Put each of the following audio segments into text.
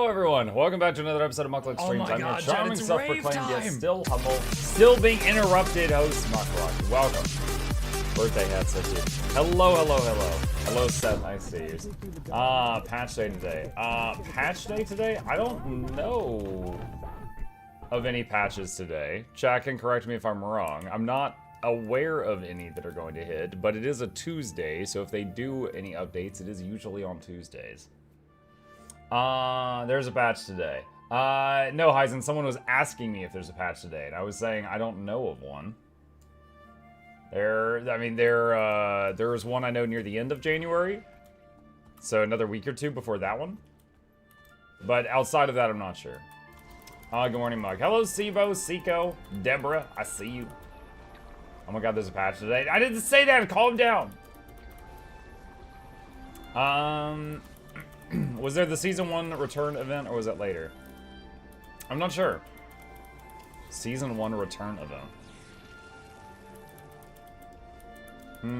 Hello everyone, welcome back to another episode of Mukluk Streams. I'm your charming, self-proclaimed guest, still humble, still being interrupted host, Mukluk. Welcome. Birthday hat said you. Hello. Hello Seth, nice to see you. Patch day today. Patch day today? I don't know of any patches today. Chat can correct me if I'm wrong. I'm not aware of any that are going to hit, but it is a Tuesday, so if they do any updates, it is usually on Tuesdays. There's a patch today. No, Heisen, someone was asking me if there's a patch today, and I was saying I don't know of one. There was one I know near the end of January, so another week or two before that one. But outside of that, I'm not sure. Good morning, Mug. Hello, Sibo, Seiko, Deborah, I see you. Oh my god, there's a patch today. I didn't say that, calm down. Was there the Season 1 return event, or was it later? I'm not sure. Season 1 return event.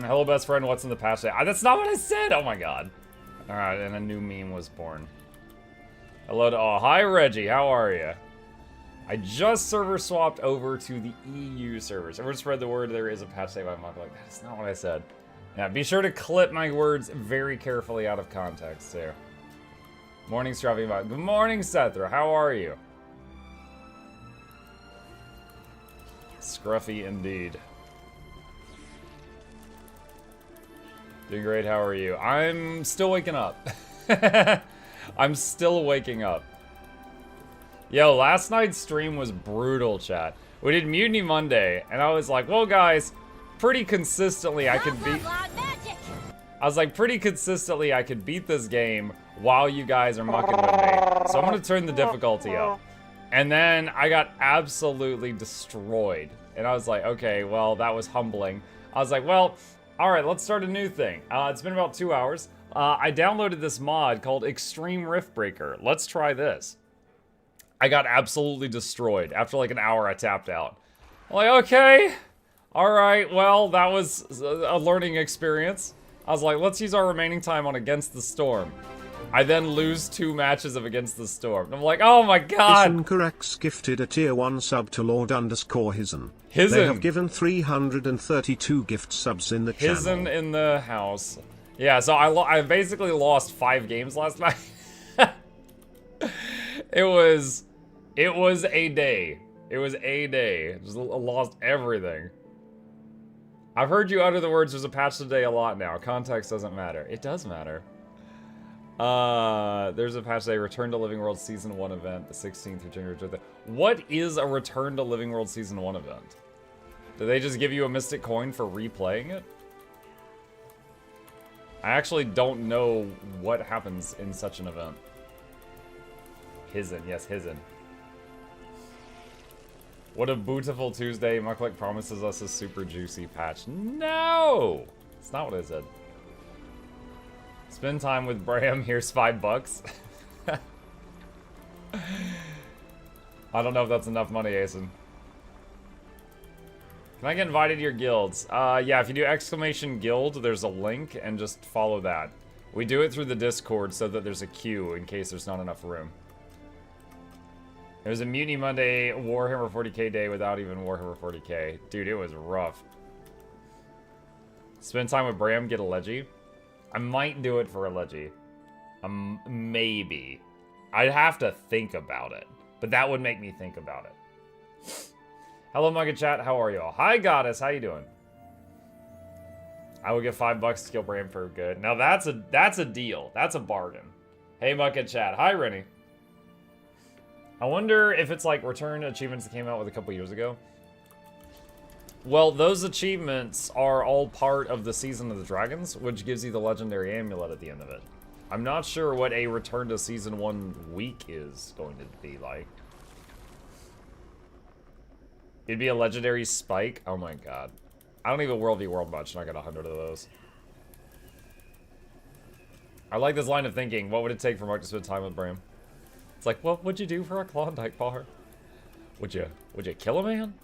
Hello, best friend, what's in the patch today? That's not what I said! Oh my god. Alright, and a new meme was born. Hello to all. Hi, Reggie, how are you? I just server swapped over to the EU servers. Everyone spread the word there is a patch today by Mukluk. That's not what I said. Yeah, be sure to clip my words very carefully out of context, too. Morning, Straving Bot. Good morning, Sethra. How are you? Scruffy indeed. Doing great. How are you? I'm still waking up. I'm still waking up. Yo, last night's stream was brutal, chat. We did Mutiny Monday, and I was like, well, guys, pretty consistently I could beat... I was like, pretty consistently I could beat this game while you guys are mucking with me. So I'm gonna turn the difficulty up. And then I got absolutely destroyed. And I was like, okay, well, that was humbling. I was like, well, all right, let's start a new thing. It's been about 2 hours. I downloaded this mod called Extreme Rift Breaker. Let's try this. I got absolutely destroyed. After like an hour, I tapped out. I'm like, okay, all right, well, that was a learning experience. I was like, let's use our remaining time on Against the Storm. I then lose 2 matches of Against the Storm. And I'm like, oh my god! Isencorex gifted a tier 1 sub to Lord_Hizen. Hizen. They have given 332 gift subs in the channel. Hizen in the house. Yeah, so I basically lost 5 games last night. It was a day. It was a day. Just lost everything. I've heard you utter the words, there's a patch today a lot now. Context doesn't matter. It does matter. There's a patch today, Return to Living World Season 1 event, the 16th of January. What is a Return to Living World Season 1 event? Do they just give you a mystic coin for replaying it? I actually don't know what happens in such an event. Hizen, yes, Hizen. What a beautiful Tuesday. Mukluk promises us a super juicy patch. No! It's not what I said. Spend time with Bram. Here's $5. I don't know if that's enough money, Asen. Can I get invited to your guilds? Yeah, if you do exclamation guild, there's a link, and just follow that. We do it through the Discord so that there's a queue in case there's not enough room. It was a Mutiny Monday Warhammer 40k day without even Warhammer 40k. Dude, it was rough. Spend time with Bram, get a Leggy. I might do it for a Leggy. Maybe. I'd have to think about it. But that would make me think about it. Hello, Mugga Chat. How are you all? Hi, Goddess. How you doing? I will get $5 to kill Bram for good. Now, that's a deal. That's a bargain. Hey, Mugga Chat. Hi, Rennie. I wonder if it's like return achievements that came out with a couple years ago. Well, those achievements are all part of the Season of the Dragons, which gives you the legendary amulet at the end of it. I'm not sure what a return to Season 1 week is going to be like. It'd be a legendary spike. Oh my god. I don't even World v World much, and I got 100 of those. I like this line of thinking. What would it take for Mark to spend time with Bram? It's like, what would you do for a Klondike bar? Would you kill a man?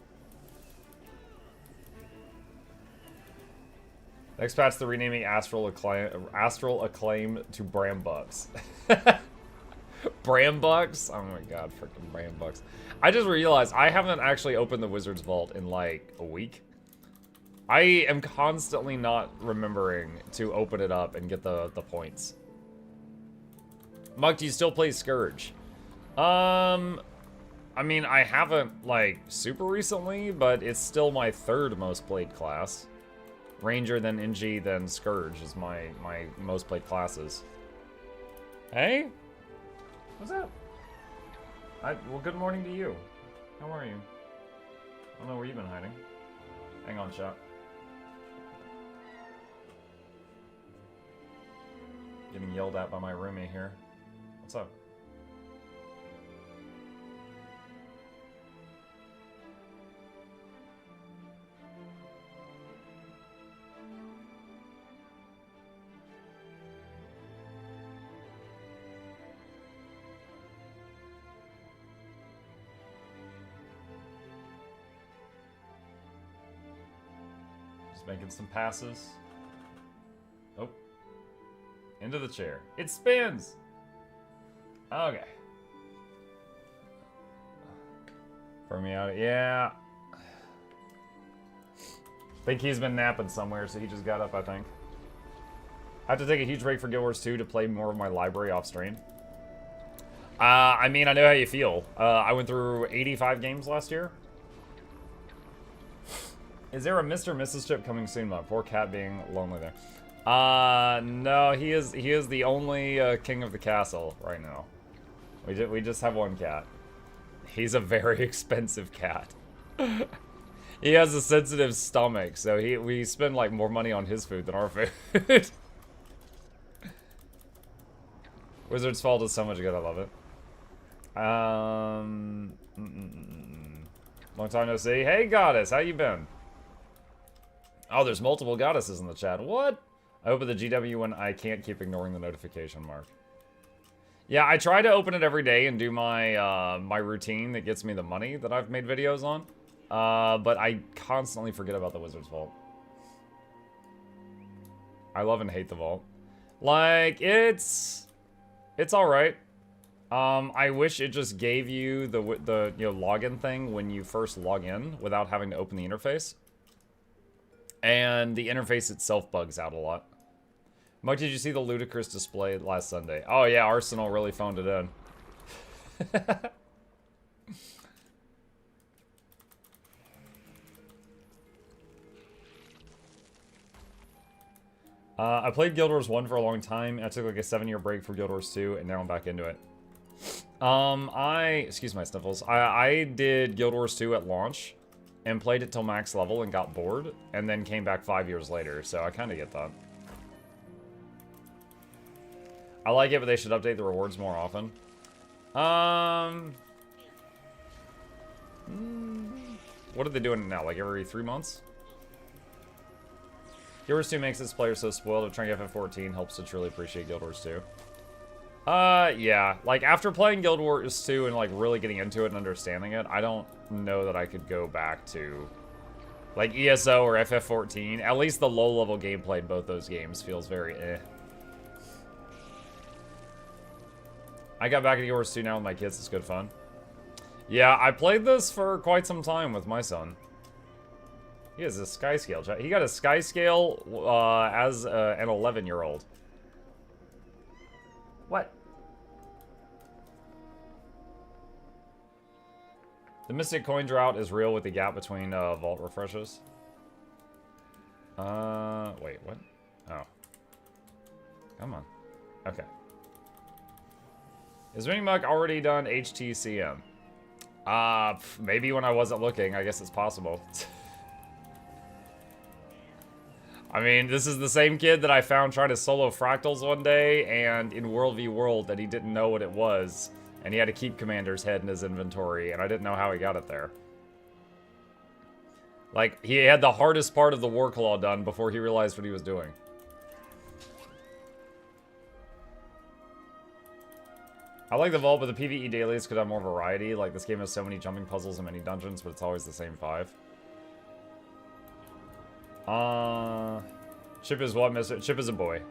Next patch, the renaming Astral Acclaim to Bram Bucks. Brambucks? Oh my god, freaking Brambucks. I just realized I haven't actually opened the Wizard's Vault in like a week. I am constantly not remembering to open it up and get the points. Muck, do you still play Scourge? I mean, I haven't, like, super recently, but it's still my third most played class. Ranger, then NG, then Scourge is my most played classes. Hey? What's up? Well, good morning to you. How are you? I don't know where you've been hiding. Hang on, chat. Getting yelled at by my roomie here. What's up? Just making some passes. Oh. Into the chair. It spins! Okay. For me out. Yeah. Think he's been napping somewhere, so he just got up, I think. I have to take a huge break for Guild Wars 2 to play more of my library off stream. I mean, I know how you feel. I went through 85 games last year. Is there a Mr. and Mrs. Chip coming soon, Mug? Poor cat being lonely there. No, he is the only king of the castle right now. We just have one cat. He's a very expensive cat. He has a sensitive stomach, so we spend like more money on his food than our food. Wizard's Fault is so much good, I love it. Long time no see. Hey, Goddess, how you been? Oh, there's multiple goddesses in the chat. What? I open the GW when I can't keep ignoring the notification mark. Yeah, I try to open it every day and do my my routine that gets me the money that I've made videos on. But I constantly forget about the Wizard's Vault. I love and hate the Vault. Like, it's alright. I wish it just gave you the you know, login thing when you first log in without having to open the interface. And the interface itself bugs out a lot. Mike, did you see the ludicrous display last Sunday? Oh yeah, Arsenal really phoned it in. I played Guild Wars 1 for a long time. I took like a 7-year break for Guild Wars 2, and now I'm back into it. Excuse my sniffles. I did Guild Wars 2 at launch, and played it till max level and got bored, and then came back 5 years later, so I kind of get that. I like it, but they should update the rewards more often. What are they doing now? Like every 3 months? Guild Wars 2 makes its players so spoiled. Trying FF14 helps to truly appreciate Guild Wars 2. Yeah. Like, after playing Guild Wars 2 and, like, really getting into it and understanding it, I don't know that I could go back to, like, ESO or FF14. At least the low-level gameplay in both those games feels very eh. I got back into Guild Wars 2 now with my kids. It's good fun. Yeah, I played this for quite some time with my son. He has a sky scale. He got a sky scale as an 11-year-old. What? The Mystic Coin drought is real with the gap between vault refreshes. Wait, what? Oh. Come on. Okay. Is Minimuck already done HTCM? Maybe when I wasn't looking. I guess it's possible. I mean, this is the same kid that I found trying to solo fractals one day, and in World v World that he didn't know what it was, and he had to keep Commander's head in his inventory, and I didn't know how he got it there. Like, he had the hardest part of the War Claw done before he realized what he was doing. I like the Vault, but the PvE dailies could have more variety. Like, this game has so many jumping puzzles and many dungeons, but it's always the same 5. Chip is what, Mr. Chip is a boy.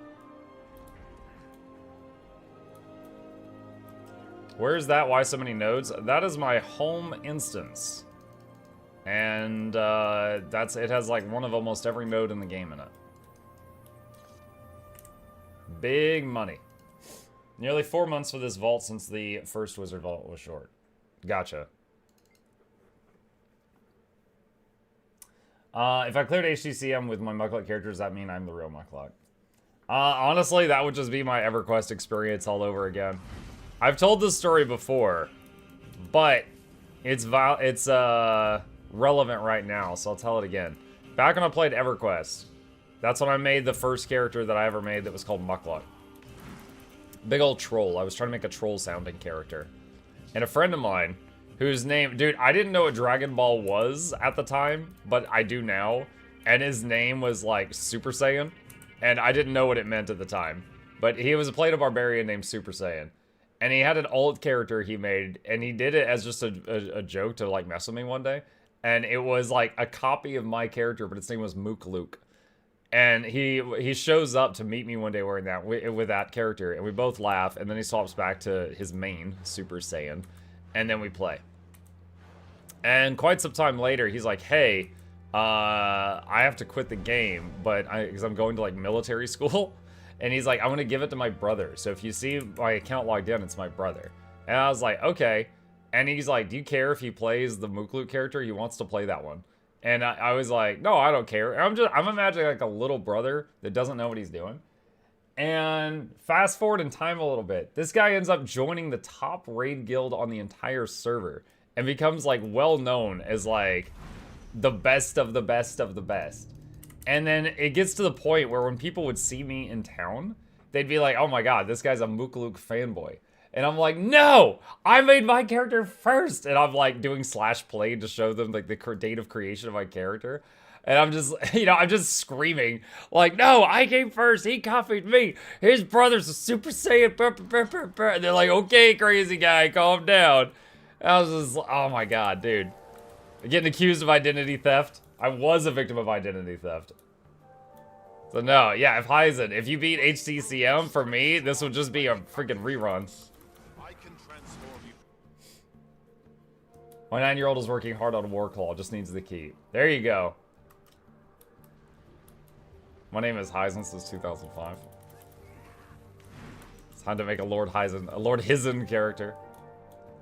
Where's that? Why so many nodes? That is my home instance. And it has like one of almost every node in the game in it. Big money. Nearly 4 months for this vault since the first wizard vault was short. Gotcha. If I cleared HTCM with my Mukluk character, does that mean I'm the real Mukluk? Honestly, that would just be my EverQuest experience all over again. I've told this story before, but it's relevant right now, so I'll tell it again. Back when I played EverQuest, that's when I made the first character that I ever made that was called Mukluk. Big old troll. I was trying to make a troll-sounding character. And a friend of mine, whose name... Dude, I didn't know what Dragon Ball was at the time, but I do now. And his name was, like, Super Saiyan. And I didn't know what it meant at the time. But he played a barbarian named Super Saiyan. And he had an old character he made, and he did it as just a joke to, like, mess with me one day. And it was, like, a copy of my character, but its name was Mukluk. And he shows up to meet me one day wearing that, with that character, and we both laugh, and then he swaps back to his main, Super Saiyan, and then we play. And quite some time later, he's like, hey, I have to quit the game, but because I'm going to, like, military school. And he's like, I'm going to give it to my brother. So if you see my account logged in, it's my brother. And I was like, okay. And he's like, do you care if he plays the Mukluk character? He wants to play that one. And I was like, no, I don't care. I'm imagining like a little brother that doesn't know what he's doing. And fast forward in time a little bit. This guy ends up joining the top raid guild on the entire server. And becomes like well known as like the best of the best of the best. And then it gets to the point where when people would see me in town, they'd be like, oh my god, this guy's a Mukluk fanboy. And I'm like, no, I made my character first. And I'm like doing /play to show them like the date of creation of my character. And I'm just, you know, I'm just screaming like, no, I came first. He copied me. His brother's a Super Saiyan. And they're like, okay, crazy guy, calm down. And I was just, oh my god, dude. Getting accused of identity theft. I was a victim of identity theft. So no, yeah, if you beat HTCM for me, this would just be a freaking rerun. My 9-year-old is working hard on Warclaw, just needs the key. There you go. My name is Heisen since 2005. It's time to make a Lord Hizen character.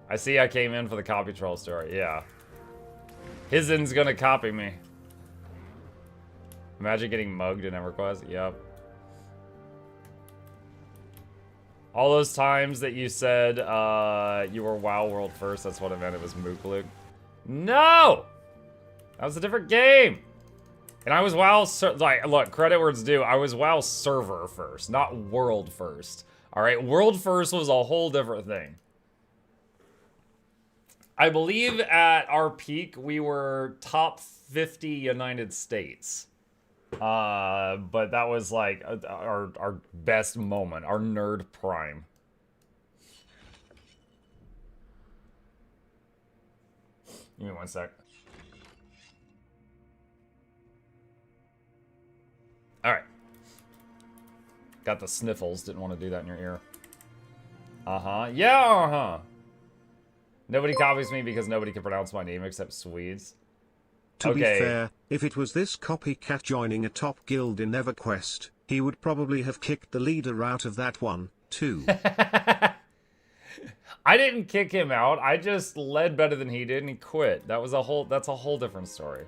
I see I came in for the copy troll story, yeah. Hizen's gonna copy me. Imagine getting mugged in EverQuest, yep. All those times that you said you were WoW World first, that's what it meant, it was Mukluk. No! That was a different game! And I was WoW, like, look, credit where it's due, I was WoW server first, not world first. Alright, world first was a whole different thing. I believe at our peak, we were top 50 United States. But that was like our best moment, our nerd prime. Give me one sec. Alright. Got the sniffles, didn't want to do that in your ear. Uh-huh. Yeah, uh-huh. Nobody copies me because nobody can pronounce my name except Swedes. To be fair, if it was this copycat joining a top guild in EverQuest, he would probably have kicked the leader out of that one, too. I didn't kick him out. I just led better than he did and he quit. That's a whole different story.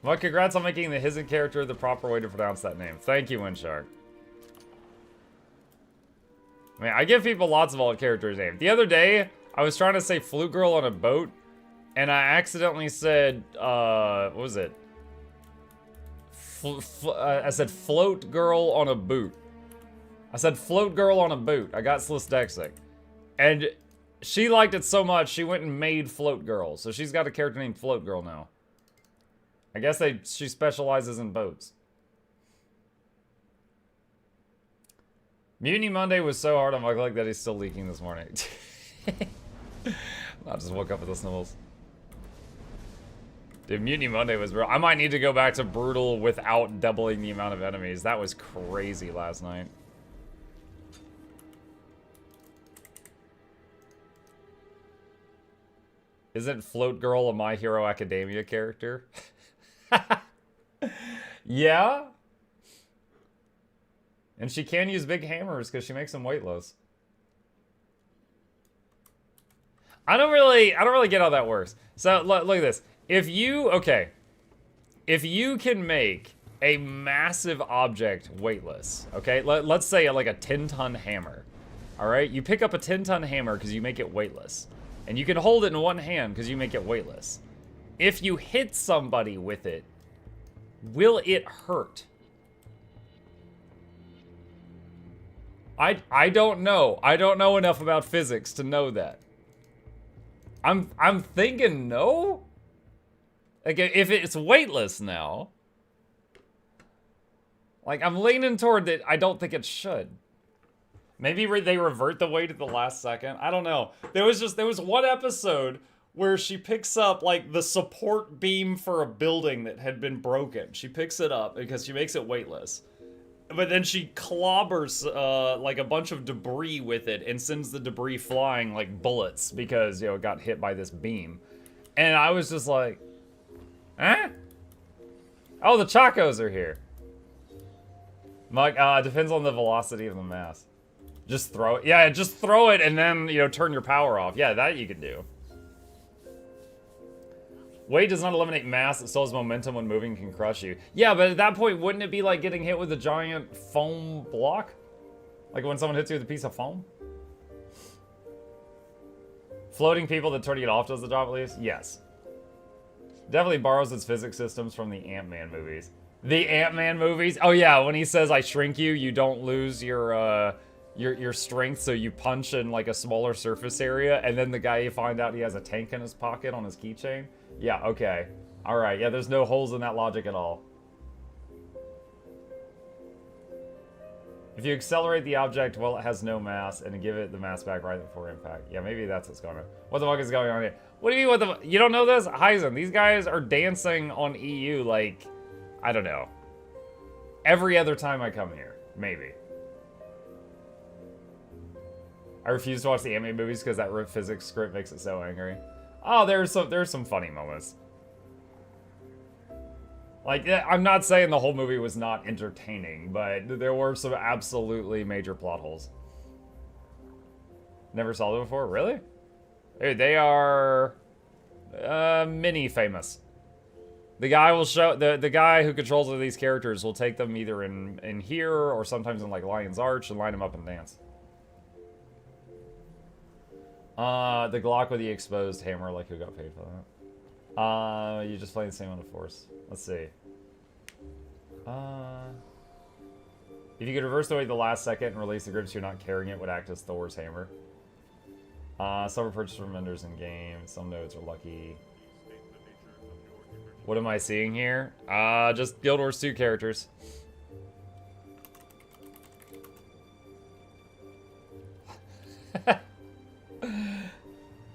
Well, congrats on making the Hizen character the proper way to pronounce that name. Thank you, Windshark. I mean, I give people lots of old characters' names. The other day, I was trying to say Flute Girl on a boat, and I accidentally said, what was it? I said Float Girl on a boot. I said Float Girl on a boot. I got dyslexic. And she liked it so much, she went and made Float Girl. So she's got a character named Float Girl now. I guess she specializes in boats. Mutiny Monday was so hard on Mukluk that he's still leaking this morning. I just woke up with the sniffles. Dude, Mutiny Monday was brutal. I might need to go back to brutal without doubling the amount of enemies. That was crazy last night. Isn't Float Girl a My Hero Academia character? Yeah. And she can use big hammers because she makes them weightless. I don't really get how that works. So look at this. If you can make a massive object weightless, okay? Let's say like a 10-ton hammer. All right? You pick up a 10-ton hammer because you make it weightless. And you can hold it in one hand because you make it weightless. If you hit somebody with it, will it hurt? I don't know. I don't know enough about physics to know that. I'm thinking no. Like if it's weightless now, like I'm leaning toward that. I don't think it should. Maybe they revert the weight at the last second. I don't know. There was one episode where she picks up like the support beam for a building that had been broken. She picks it up because she makes it weightless. But then she clobbers like a bunch of debris with it and sends the debris flying like bullets because, you know, it got hit by this beam. And I was just like, eh? Oh, the Chacos are here. Mike, depends on the velocity of the mass. Just throw it. Yeah, just throw it and then, you know, turn your power off. Yeah, that you can do. Weight does not eliminate mass, it still has momentum when moving can crush you. Yeah, but at that point, wouldn't it be like getting hit with a giant foam block? Like when someone hits you with a piece of foam? Floating people that turn it off does the job at least? Yes. Definitely borrows its physics systems from the Ant-Man movies. The Ant-Man movies? Oh yeah, when he says, I shrink you, you don't lose your strength, so you punch in like a smaller surface area, and then the guy, you find out he has a tank in his pocket on his keychain. Yeah, okay. Alright, yeah, there's no holes in that logic at all. If you accelerate the object while it has no mass, and give it the mass back right before impact. Yeah, maybe that's what's going on. What the fuck is going on here? What do you mean, what the you don't know this? Heisen, these guys are dancing on EU like, I don't know. Every other time I come here. Maybe. I refuse to watch the anime movies because that physics script makes it so angry. Oh, there's some funny moments. Like, I'm not saying the whole movie was not entertaining, but there were some absolutely major plot holes. Never saw them before? Really? Dude, they are mini famous. The guy will show the guy who controls these characters will take them either in here or sometimes in like Lion's Arch and line them up and dance. The Glock with the exposed hammer, like who got paid for that? You just playing the same on the Force. Let's see. If you could reverse the weight the last second and release the grip so you're not carrying it, would act as Thor's hammer. Some are purchased from vendors in game. Some nodes are lucky. What am I seeing here? Just Guild Wars 2 characters.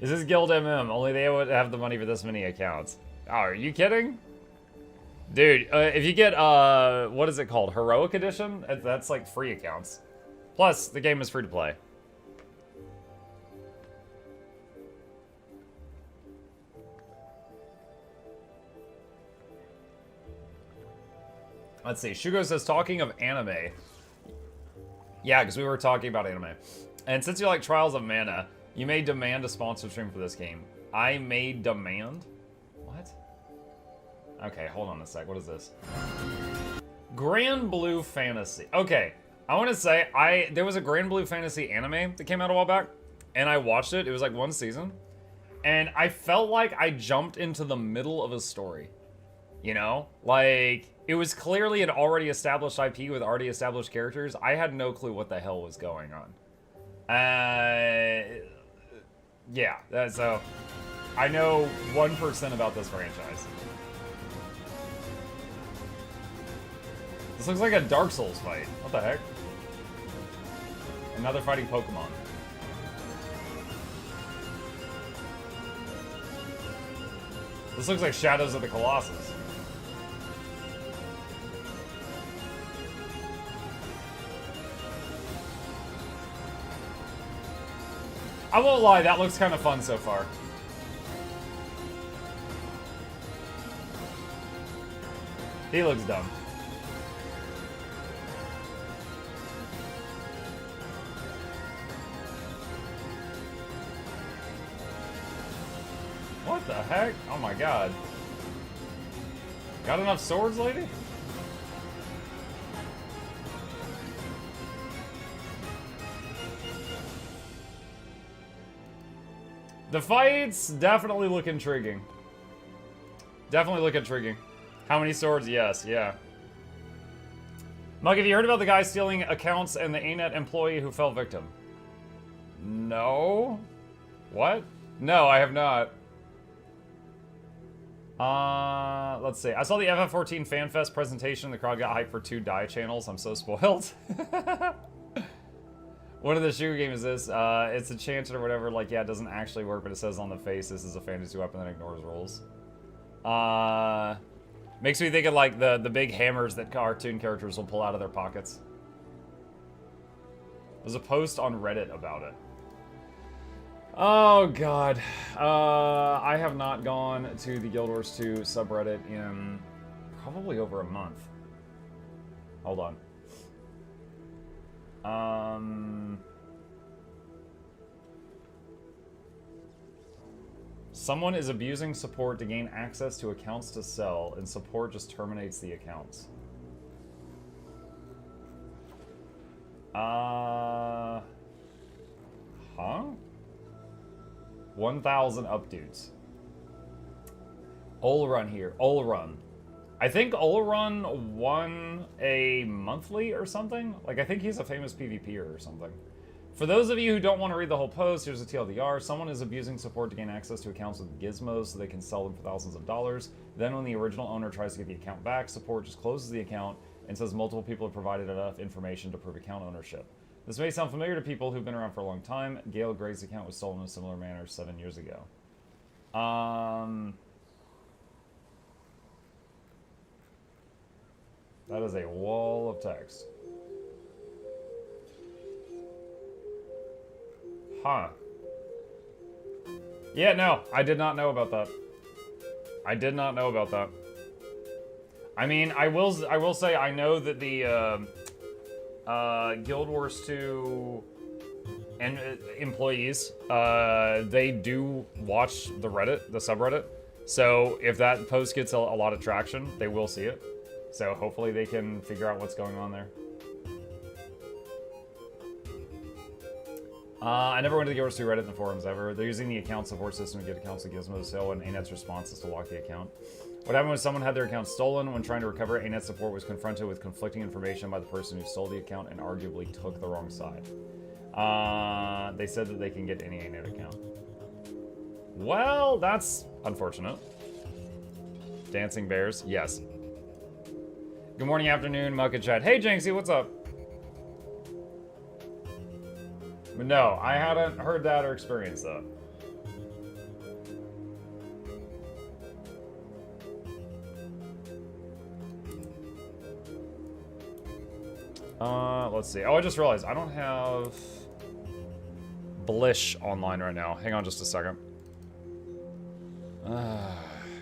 This is Guild MM. Only they would have the money for this many accounts. Oh, are you kidding? Dude, if you get, what is it called? Heroic Edition? That's like free accounts. Plus, the game is free to play. Let's see. Shugo says, talking of anime. Yeah, because we were talking about anime. And since you like Trials of Mana, you may demand a sponsor stream for this game. I may demand? What? Okay, hold on a sec. What is this? Grand Blue Fantasy. Okay, I want to say, there was a Grand Blue Fantasy anime that came out a while back, and I watched it. It was like one season. And I felt like I jumped into the middle of a story. You know? Like, it was clearly an already established IP with already established characters. I had no clue what the hell was going on. Yeah, so I know 1% about this franchise. This looks like a Dark Souls fight. What the heck? And now they're fighting Pokemon. This looks like Shadows of the Colossus. I won't lie, that looks kind of fun so far. He looks dumb. What the heck? Oh my god. Got enough swords, lady? The fights definitely look intriguing. Definitely look intriguing. How many swords? Yes, yeah. Mug, have you heard about the guy stealing accounts and the ANET employee who fell victim? No. What? No, I have not. Let's see. I saw the FF14 FanFest presentation. The crowd got hyped for 2uesday channels. I'm so spoiled. What of the sugar game is this? It's enchanted or whatever. Like, yeah, it doesn't actually work, but it says on the face this is a fantasy weapon that ignores rules. Makes me think of like the big hammers that cartoon characters will pull out of their pockets. There's a post on Reddit about it. Oh god. I have not gone to the Guild Wars 2 subreddit in probably over a month. Hold on. Someone is abusing support to gain access to accounts to sell, and support just terminates the accounts. Huh? 1,000 updates. Olrun here. Olrun. I think Olrun won a monthly or something. Like, I think he's a famous PvPer or something. For those of you who don't want to read the whole post, here's a TLDR. Someone is abusing support to gain access to accounts with gizmos so they can sell them for thousands of dollars. Then when the original owner tries to get the account back, support just closes the account and says multiple people have provided enough information to prove account ownership. This may sound familiar to people who've been around for a long time. Gail Gray's account was stolen in a similar manner 7 years ago. That is a wall of text. Huh. Yeah, no, I did not know about that. I did not know about that. I mean, I will say I know that the Guild Wars 2 and employees, they do watch the Reddit, the subreddit. So if that post gets a lot of traction, they will see it. So hopefully they can figure out what's going on there. I never went to the Guild Wars 2 Reddit in the forums ever. They're using the account support system to get accounts to Gizmo to sell, and ANET's response is to lock the account. What happened when someone had their account stolen? When trying to recover, ANET support was confronted with conflicting information by the person who stole the account and arguably took the wrong side. They said that they can get any ANET account. Well, that's unfortunate. Dancing bears, yes. Good morning, afternoon, Muck and Chat. Hey, Janksy, what's up? But no, I hadn't heard that or experienced that. Let's see. Oh, I just realized I don't have Blish online right now. Hang on just a second.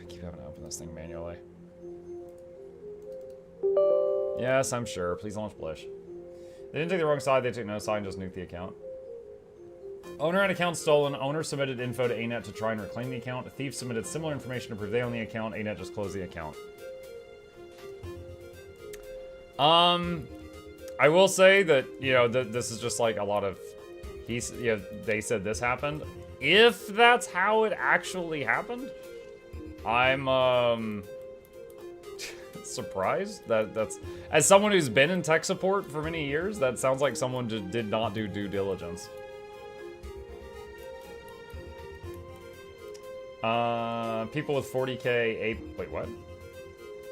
Keep having to open this thing manually. Yes, I'm sure. Please launch Blish. They didn't take the wrong side. They took no side and just nuked the account. Owner had account stolen. Owner submitted info to ANET to try and reclaim the account. A thief submitted similar information to prove they own the account. ANET just closed the account. I will say that, you know, this is just like a lot of... they said this happened. If that's how it actually happened, I'm, surprised that's... As someone who's been in tech support for many years, that sounds like someone just did not do due diligence. People with 40k wait, what?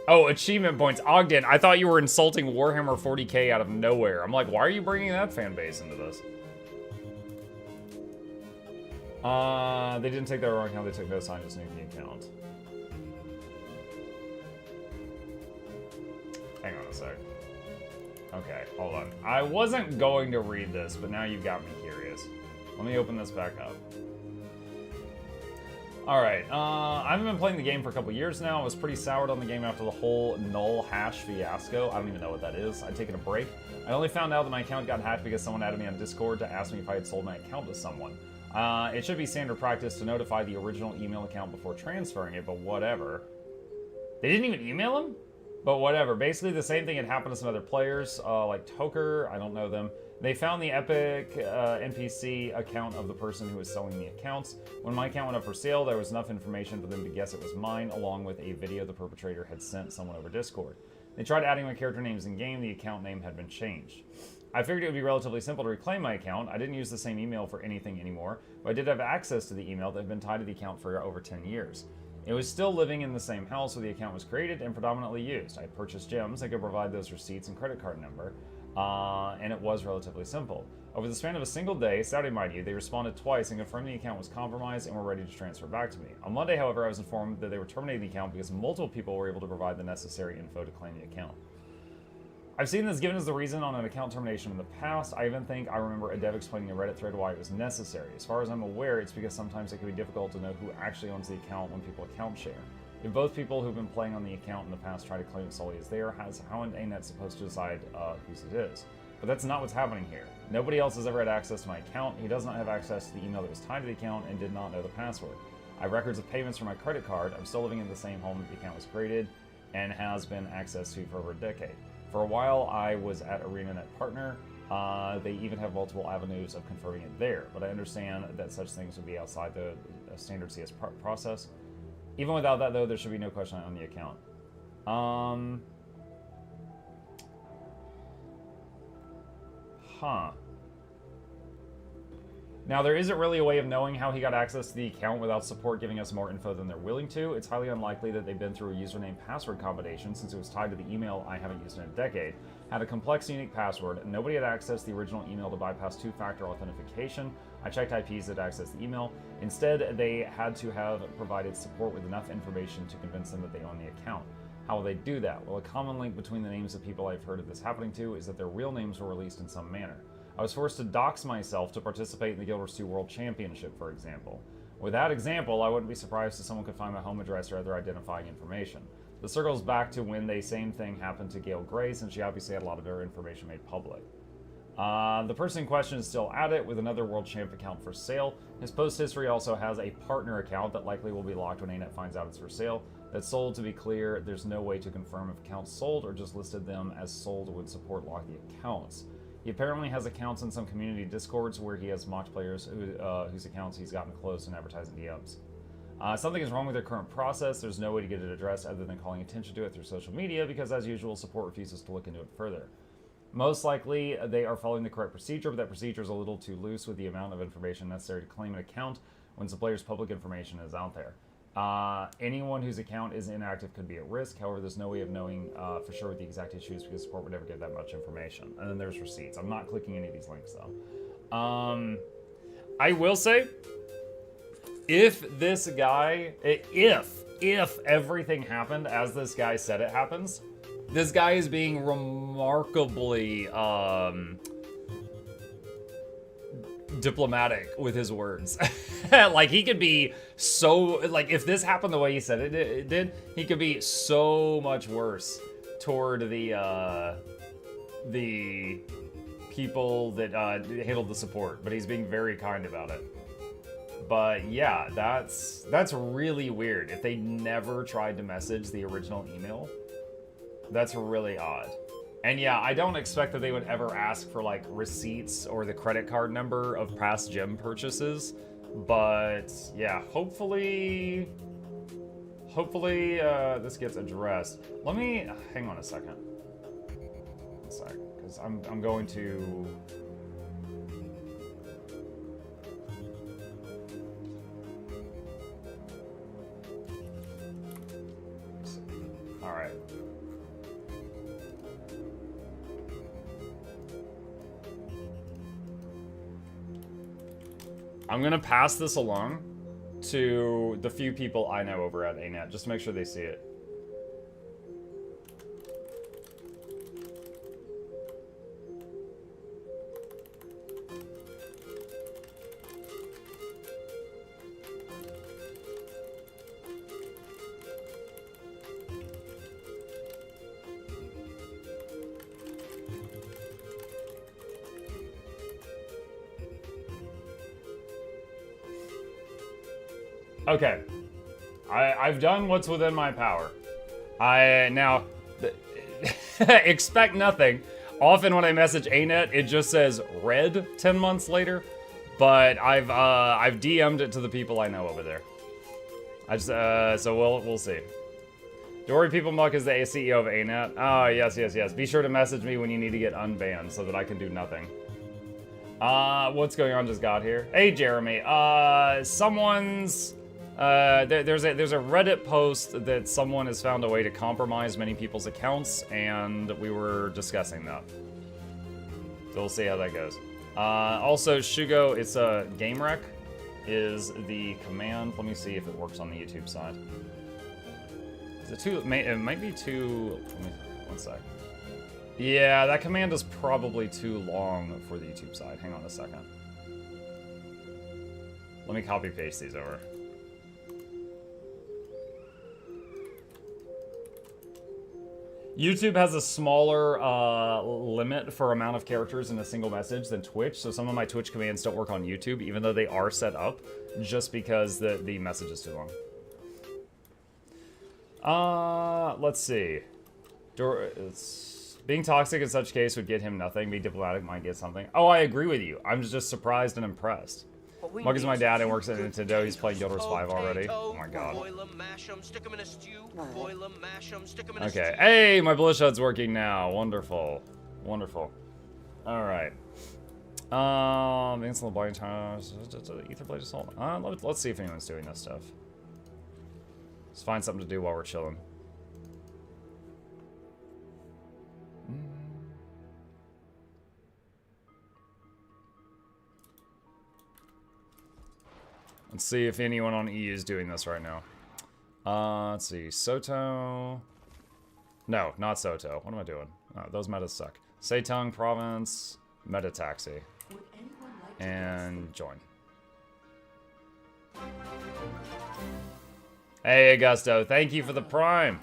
Oh, achievement points. Ogden, I thought you were insulting Warhammer 40k out of nowhere. I'm like, why are you bringing that fan base into this? They didn't take their wrong account. They took no sign, just nuke the account. Hang on a sec. Okay, hold on. I wasn't going to read this, but now you've got me curious. Let me open this back up. Alright, I haven't been playing the game for a couple years now. I was pretty soured on the game after the whole null hash fiasco. I don't even know what that is. I'd taken a break. I only found out that my account got hacked because someone added me on Discord to ask me if I had sold my account to someone. It should be standard practice to notify the original email account before transferring it, but whatever. They didn't even email him? But whatever. Basically, the same thing had happened to some other players, like Toker. I don't know them. They found the Epic NPC account of the person who was selling the accounts. When my account went up for sale, there was enough information for them to guess it was mine, along with a video the perpetrator had sent someone over Discord. They tried adding my character names in-game. The account name had been changed. I figured it would be relatively simple to reclaim my account. I didn't use the same email for anything anymore, but I did have access to the email that had been tied to the account for over 10 years. It was still living in the same house where the account was created and predominantly used. I purchased gems. I could provide those receipts and credit card number. And it was relatively simple. Over the span of a single day, Saturday mind you, they responded twice and confirmed the account was compromised and were ready to transfer back to me. On Monday, however, I was informed that they were terminating the account because multiple people were able to provide the necessary info to claim the account. I've seen this given as the reason on an account termination in the past. I even think I remember a dev explaining in a Reddit thread why it was necessary. As far as I'm aware, it's because sometimes it can be difficult to know who actually owns the account when people account share. If both people who've been playing on the account in the past try to claim it solely as theirs, how is ANET supposed to decide whose it is? But that's not what's happening here. Nobody else has ever had access to my account. He does not have access to the email that was tied to the account and did not know the password. I have records of payments from my credit card. I'm still living in the same home that the account was created and has been accessed to for over a decade. For a while, I was at ArenaNet Partner. They even have multiple avenues of confirming it there, but I understand that such things would be outside the standard CS process. Even without that, though, there should be no question on the account. Now, there isn't really a way of knowing how he got access to the account without support giving us more info than they're willing to. It's highly unlikely that they've been through a username-password combination since it was tied to the email I haven't used in a decade, had a complex, unique password, and nobody had access to the original email to bypass two-factor authentication. I checked IPs that accessed the email. Instead, they had to have provided support with enough information to convince them that they own the account. How will they do that? Well, a common link between the names of people I've heard of this happening to is that their real names were released in some manner. I was forced to dox myself to participate in the Guild Wars 2 World Championship, for example. With that example, I wouldn't be surprised if someone could find my home address or other identifying information. This circles back to when the same thing happened to Gail Grace, and she obviously had a lot of her information made public. The person in question is still at it with another World Champ account for sale. His post history also has a partner account that likely will be locked when ANET finds out it's for sale. That's sold, to be clear. There's no way to confirm if accounts sold or just listed them as sold would support lock the accounts. He apparently has accounts in some community discords where he has mocked players whose accounts he's gotten closed and advertising DMs. Something is wrong with their current process. There's no way to get it addressed other than calling attention to it through social media because, as usual, support refuses to look into it further. Most likely, they are following the correct procedure, but that procedure is a little too loose with the amount of information necessary to claim an account when some player's public information is out there. Anyone whose account is inactive could be at risk. However, there's no way of knowing for sure what the exact issues because support would never get that much information. And then there's receipts. I'm not clicking any of these links, though. I will say, if this guy, if everything happened as this guy said it happens, this guy is being remarkably diplomatic with his words. Like, he could be so, like, if this happened the way he said it did, he could be so much worse toward the people that handled the support, but he's being very kind about it. But yeah, that's really weird. If they never tried to message the original email, that's really odd. And yeah, I don't expect that they would ever ask for like receipts or the credit card number of past gem purchases. But yeah, hopefully this gets addressed. Let me hang on a second. One sec, because I'm going to. All right. I'm gonna pass this along to the few people I know over at ANET, just to make sure they see it. Okay. I've done what's within my power. Now, expect nothing. Often when I message ANET, it just says red 10 months later. But I've DM'd it to the people I know over there. So we'll see. Dory People Muck is the CEO of ANET. Oh, yes. Be sure to message me when you need to get unbanned so that I can do nothing. What's going on? Just got here. Hey, Jeremy. Someone's... there's a Reddit post that someone has found a way to compromise many people's accounts, and we were discussing that. So we'll see how that goes. Also, Shugo, it's a game wreck is the command. Let me see if it works on the YouTube side. Is it too? It might be too. Let me, one sec. Yeah, that command is probably too long for the YouTube side. Hang on a second. Let me copy paste these over. YouTube has a smaller limit for amount of characters in a single message than Twitch, so some of my Twitch commands don't work on YouTube, even though they are set up, just because the message is too long. Let's see. Being toxic in such case would get him nothing. Be diplomatic might get something. Oh, I agree with you. I'm just surprised and impressed. Mug is my dad and works at Nintendo. He's played Guild Wars 5 already. Oh my god. Okay. Hey, my Bloodshot's working now. Wonderful. Wonderful. Alright. Instant Blind Towers. Ether Blade Assault. Let's see if anyone's doing this stuff. Let's find something to do while we're chilling. Let's see if anyone on E is doing this right now. Let's see. Soto. No, not Soto. What am I doing? Oh, those metas suck. Setung Province, Meta Taxi. And join. Hey, Augusto. Thank you for the Prime.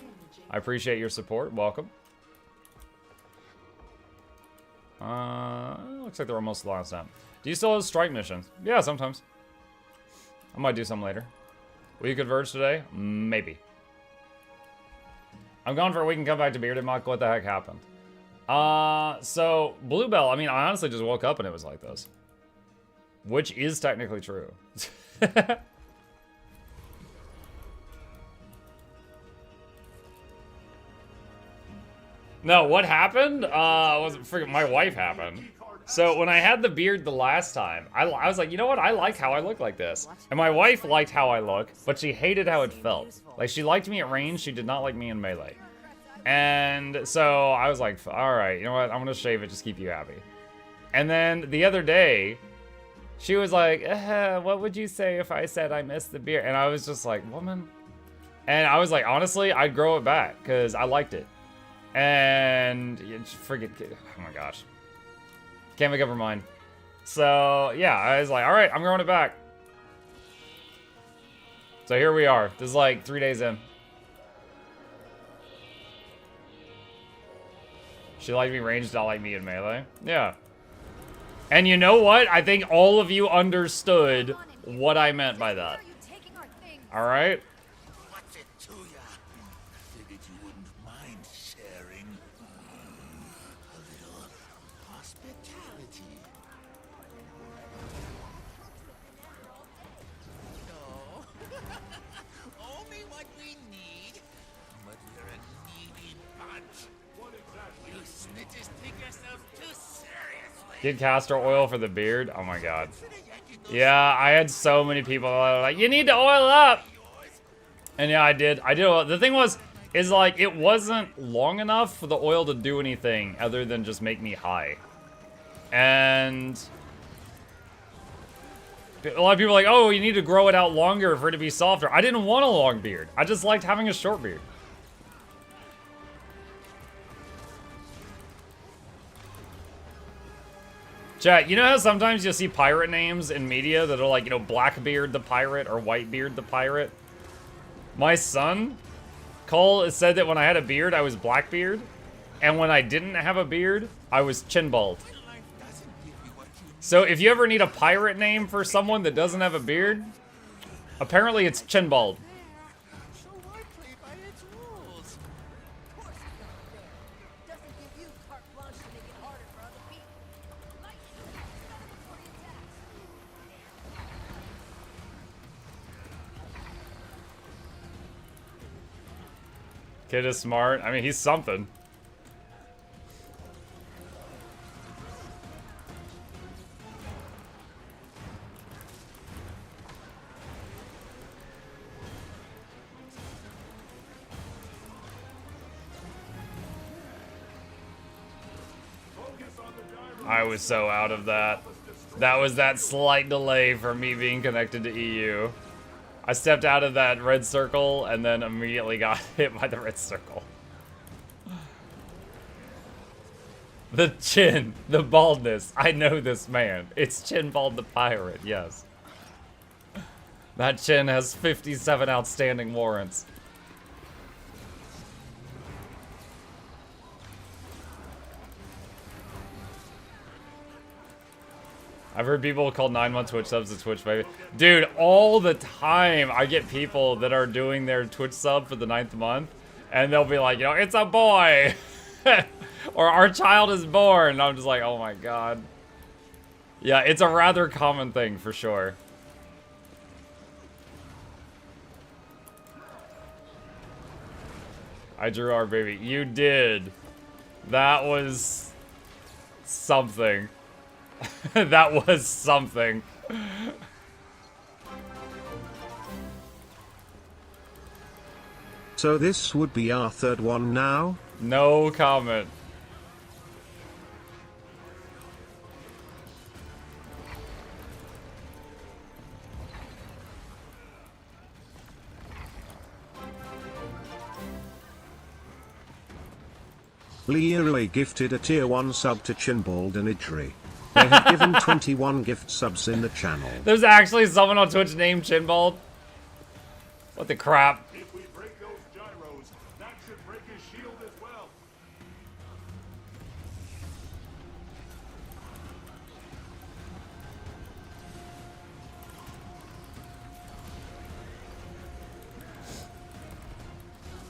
I appreciate your support. Welcome. Looks like they're almost the last time. Do you still have strike missions? Yeah, sometimes. I might do some later. Will you converge today? Maybe. I'm gone for a week and come back to Bearded Mock. What the heck happened? So, Bluebell, I mean, I honestly just woke up and it was like this. Which is technically true. No, what happened? Wasn't freaking my wife happened. So when I had the beard the last time, I was like, you know what? I like how I look like this. And my wife liked how I look, but she hated how it felt. Like, she liked me at range, she did not like me in melee. And so I was like, all right, you know what? I'm gonna shave it, just keep you happy. And then the other day, she was like, what would you say if I said I missed the beard? And I was just like, woman. And I was like, honestly, I'd grow it back because I liked it. And forget, oh my gosh. Can't make up her mind. So, yeah, I was like, all right, I'm growing it back. So here we are. This is like 3 days in. She liked me ranged, not like me in melee. Yeah. And you know what? I think all of you understood what I meant by that. All right? Get castor oil for the beard? Oh my god. Yeah, I had so many people that were like, you need to oil up! And yeah, I did. The thing was, is like, it wasn't long enough for the oil to do anything other than just make me high. And a lot of people are like, oh, you need to grow it out longer for it to be softer. I didn't want a long beard. I just liked having a short beard. Chat, you know how sometimes you'll see pirate names in media that are like, you know, Blackbeard the Pirate or Whitebeard the Pirate? My son, Cole, said that when I had a beard, I was Blackbeard. And when I didn't have a beard, I was Chinbald. So if you ever need a pirate name for someone that doesn't have a beard, Apparently it's Chinbald. So why play by its rules? Of course it's not fair. Doesn't give you carte blanche to make it harder for other people. Like, start before he attacks. Kid is smart. I mean, he's something. I was so out of that. That was that slight delay for me being connected to EU. I stepped out of that red circle and then immediately got hit by the red circle. The chin, the baldness. I know this man. It's Chinbald the pirate, yes. That chin has 57 outstanding warrants. I've heard people call 9-month Twitch subs a Twitch baby. Dude, all the time I get people that are doing their Twitch sub for the 9th month, and they'll be like, you know, it's a boy! Or our child is born. And I'm just like, oh my god. Yeah, it's a rather common thing for sure. I drew our baby. You did. That was something. That was something. So this would be our third one now? No comment. Leary gifted a tier 1 sub to Chinbald and Idri. They have given 21 gift subs in the channel. There's actually someone on Twitch named Chinbald? What the crap? If we break those gyros, that should break his shield as well.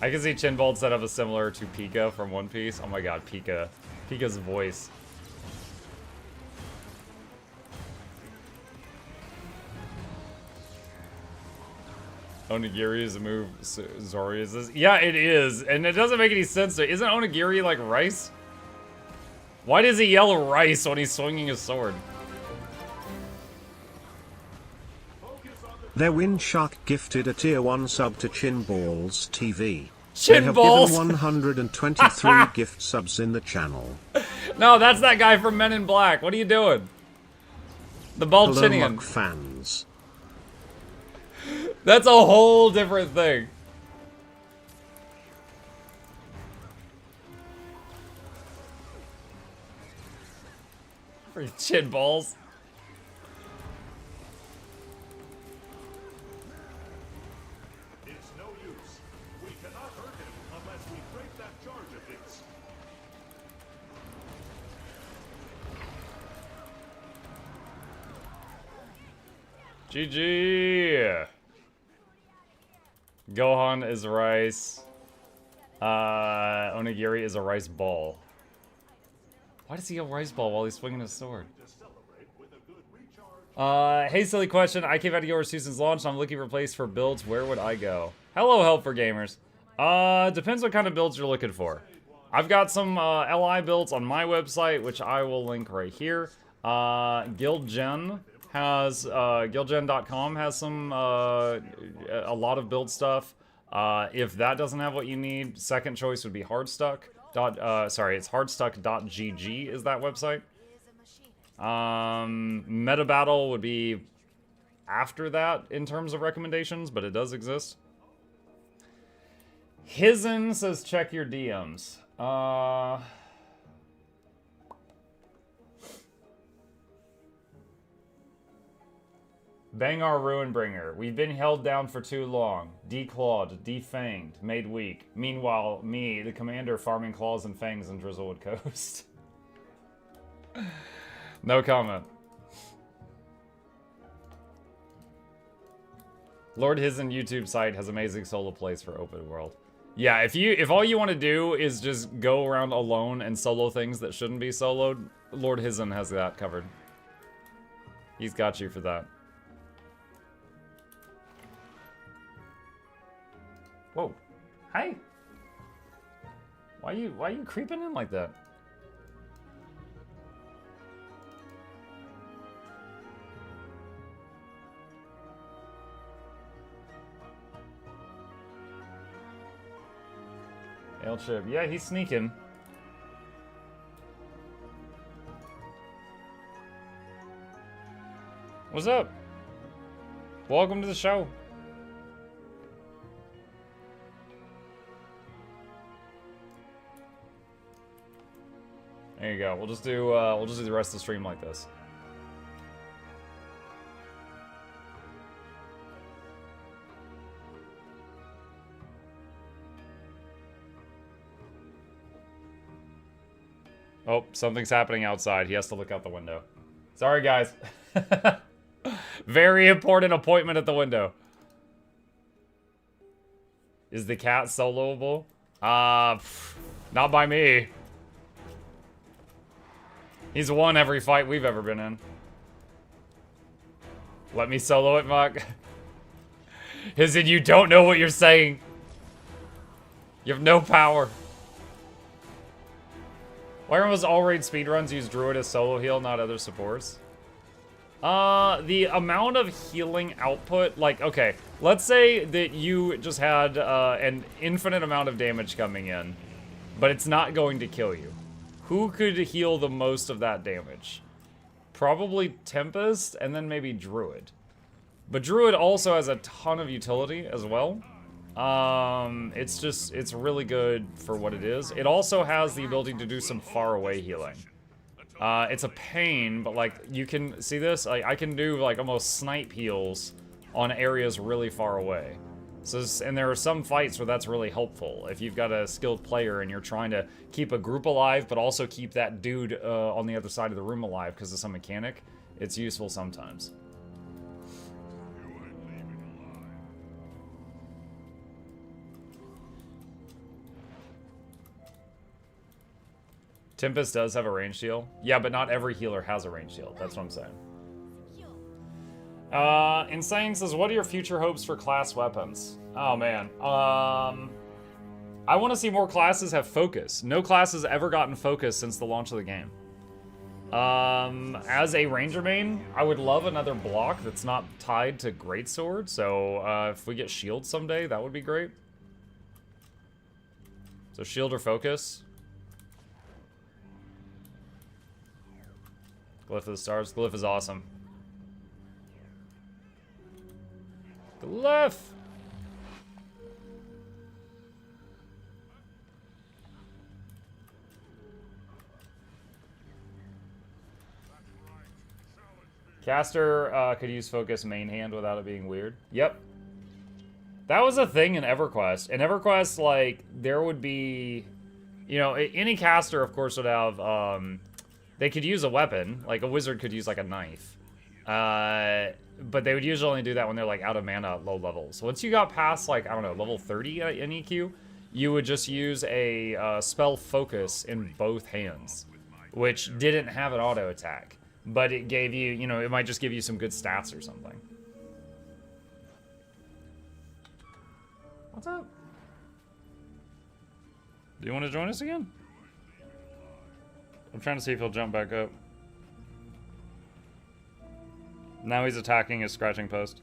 I can see Chinbald set up a similar to Pika from One Piece. Oh my god, Pika. Pika's voice. Onigiri is a move Zori is. Yeah, it is. And it doesn't make any sense. Isn't onigiri like rice? Why does he yell rice when he's swinging his sword? Their Windshark gifted a tier 1 sub to Chinballs TV. Chin they have balls. given 123 gift subs in the channel. No, that's that guy from Men in Black. What are you doing? The bald Hello, chinian. Muck fans. That's a whole different thing. Freaking chin balls. It's no use. We cannot hurt him unless we break that charge of his. GG. Gohan is rice. Onigiri is a rice ball. Why does he have a rice ball while he's swinging his sword? Hey, silly question. I came out of yours Susan's launch, and I'm looking for a place for builds. Where would I go? Hello, Help for Gamers. Depends what kind of builds you're looking for. I've got some LI builds on my website, which I will link right here. Guildgen has guildgen.com has some a lot of build stuff. If that doesn't have what you need, second choice would be Hardstuck. It's hardstuck.gg is that website. Meta Battle would be after that in terms of recommendations, but it does exist. Hizen says check your DMs. Bangar Ruinbringer. We've been held down for too long. Declawed, defanged, made weak. Meanwhile, me, the commander, farming claws and fangs in Drizzlewood Coast. No comment. Lord Hisn YouTube site has amazing solo plays for open world. Yeah, if all you want to do is just go around alone and solo things that shouldn't be soloed, Lord Hisn has that covered. He's got you for that. Whoa. Hey. Why are you creeping in like that? Chip. Yeah, he's sneaking. What's up? Welcome to the show. There you go. We'll just do the rest of the stream like this. Oh, something's happening outside. He has to look out the window. Sorry, guys. Very important appointment at the window. Is the cat soloable? Not by me. He's won every fight we've ever been in. Let me solo it, Muk. Hisn, you don't know what you're saying. You have no power. Why are most all-raid speedruns use Druid as solo heal, not other supports? The amount of healing output, like, okay, let's say that you just had an infinite amount of damage coming in, but it's not going to kill you. Who could heal the most of that damage? Probably Tempest, and then maybe Druid. But Druid also has a ton of utility as well. It's really good for what it is. It also has the ability to do some far away healing. It's a pain, but like, you can see this? I can do like almost snipe heals on areas really far away. So, and there are some fights where that's really helpful. If you've got a skilled player and you're trying to keep a group alive, but also keep that dude on the other side of the room alive because of some mechanic, it's useful sometimes. Tempest does have a range heal. Yeah, but not every healer has a range heal. That's what I'm saying. Insane says, what are your future hopes for class weapons? Oh, man. I want to see more classes have focus. No class has ever gotten focus since the launch of the game. As a ranger main, I would love another block that's not tied to greatsword. So if we get shield someday, that would be great. So shield or focus. Glyph of the Stars. Glyph is awesome. Glyph! Caster could use focus main hand without it being weird. Yep. That was a thing in EverQuest. In EverQuest, like, there would be... You know, any caster, of course, would have... They could use a weapon, like a wizard could use like a knife. But they would usually only do that when they're like out of mana at low levels. Once you got past like, I don't know, level 30 in EQ, you would just use a spell focus in both hands, which didn't have an auto attack. But it gave you, you know, it might just give you some good stats or something. What's up? Do you want to join us again? I'm trying to see if he'll jump back up. Now he's attacking his scratching post.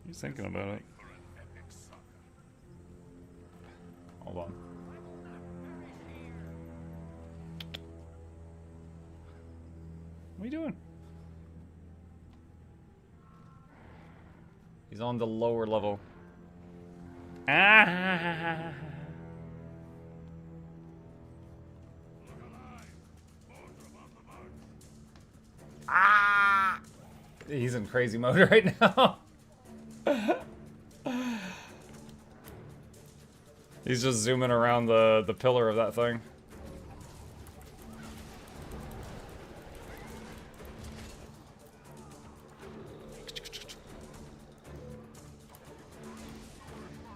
He's thinking about it. Hold on. What are you doing? He's on the lower level. Ah! Ah! He's in crazy mode right now. He's just zooming around the pillar of that thing.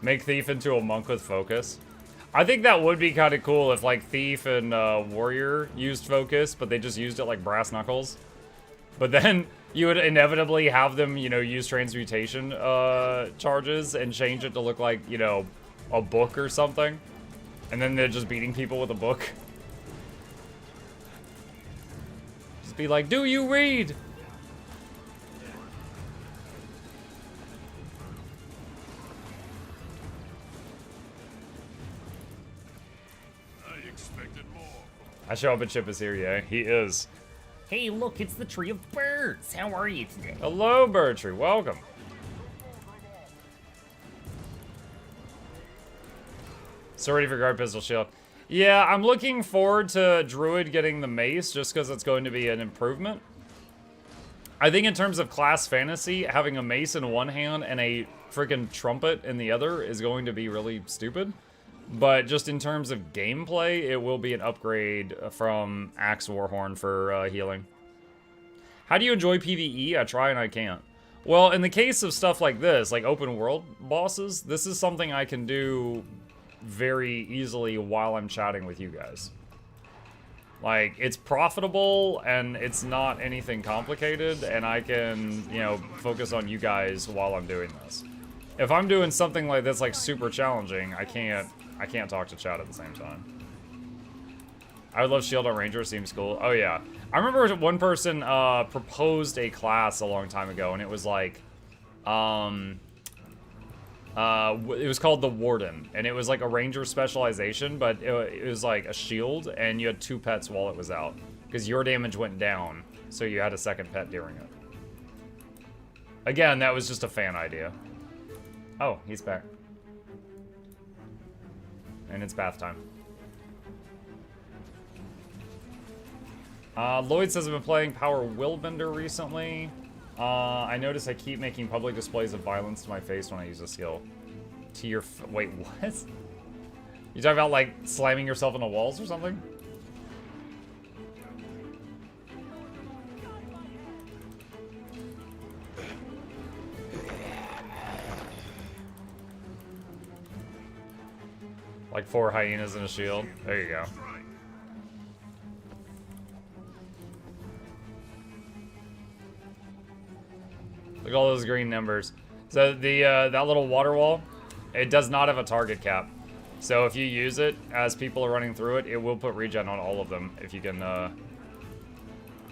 Make Thief into a monk with focus. I think that would be kind of cool if, like, Thief and Warrior used focus, but they just used it like brass knuckles. But then you would inevitably have them, you know, use transmutation charges and change it to look like, you know, a book or something. And then they're just beating people with a book. Just be like, do you read? I show up and Chip is here, yeah. He is. Hey, look, it's the Tree of Birds. How are you today? Hello, Bertree. Welcome. So ready for guard pistol shield. Yeah, I'm looking forward to Druid getting the mace just because it's going to be an improvement. I think in terms of class fantasy, having a mace in one hand and a freaking trumpet in the other is going to be really stupid. But just in terms of gameplay, it will be an upgrade from Axe Warhorn for healing. How do you enjoy PvE? I try and I can't. Well, in the case of stuff like this, like open world bosses, this is something I can do very easily while I'm chatting with you guys. Like, it's profitable and it's not anything complicated, and I can, you know, focus on you guys while I'm doing this. If I'm doing something like this, like super challenging, I can't talk to chat at the same time. I would love Shield on Ranger, seems cool. Oh yeah. I remember one person proposed a class a long time ago, and it was like, it was called the Warden, and it was like a Ranger specialization, but it was like a shield, and you had 2 pets while it was out, because your damage went down, so you had a second pet during it. Again, that was just a fan idea. Oh, he's back. And it's bath time. Lloyd says I've been playing Power Willbender recently. I notice I keep making public displays of violence to my face when I use a skill. To your wait, what? You talking about like slamming yourself into walls or something? Like 4 hyenas and a shield. There you go. Look at all those green numbers. So the that little water wall, it does not have a target cap. So if you use it as people are running through it, it will put regen on all of them if you can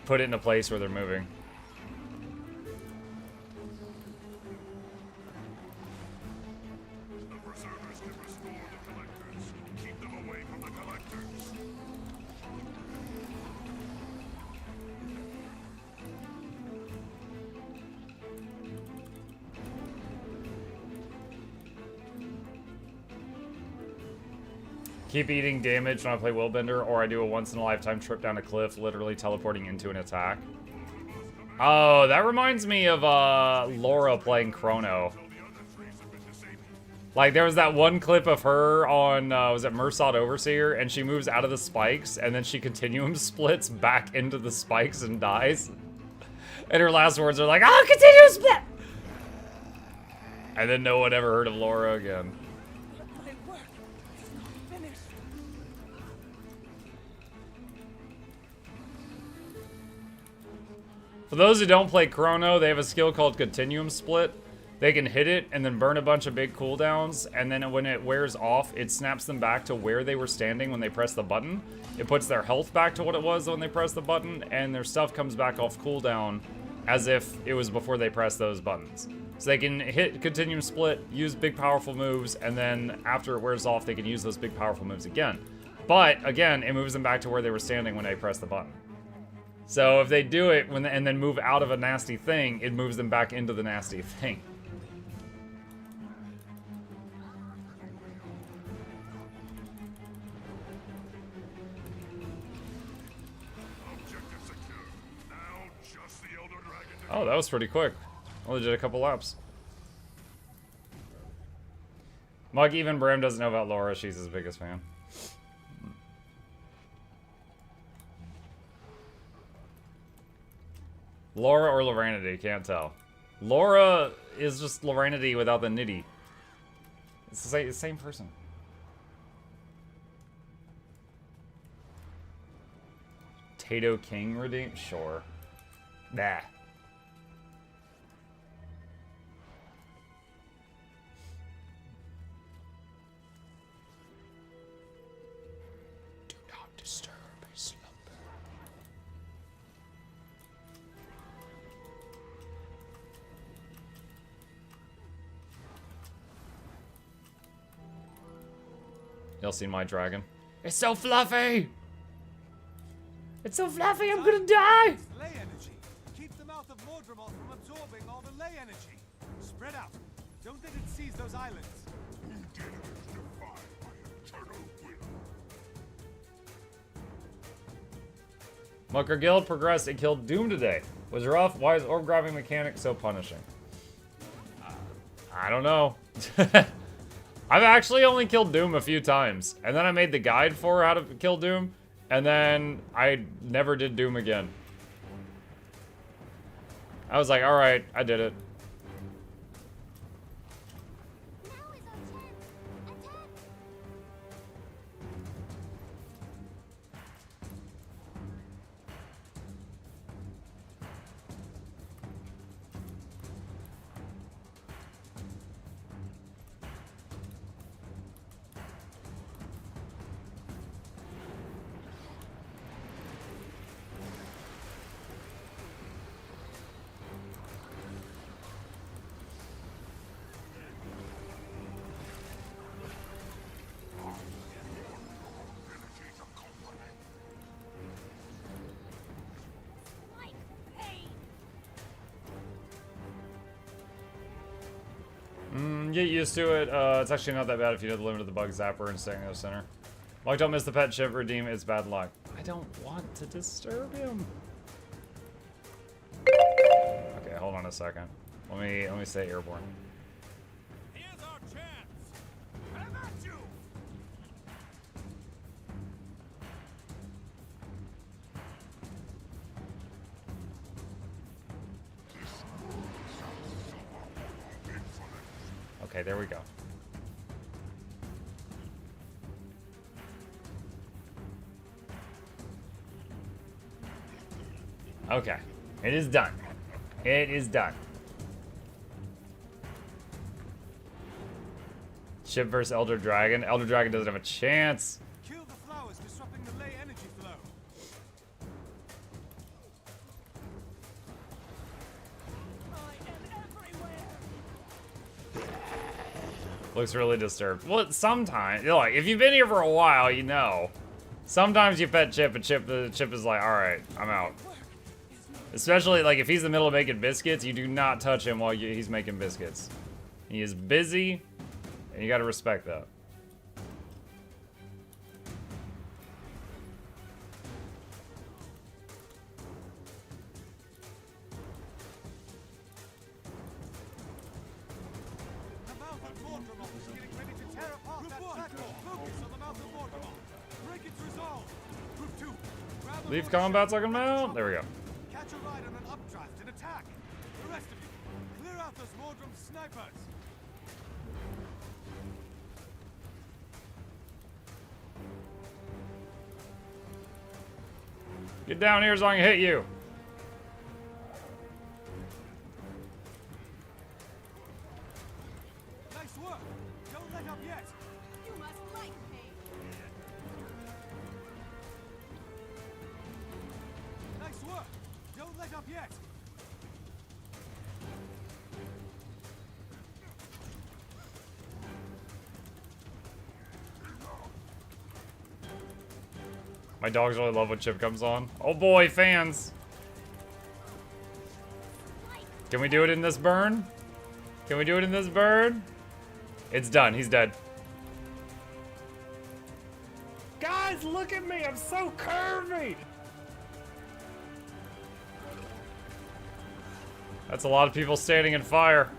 put it in a place where they're moving. Keep eating damage when I play Willbender, or I do a once-in-a-lifetime trip down a cliff, literally teleporting into an attack. Oh, that reminds me of Laura playing Chrono. Like, there was that one clip of her on, was it Mersod Overseer, and she moves out of the spikes, and then she continuum splits back into the spikes and dies. And her last words are like, "Oh, continuum split!" And then no one ever heard of Laura again. For those who don't play Chrono, they have a skill called Continuum Split. They can hit it and then burn a bunch of big cooldowns, and then when it wears off, it snaps them back to where they were standing when they pressed the button. It puts their health back to what it was when they pressed the button, and their stuff comes back off cooldown as if it was before they pressed those buttons. So they can hit Continuum Split, use big powerful moves, and then after it wears off, they can use those big powerful moves again. But again, it moves them back to where they were standing when they pressed the button. So if they do it and then move out of a nasty thing, it moves them back into the nasty thing. Oh, that was pretty quick. Only did a couple laps. Mug, even Bram doesn't know about Laura. She's his biggest fan. Laura or Loranity, can't tell. Laura is just Loranity without the nitty. It's the same person. Tato King redeem? Sure. Nah. Do not disturb his slumber. Y'all seen my dragon? It's so fluffy! It's so fluffy, I'm gonna die! Ley energy. Keep the mouth of Mordremoth from absorbing all the ley energy. Spread out. Don't let it seize those islands. Mucker Guild progressed and killed Doom today. Was rough. Why is orb grabbing mechanic so punishing? I don't know. I've actually only killed Doom a few times. And then I made the guide for how to kill Doom. And then I never did Doom again. I was like, alright, I did it. Get used to it. It's actually not that bad if you know the limit of the bug zapper and staying in the center. Like, don't miss the pet ship. Redeem it's bad luck. I don't want to disturb him. Okay, hold on a second. Let me stay airborne. Here's our chance. I'm at you. Okay, there we go. Okay, it is done. It is done. Ship versus Elder Dragon. Elder Dragon doesn't have a chance. Kill the flowers, disrupting the ley energy flow. I am everywhere. Looks really disturbed. Well, sometimes, like, if you've been here for a while, you know. Sometimes you pet Chip, and the Chip is like, alright, I'm out. Especially, like, if he's in the middle of making biscuits, you do not touch him while he's making biscuits. He is busy, and you gotta respect that. The mouth of Mordremoth is getting ready to tear apart that platform. Focus on the mouth of Mordremoth. Break its resolve. Group 2. Grab a Leave mortar combat so I shell can and mount. There we go. catch a ride on an updraft and attack. The rest of you, clear out those Mordrum snipers. Get down here so I can hit you. Nice work. Don't let up yet. You must like pain. Nice work. Don't let up yet. My dogs really love when Chip comes on. Oh boy, fans. Can we do it in this burn? Can we do it in this burn? It's done. He's dead. Guys, look at me. I'm so curvy. That's a lot of people standing in fire.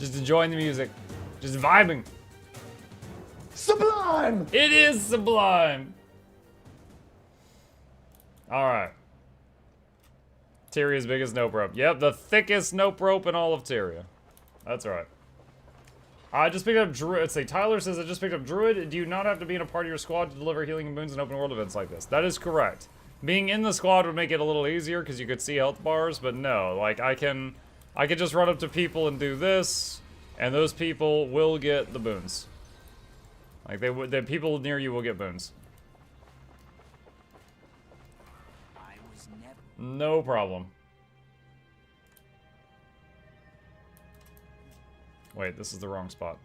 Just enjoying the music. Just vibing. Sublime! It is sublime. All right. Tyria's biggest nope rope. Yep, the thickest nope rope in all of Tyria. That's right. I just picked up Druid. Let's see, Tyler says I just picked up Druid. Do you not have to be in a part of your squad to deliver healing and boons in open world events like this? That is correct. Being in the squad would make it a little easier because you could see health bars, but no, like I could just run up to people and do this, and those people will get the boons. Like the people near you will get boons. I was never. No problem. Wait, this is the wrong spot.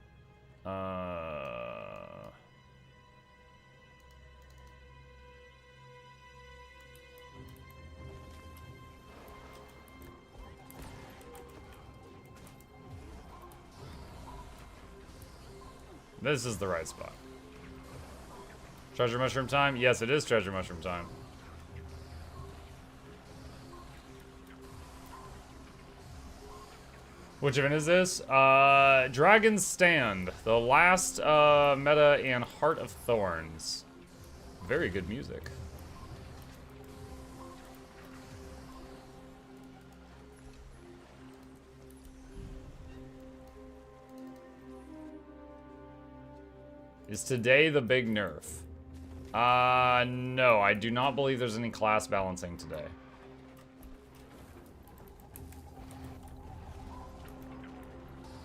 This is the right spot. Treasure mushroom time? Yes, it is treasure mushroom time. Which event is this? Dragon's Stand. The last meta in Heart of Thorns. Very good music. Is today the big nerf? No, I do not believe there's any class balancing today.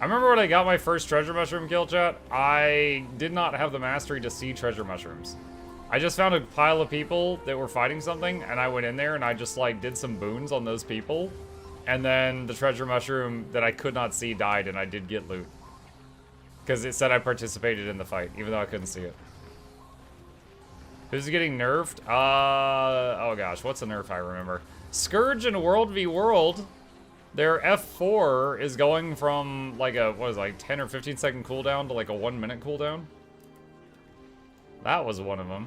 I remember when I got my first treasure mushroom kill, chat, I did not have the mastery to see treasure mushrooms. I just found a pile of people that were fighting something, and I went in there and I just like did some boons on those people. And then the treasure mushroom that I could not see died, and I did get loot. Because it said I participated in the fight, even though I couldn't see it. Who's getting nerfed? Oh gosh, what's a nerf I remember? Scourge and World v World, their F4 is going from like a, what is it, like 10 or 15 second cooldown to like a 1 minute cooldown. That was one of them.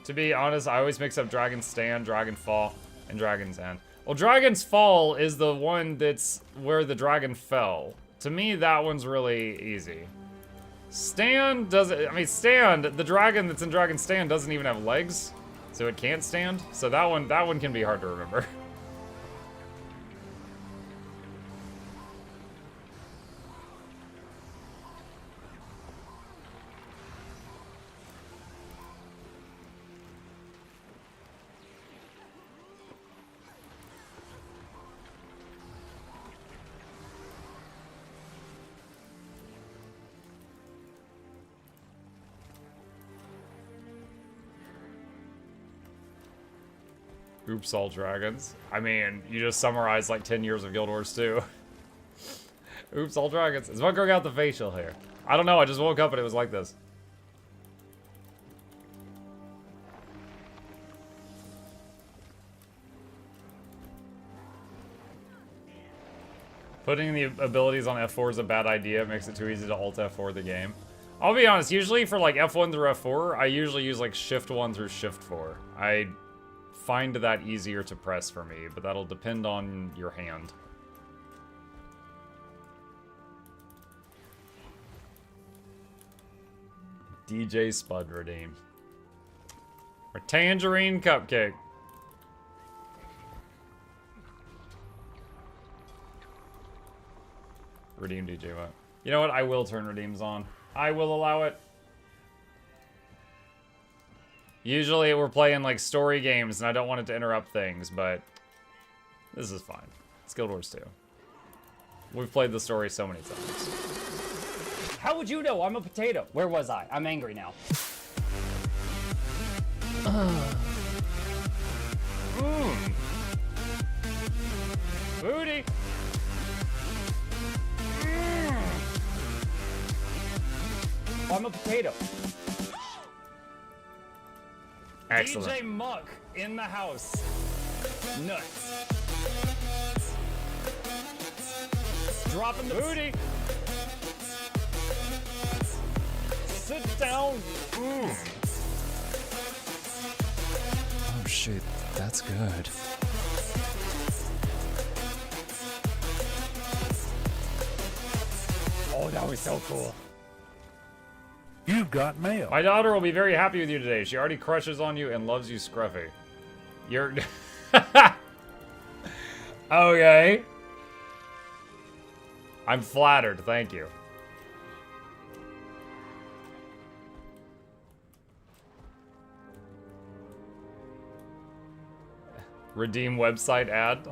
To be honest, I always mix up Dragon's Stand, Dragon Fall, and Dragon's End. Well, Dragon's Fall is the one that's where the dragon fell. To me, that one's really easy. Stand doesn't, I mean, Stand, the dragon that's in Dragon's Stand doesn't even have legs, so it can't stand. So that one can be hard to remember. Oops, all dragons. I mean, you just summarized like 10 years of Guild Wars 2. Oops, all dragons. Is what growing out the facial hair? I don't know, I just woke up and it was like this. Putting the abilities on F4 is a bad idea. It makes it too easy to alt F4 the game. I'll be honest, usually for like F1 through F4, I usually use like Shift 1 through Shift 4. I find that easier to press for me, but that'll depend on your hand. DJ Spud redeemed. Or Tangerine Cupcake. Redeem DJ what? You know what? I will turn redeems on. I will allow it. Usually we're playing like story games and I don't want it to interrupt things, but this is fine. It's Guild Wars 2. We've played the story so many times. How would you know? I'm a potato. Where was I? I'm angry now. Booty! I'm a potato. Excellent. DJ Muck in the house. Nuts. Dropping the booty. Oh shit, that's good. Oh, that was so cool. You've got mail. My daughter will be very happy with you today. She already crushes on you and loves you, Scruffy. You're... Okay. I'm flattered, thank you. Redeem website ad.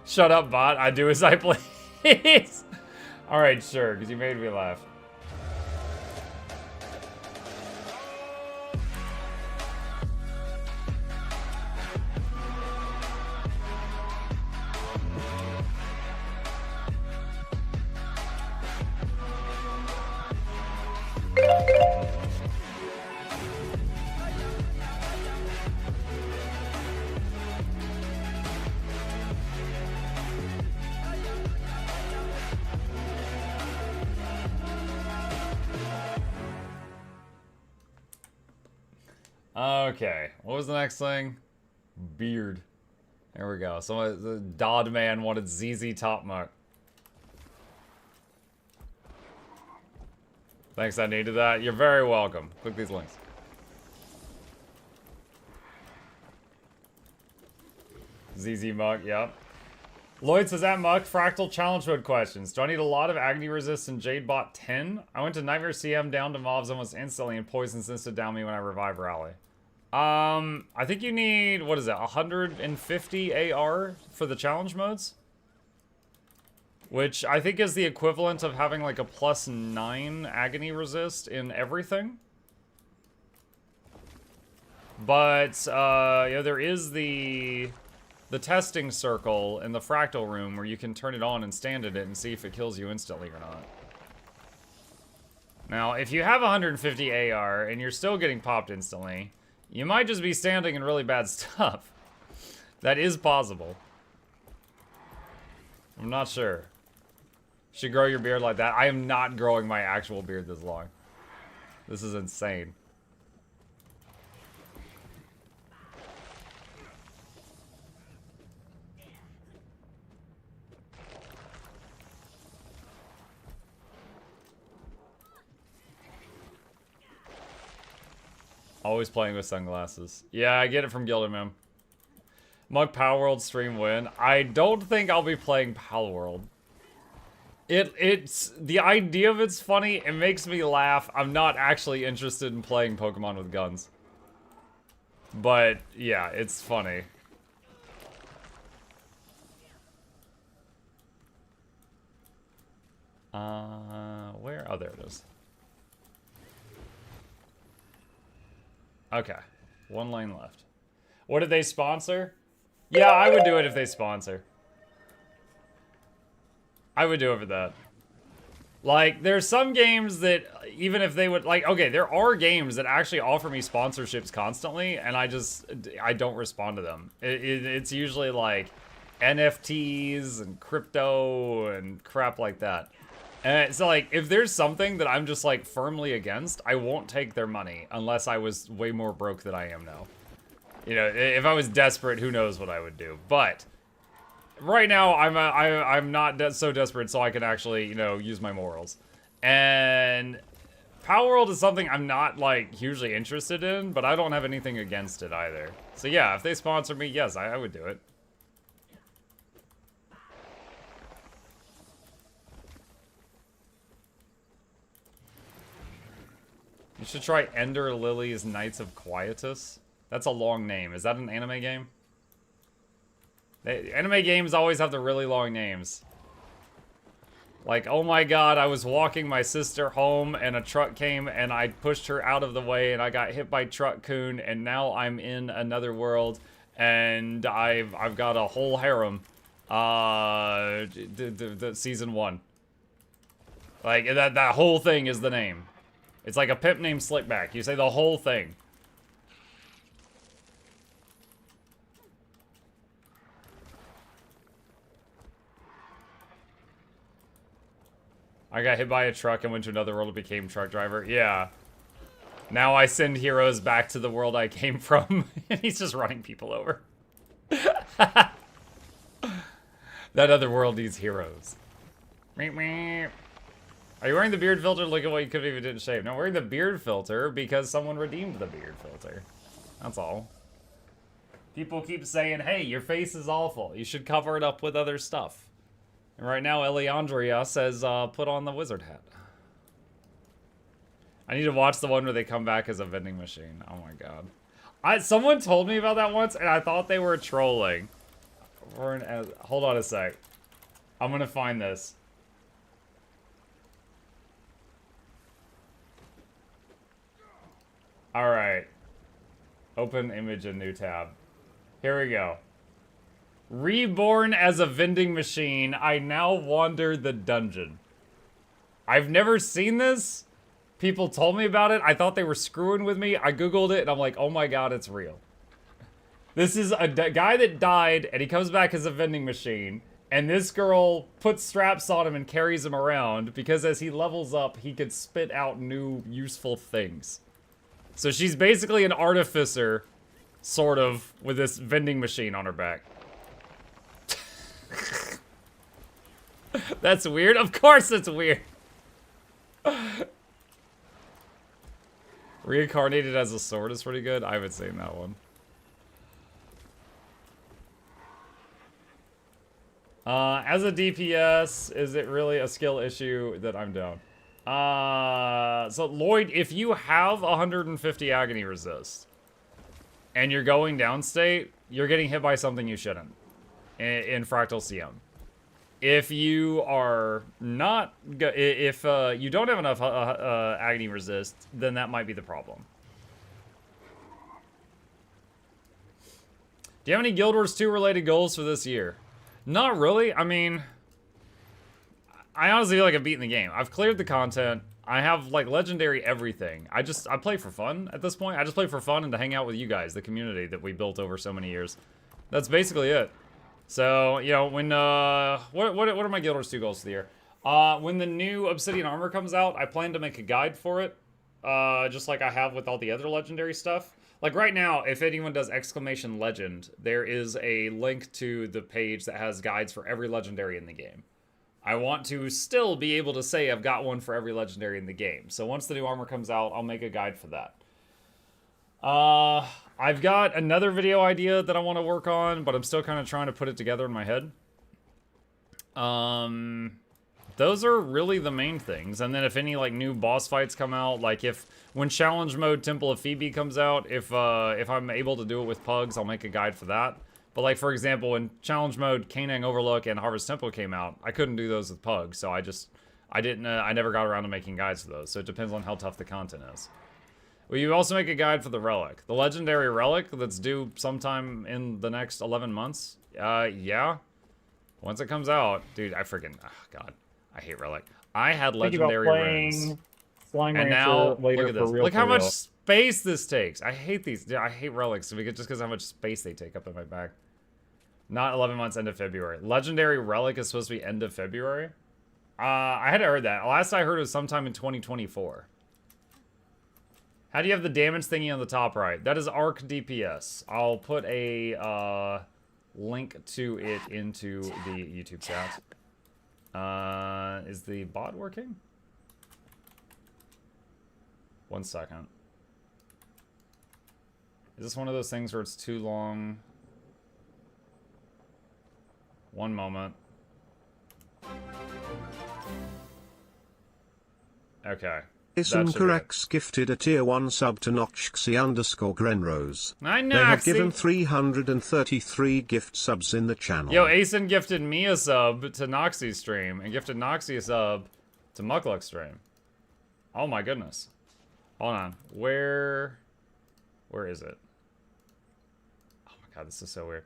Shut up, bot. I do as I please. Alright, sure, because you made me laugh. Okay, what was the next thing? Beard. There we go. So the Dodd man wanted ZZ Top Muck. Thanks, I needed that. You're very welcome. Click these links. ZZ Muck, yep. Lloyd says, that Muck, Fractal Challenge Mode questions. Do I need a lot of Agony Resist and Jade Bot 10? I went to Nightmare CM down to mobs almost instantly and Poison's instant down me when I revive Rally. I think you need, what is that, 150 AR for the challenge modes? Which I think is the equivalent of having like a +9 Agony Resist in everything. But, yeah, there is the testing circle in the fractal room where you can turn it on and stand at it and see if it kills you instantly or not. Now, if you have 150 AR and you're still getting popped instantly, you might just be standing in really bad stuff. That is possible. I'm not sure. Should grow your beard like that. I am not growing my actual beard this long. This is insane. Always playing with sunglasses. Yeah, I get it from Gilded Man. Mug Power World stream win. I don't think I'll be playing Power World. It's the idea of it's funny. It makes me laugh. I'm not actually interested in playing Pokemon with guns. But yeah, it's funny. Where? Oh, there it is. Okay, one lane left. What did they sponsor? Yeah, I would do it if they sponsor. I would do it for that. Like, there's some games that, even if they would, like, okay, there are games that actually offer me sponsorships constantly, and I don't respond to them. It's usually, like, NFTs and crypto and crap like that. And it's like, if there's something that I'm just, like, firmly against, I won't take their money unless I was way more broke than I am now. You know, if I was desperate, who knows what I would do. But right now, I'm not so desperate so I can actually, you know, use my morals. And Power World is something I'm not, like, hugely interested in, but I don't have anything against it either. So yeah, if they sponsor me, yes, I would do it. You should try Ender Lily's Knights of Quietus. That's a long name. Is that an anime game? Anime games always have the really long names. Like, oh my god, I was walking my sister home and a truck came and I pushed her out of the way and I got hit by Truck Coon and now I'm in another world and I've got a whole harem. The season 1. Like, that whole thing is the name. It's like a pimp named Slickback. You say the whole thing. I got hit by a truck and went to another world and became truck driver. Yeah. Now I send heroes back to the world I came from. And he's just running people over. That other world needs heroes. Meep, meep. Are you wearing the beard filter? Look at what you could have even didn't shave. No, I'm wearing the beard filter because someone redeemed the beard filter. That's all. People keep saying, hey, your face is awful. You should cover it up with other stuff. And right now, Eliandria says, put on the wizard hat. I need to watch the one where they come back as a vending machine. Oh my god. Someone told me about that once, and I thought they were trolling. Hold on a sec. I'm gonna find this. Alright. Open image in new tab. Here we go. Reborn as a vending machine, I now wander the dungeon. I've never seen this. People told me about it. I thought they were screwing with me. I googled it and I'm like, oh my god, it's real. This is a guy that died and he comes back as a vending machine. And this girl puts straps on him and carries him around because as he levels up, he could spit out new useful things. So she's basically an artificer, sort of, with this vending machine on her back. That's weird? Of course it's weird. Reincarnated as a sword is pretty good. I haven't seen that one. As a DPS, is it really a skill issue that I'm down? So Lloyd, if you have 150 agony resist and you're going downstate, you're getting hit by something you shouldn't in Fractal CM. If you are not, if you don't have enough agony resist, then that might be the problem. Do you have any Guild Wars 2 related goals for this year? Not really. I mean, I honestly feel like I've beaten the game. I've cleared the content. I have, like, legendary everything. I play for fun at this point. I just play for fun and to hang out with you guys, the community that we built over so many years. That's basically it. So, you know, when, what are my Guild Wars 2 goals for the year? When the new Obsidian armor comes out, I plan to make a guide for it. Just like I have with all the other legendary stuff. Like right now, if anyone does exclamation legend, there is a link to the page that has guides for every legendary in the game. I want to still be able to say I've got one for every legendary in the game. So once the new armor comes out, I'll make a guide for that. I've got another video idea that I want to work on, but I'm still kind of trying to put it together in my head. Those are really the main things. And then if any like new boss fights come out, like when challenge mode Temple of Phoebe comes out, if I'm able to do it with pugs, I'll make a guide for that. But like for example, when challenge mode Canang Overlook and Harvest Temple came out, I couldn't do those with pugs, so I never got around to making guides for those. So it depends on how tough the content is. Will you also make a guide for the Relic? The legendary Relic that's due sometime in the next 11 months? Yeah. Once it comes out, dude, I freaking, oh god, I hate Relic. I had legendary runes. And now, look at this. Look how much space this takes. I hate these. I hate Relics just because of how much space they take up in my back. Not 11 months, end of February. Legendary Relic is supposed to be end of February? I hadn't heard that. Last I heard it was sometime in 2024. How do you have the damage thingy on the top right? That is Arc DPS. I'll put a link to it into the YouTube chat. Is the bot working? 1 second. Is this one of those things where it's too long? 1 moment. Okay. Ism Corrects gifted a tier 1 sub to Noxxi_Grenrose. I know. They have given 333 gift subs in the channel. Yo, Asen gifted me a sub to Noxxi stream and gifted Noxxi a sub to Mukluk stream. Oh my goodness. Hold on. Where is it? Oh my god, this is so weird.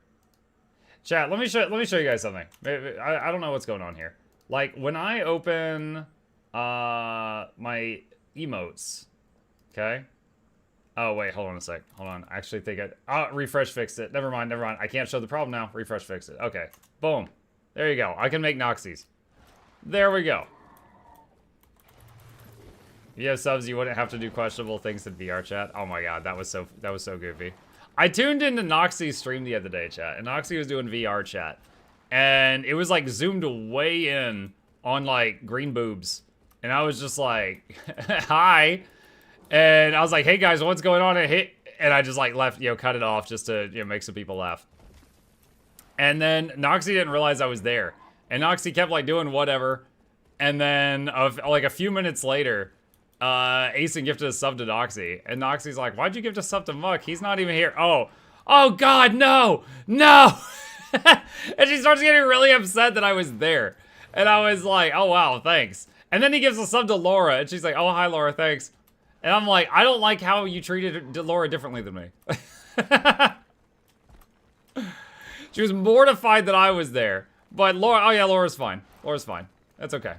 Chat, let me show you guys something. I don't know what's going on here. Like when I open my emotes, okay? Oh wait, hold on a sec. Hold on. I actually think refresh fixed it. Never mind. I can't show the problem now. Refresh fixed it. Okay. Boom. There you go. I can make Noxxies. There we go. If you have subs, you wouldn't have to do questionable things in VR chat. Oh my god, that was so goofy. I tuned into Noxxi's stream the other day, chat, and Noxxi was doing VR chat. And it was like zoomed way in on like green boobs. And I was just like, hi. And I was like, hey guys, what's going on? And I just like left, cut it off just to, make some people laugh. And then Noxxi didn't realize I was there. And Noxxi kept like doing whatever. And then like a few minutes later, Asen gifted a sub to Noxxi. And Noxxi's like, why'd you gift a sub to Muck? He's not even here. Oh god, no! And she starts getting really upset that I was there. And I was like, oh wow, thanks. And then he gives a sub to Laura, and she's like, oh hi Laura, thanks. And I'm like, I don't like how you treated Laura differently than me. She was mortified that I was there. But Laura, oh yeah, Laura's fine. Laura's fine. That's okay.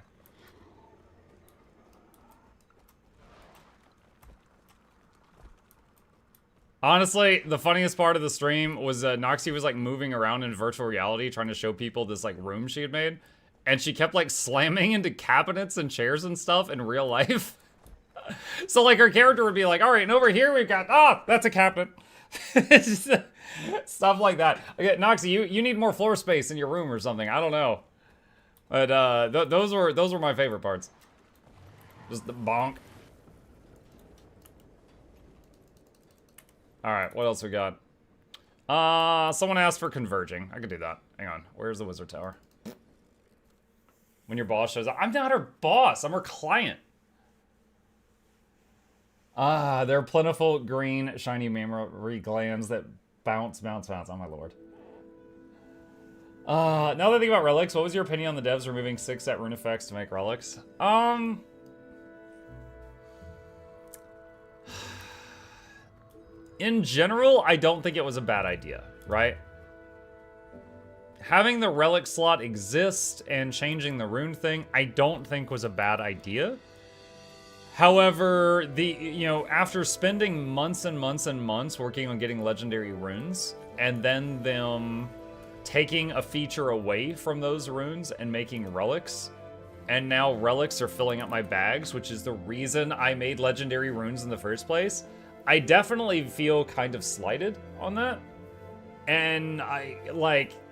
Honestly, the funniest part of the stream was Noxxi was like moving around in virtual reality trying to show people this like room she had made. And she kept like slamming into cabinets and chairs and stuff in real life. So like her character would be like, all right, and over here we've got, that's a cabinet. Stuff like that. Okay, Noxxi, you need more floor space in your room or something. I don't know. But those were my favorite parts. Just the bonk. Alright, what else we got? Someone asked for converging. I could do that. Hang on. Where's the wizard tower? When your boss shows up. I'm not her boss. I'm her client. They're plentiful green, shiny mammary glands that bounce. Oh my lord. Now that I think about Relics, what was your opinion on the devs removing 6-set rune effects to make Relics? In general, I don't think it was a bad idea, right? Having the relic slot exist and changing the rune thing, I don't think was a bad idea. However, after spending months and months and months working on getting legendary runes, and then them taking a feature away from those runes and making relics, and now relics are filling up my bags, which is the reason I made legendary runes in the first place, I definitely feel kind of slighted on that. And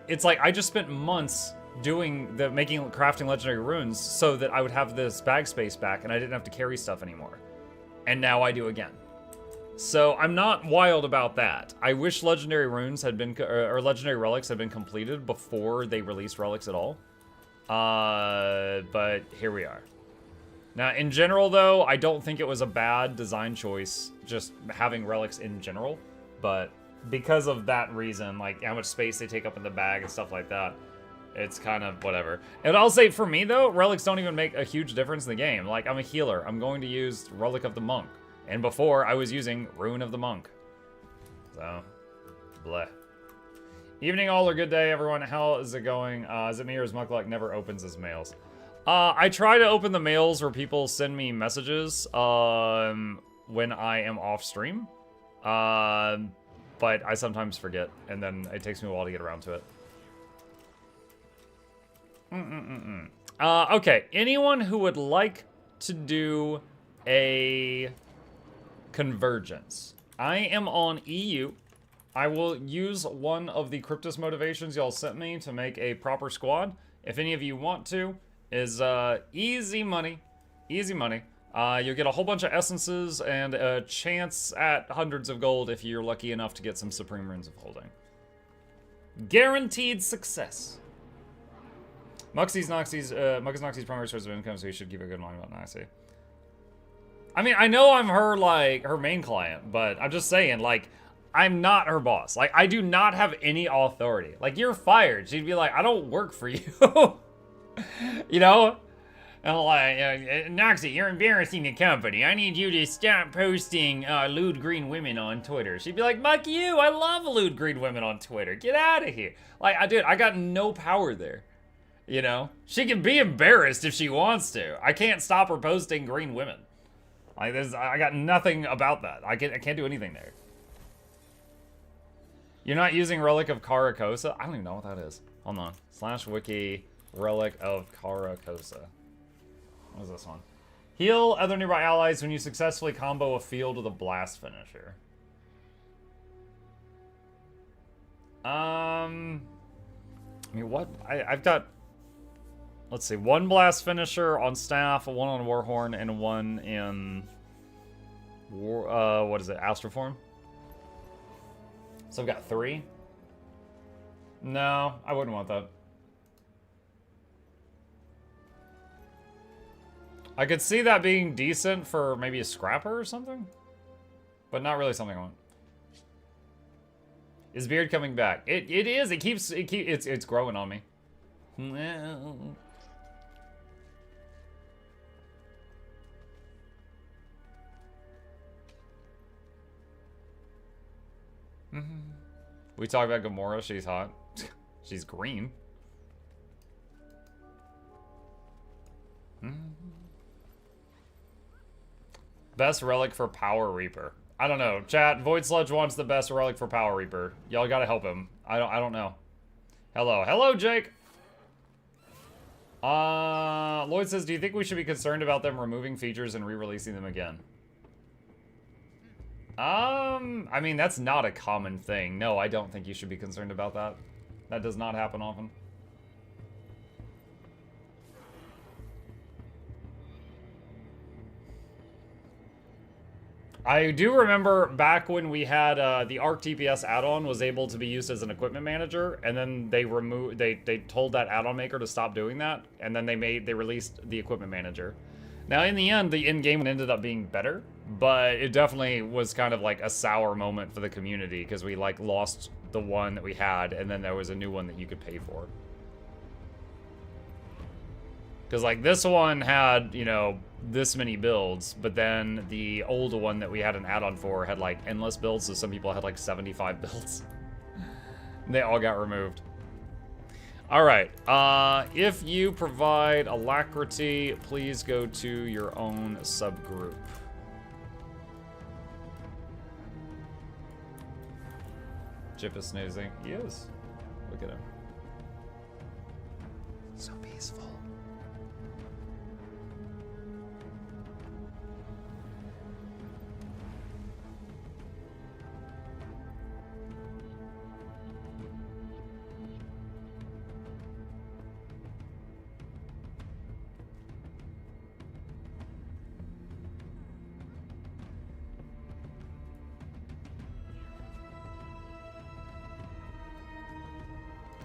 it's like I just spent months crafting legendary runes so that I would have this bag space back and I didn't have to carry stuff anymore. And now I do again. So I'm not wild about that. I wish legendary runes had been, or legendary relics had been completed before they released relics at all. But here we are. Now, in general, though, I don't think it was a bad design choice, just having relics in general. But because of that reason, like how much space they take up in the bag and stuff like that, it's kind of whatever. And I'll say, for me, though, relics don't even make a huge difference in the game. Like, I'm a healer. I'm going to use Relic of the Monk. And before, I was using Rune of the Monk. So, bleh. Evening all, or good day, everyone. How is it going? Is it me or is Mukluk never opens his mails? I try to open the mails where people send me messages when I am off stream. But I sometimes forget, and then it takes me a while to get around to it. Okay, anyone who would like to do a Convergence. I am on EU. I will use one of the Cryptus motivations y'all sent me to make a proper squad. If any of you want to, is easy money. Easy money. You'll get a whole bunch of essences and a chance at hundreds of gold if you're lucky enough to get some Supreme Runes of Holding. Guaranteed success. Muck's Noxxi's primary source of income, so you should keep a good mind about Noxxi. I mean, I know I'm her main client, but I'm just saying, like, I'm not her boss. Like, I do not have any authority. Like, you're fired. She'd be like, I don't work for you. You know? And like, Noxxi, you're embarrassing the company. I need you to stop posting lewd green women on Twitter. She'd be like, Muck you, I love lewd green women on Twitter. Get out of here. Like, I got no power there. You know? She can be embarrassed if she wants to. I can't stop her posting green women. Like, I got nothing about that. I can't do anything there. You're not using Relic of Caracosa? I don't even know what that is. Hold on. /wiki Relic of Caracosa. What is this one? Heal other nearby allies when you successfully combo a field with a blast finisher. I mean, what? I've got, let's see, one blast finisher on staff, one on warhorn, and one in what is it, Astroform? So I've got 3. No, I wouldn't want that. I could see that being decent for maybe a scrapper or something, but not really something I want. Is beard coming back? It is. It's growing on me. We talk about Gamora. She's hot. She's green. Best relic for Power Reaper. I don't know. Chat, Void Sludge wants the best relic for Power Reaper. Y'all gotta help him. I don't know. Hello. Hello, Jake! Lloyd says, do you think we should be concerned about them removing features and re-releasing them again? I mean, that's not a common thing. No, I don't think you should be concerned about that. That does not happen often. I do remember back when we had the Arc TPS add-on was able to be used as an equipment manager, and then they told that add-on maker to stop doing that, and then they released the equipment manager. Now in the end, the in-game ended up being better, but it definitely was kind of like a sour moment for the community because we like lost the one that we had, and then there was a new one that you could pay for. Because, like, this one had, you know, this many builds, but then the old one that we had an add-on for had, like, endless builds, so some people had, like, 75 builds. They all got removed. Alright, if you provide alacrity, please go to your own subgroup. Chip is snoozing. He is. Look at him. So peaceful.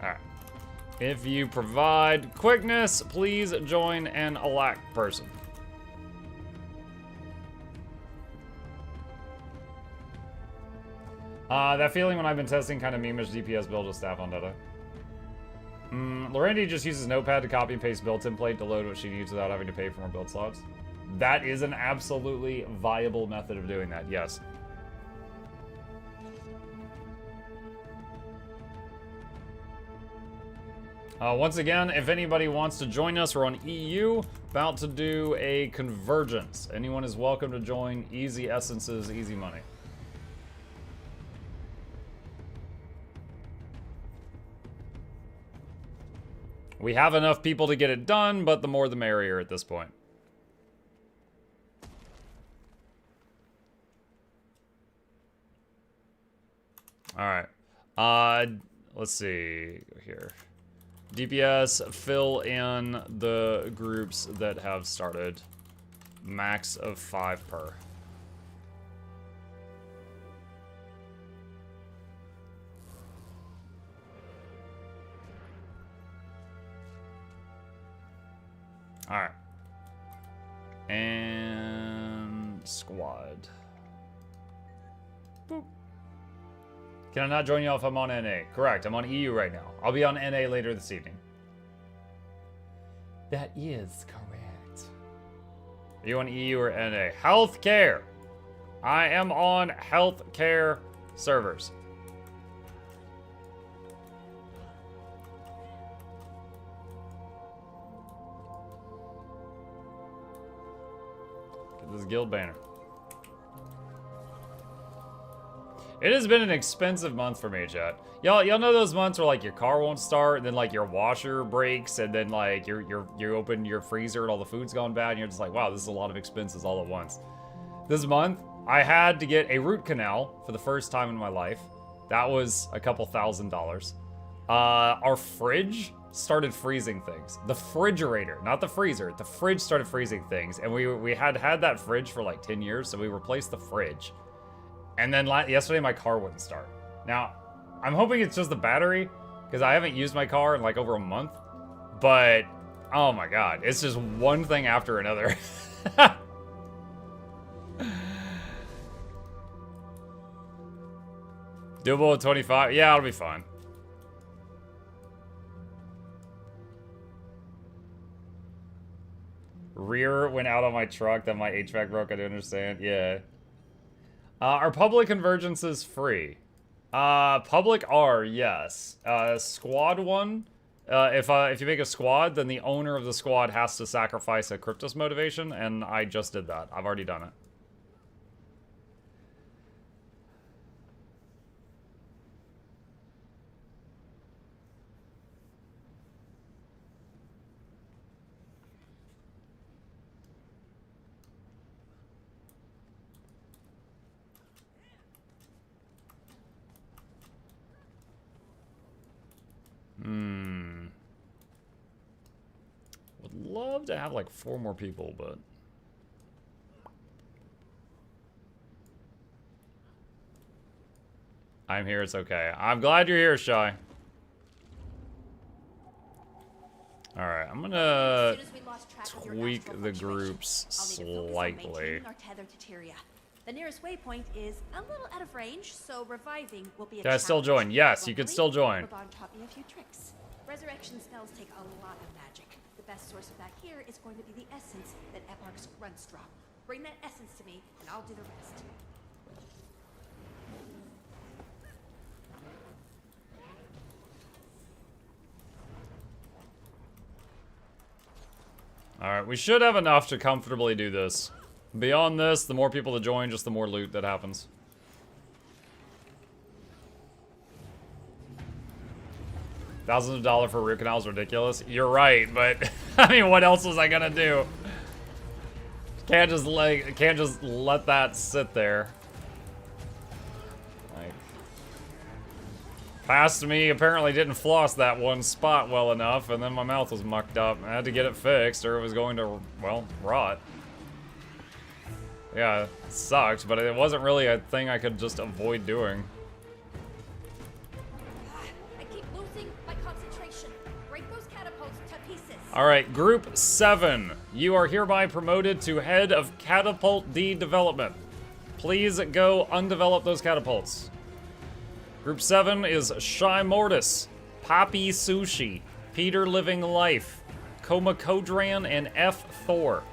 Alright. If you provide quickness, please join an alac person. That feeling when I've been testing kind of memeish DPS build with staff on data. Lorendi just uses Notepad to copy and paste build template to load what she needs without having to pay for more build slots. That is an absolutely viable method of doing that, yes. Once again, if anybody wants to join us, we're on EU, about to do a Convergence. Anyone is welcome to join. Easy essences, easy money. We have enough people to get it done, but the more the merrier at this point. All right. Let's see here. DPS, fill in the groups that have started. Max of 5 per. All right. And squad. Boop. Can I not join you if I'm on NA? Correct, I'm on EU right now. I'll be on NA later this evening. That is correct. Are you on EU or NA? Healthcare. I am on healthcare servers. Get this guild banner. It has been an expensive month for me, chat. Y'all know those months where like your car won't start, and then like your washer breaks, and then like you open your freezer and all the food's gone bad, and you're just like, wow, this is a lot of expenses all at once. This month, I had to get a root canal for the first time in my life. That was a couple $1,000s. Our fridge started freezing things. The refrigerator, not the freezer. The fridge started freezing things, and we had that fridge for like 10 years, so we replaced the fridge. And then yesterday, my car wouldn't start. Now, I'm hoping it's just the battery, because I haven't used my car in like over a month. But, oh my god, it's just one thing after another. Doable at 25? Yeah, it'll be fine. Rear went out on my truck, then my HVAC broke, I don't understand. Yeah. Are public convergences free? Public are, yes. Squad one, if you make a squad, then the owner of the squad has to sacrifice a Cryptos motivation, and I just did that. I've already done it. Would love to have like 4 more people, but I'm here, it's okay. I'm glad you're here, Shy. Alright, I'm gonna tweak the groups slightly. The nearest waypoint is a little out of range, so reviving will be a Can I still join? Yes, you can still join. Raban taught me a few tricks. Resurrection spells take a lot of magic. The best source of that here is going to be the essence that Eparch's grunts drop. Bring that essence to me, and I'll do the rest. Alright, we should have enough to comfortably do this. Beyond this, the more people that join, just the more loot that happens. Thousands of dollars for root canal is ridiculous. You're right, but I mean, what else was I gonna do? Can't just let that sit there. Like, past me apparently didn't floss that one spot well enough, and then my mouth was mucked up. I had to get it fixed, or it was going to, well, rot. Yeah, it sucked, but it wasn't really a thing I could just avoid doing. I keep losing my concentration. Break those catapults to pieces. Alright, Group 7. You are hereby promoted to Head of Catapult D Development. Please go undevelop those catapults. Group 7 is Shy Mortis, Poppy Sushi, Peter Living Life, Koma Kodran, and F. Thor.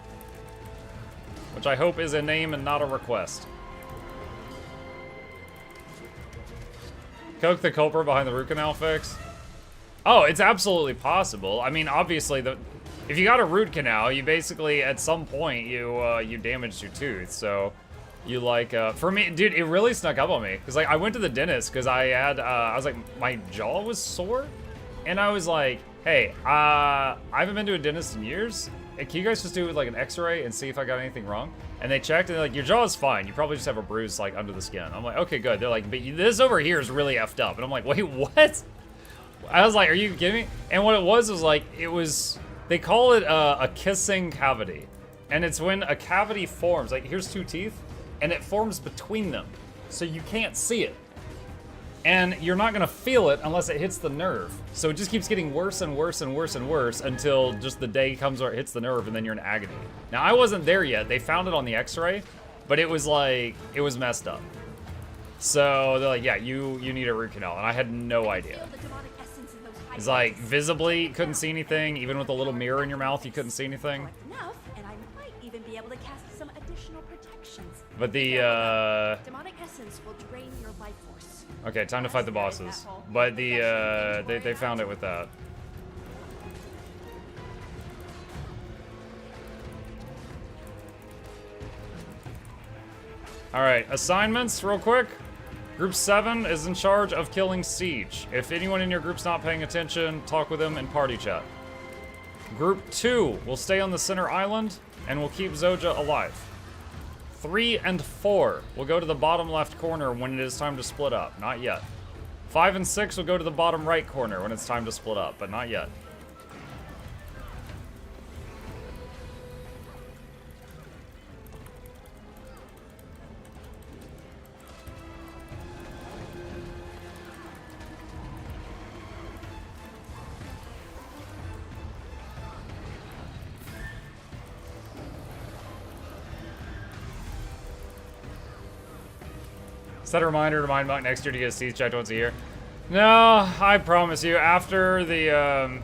Which I hope is a name and not a request. Coke the culprit behind the root canal fix? Oh, it's absolutely possible. I mean, obviously, if you got a root canal, you basically, at some point, you damaged your tooth. So, you like, for me, dude, it really snuck up on me. Because, like, I went to the dentist because I was like, my jaw was sore. And I was like, hey, I haven't been to a dentist in years. Hey, can you guys just do like an x-ray and see if I got anything wrong? And they checked and they're like, your jaw is fine. You probably just have a bruise like under the skin. I'm like, okay, good. They're like, but this over here is really effed up. And I'm like, wait, what? I was like, are you kidding me? And what it was like, they call it a kissing cavity. And it's when a cavity forms, like here's 2 teeth, and it forms between them. So you can't see it. And you're not gonna feel it unless it hits the nerve. So it just keeps getting worse and worse and worse and worse until just the day comes where it hits the nerve and then you're in agony. Now, I wasn't there yet. They found it on the x-ray, but it was like, it was messed up. So they're like, yeah, you need a root canal. And I had no idea. It's like, visibly, couldn't see anything. Even with a little mirror in your mouth, you couldn't see anything. Enough, and I might even be able to cast some additional protections. But the, demonic essence will drain your life force. Okay, time to fight the bosses. But the, they found it with that. Alright, assignments, real quick. Group 7 is in charge of killing Siege. If anyone in your group's not paying attention, talk with them in party chat. Group 2 will stay on the center island and will keep Zoja alive. 3 and 4 will go to the bottom left corner when it is time to split up. Not yet. 5 and 6 will go to the bottom right corner when it's time to split up, but not yet. Set a reminder to remind Monk next year to get a Siege checked once a year. No, I promise you, after the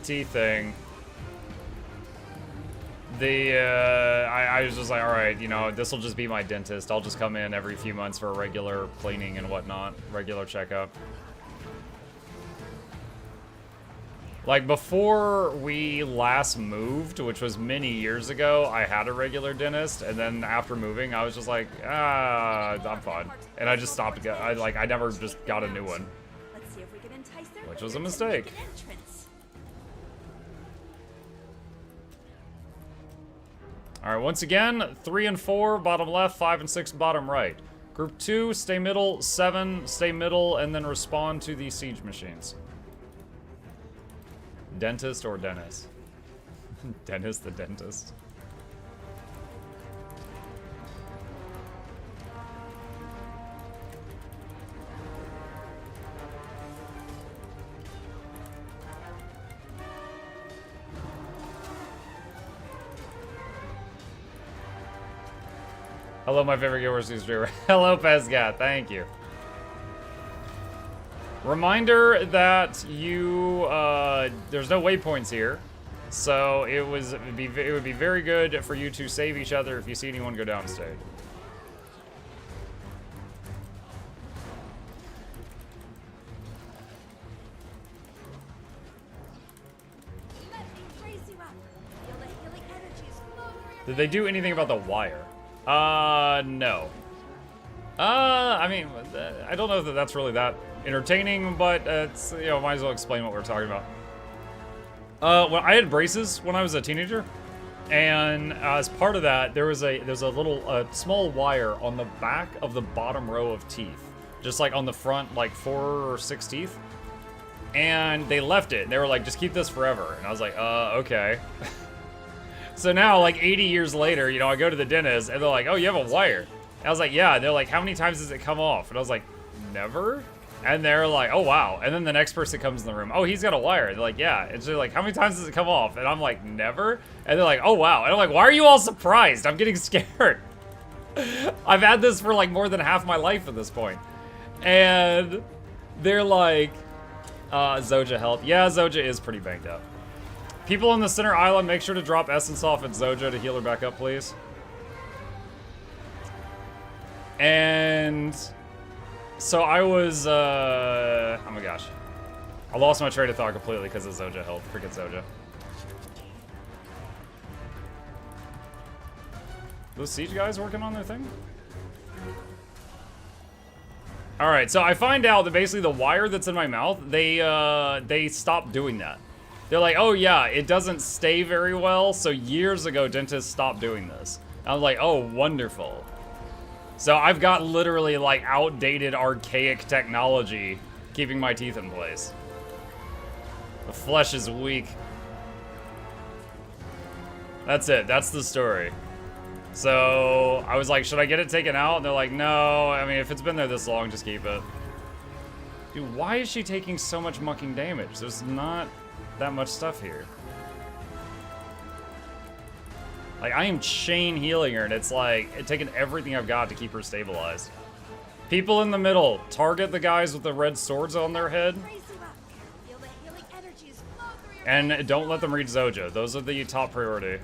tea thing, I was just like, all right, you know, this will just be my dentist. I'll just come in every few months for a regular cleaning and whatnot, regular checkup. Like, before we last moved, which was many years ago, I had a regular dentist, and then after moving, I was just like, I'm fine. And I just stopped. I never just got a new one. Let's see if we can entice their Which was a visitors to make mistake. an entrance. Alright, once again, 3 and 4, bottom left, 5 and 6, bottom right. Group 2, stay middle, 7, stay middle, and then respond to the siege machines. Dentist or Dennis? Dennis the dentist. Hello, my favorite Guild Wars streamer. Hello, Pescat. Thank you. Reminder that you there's no waypoints here, so it would be very good for you to save each other if you see anyone go downstage. Let me raise you up. Feel the healing energies flow through your Did they do anything about the wire? No. I mean, I don't know that that's really that entertaining, but it's, you know, might as well explain what we're talking about. Well, I had braces when I was a teenager, and as part of that, there's a little small wire on the back of the bottom row of teeth, just like on the front, like 4 or 6 teeth, and they left it. And they were like, just keep this forever, and I was like, okay. So now, like 80 years later, you know, I go to the dentist, and they're like, oh, you have a wire. And I was like, yeah. And they're like, how many times does it come off? And I was like, never. And they're like, oh, wow. And then the next person comes in the room. Oh, he's got a wire. They're like, yeah. And so they're like, how many times does it come off? And I'm like, never. And they're like, oh, wow. And I'm like, why are you all surprised? I'm getting scared. I've had this for like more than half my life at this point. And they're like, Zoja help. Yeah, Zoja is pretty banged up. People on the center island, make sure to drop essence off at Zoja to heal her back up, please. And so I was, oh my gosh. I lost my train of thought completely because of Zoja help. Forget Zoja. Those siege guys working on their thing? Alright, so I find out that basically the wire that's in my mouth, they stopped doing that. They're like, oh yeah, it doesn't stay very well, so years ago dentists stopped doing this. I was like, oh, wonderful. So I've got literally like outdated, archaic technology keeping my teeth in place. The flesh is weak. That's it, that's the story. So I was like, should I get it taken out? And they're like, no, I mean, if it's been there this long, just keep it. Dude, why is she taking so much mucking damage? There's not that much stuff here. Like, I am chain healing her, and it's like, it's taking everything I've got to keep her stabilized. People in the middle, target the guys with the red swords on their head. raise you up. Feel the healing energies flow through your And don't let them reach Zoja. Those are the top priority.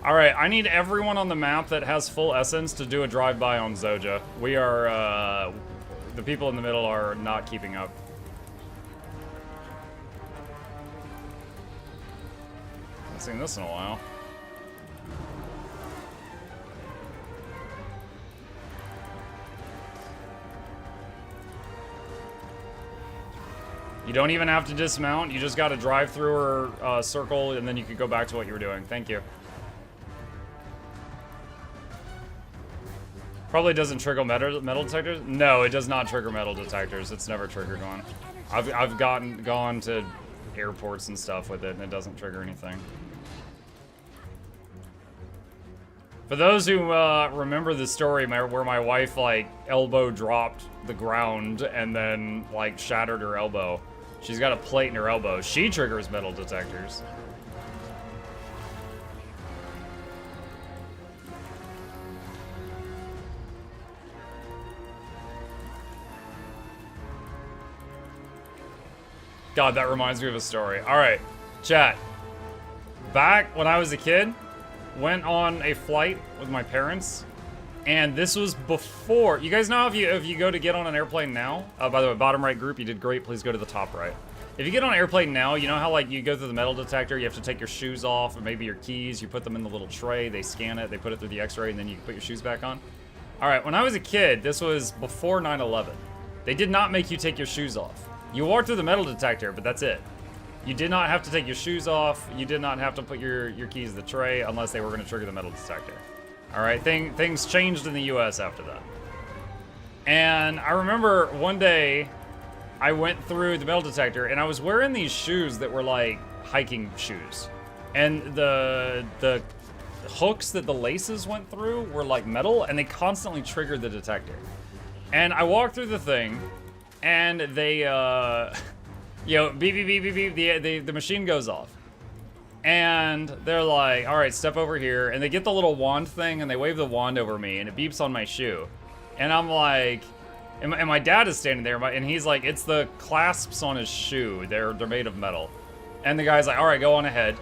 Alright, I need everyone on the map that has full essence to do a drive-by on Zoja. We are, the people in the middle are not keeping up. Haven't seen this in a while. You don't even have to dismount. You just got to drive through her circle, and then you could go back to what you were doing. Thank you. Probably doesn't trigger metal detectors. No, it does not trigger metal detectors. It's never triggered one. I've gone to airports and stuff with it, and it doesn't trigger anything. For those who remember the story where my wife, like, elbow dropped the ground and then, like, shattered her elbow. She's got a plate in her elbow. She triggers metal detectors. God, that reminds me of a story. All right, chat. Back when I was a kid, went on a flight with my parents, and this was before. You guys know if you go to get on an airplane now. By the way, bottom right group, you did great. Please go to the top right. If you get on an airplane now, you know how like you go through the metal detector, you have to take your shoes off or maybe your keys. You put them in the little tray. They scan it. They put it through the X-ray, and then you can put your shoes back on. All right, when I was a kid, this was before 9/11. They did not make you take your shoes off. You walked through the metal detector, but that's it. You did not have to take your shoes off. You did not have to put your keys in the tray unless they were going to trigger the metal detector. All right, things changed in the US after that. And I remember one day I went through the metal detector and I was wearing these shoes that were like hiking shoes. And the hooks that the laces went through were like metal and they constantly triggered the detector. And I walked through the thing and they, you know, beep, beep, beep, beep, beep, the machine goes off. And they're like, all right, step over here. And they get the little wand thing and they wave the wand over me and it beeps on my shoe. And I'm like, and my dad is standing there and he's like, it's the clasps on his shoe. They're made of metal. And the guy's like, all right, go on ahead.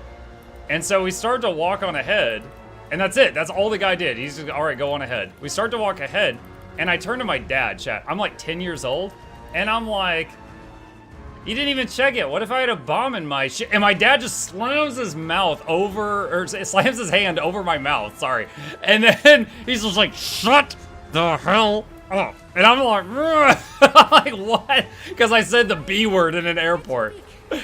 And so we start to walk on ahead and that's it. That's all the guy did. He's just, all right, go on ahead. We start to walk ahead and I turn to my dad, chat. I'm like 10 years old and I'm like, he didn't even check it. What if I had a bomb in my shit? And my dad just slams his mouth over, or slams his hand over my mouth, sorry. And then he's just like, shut the hell up. And I'm like, I'm like, what? Because I said the B word in an airport. And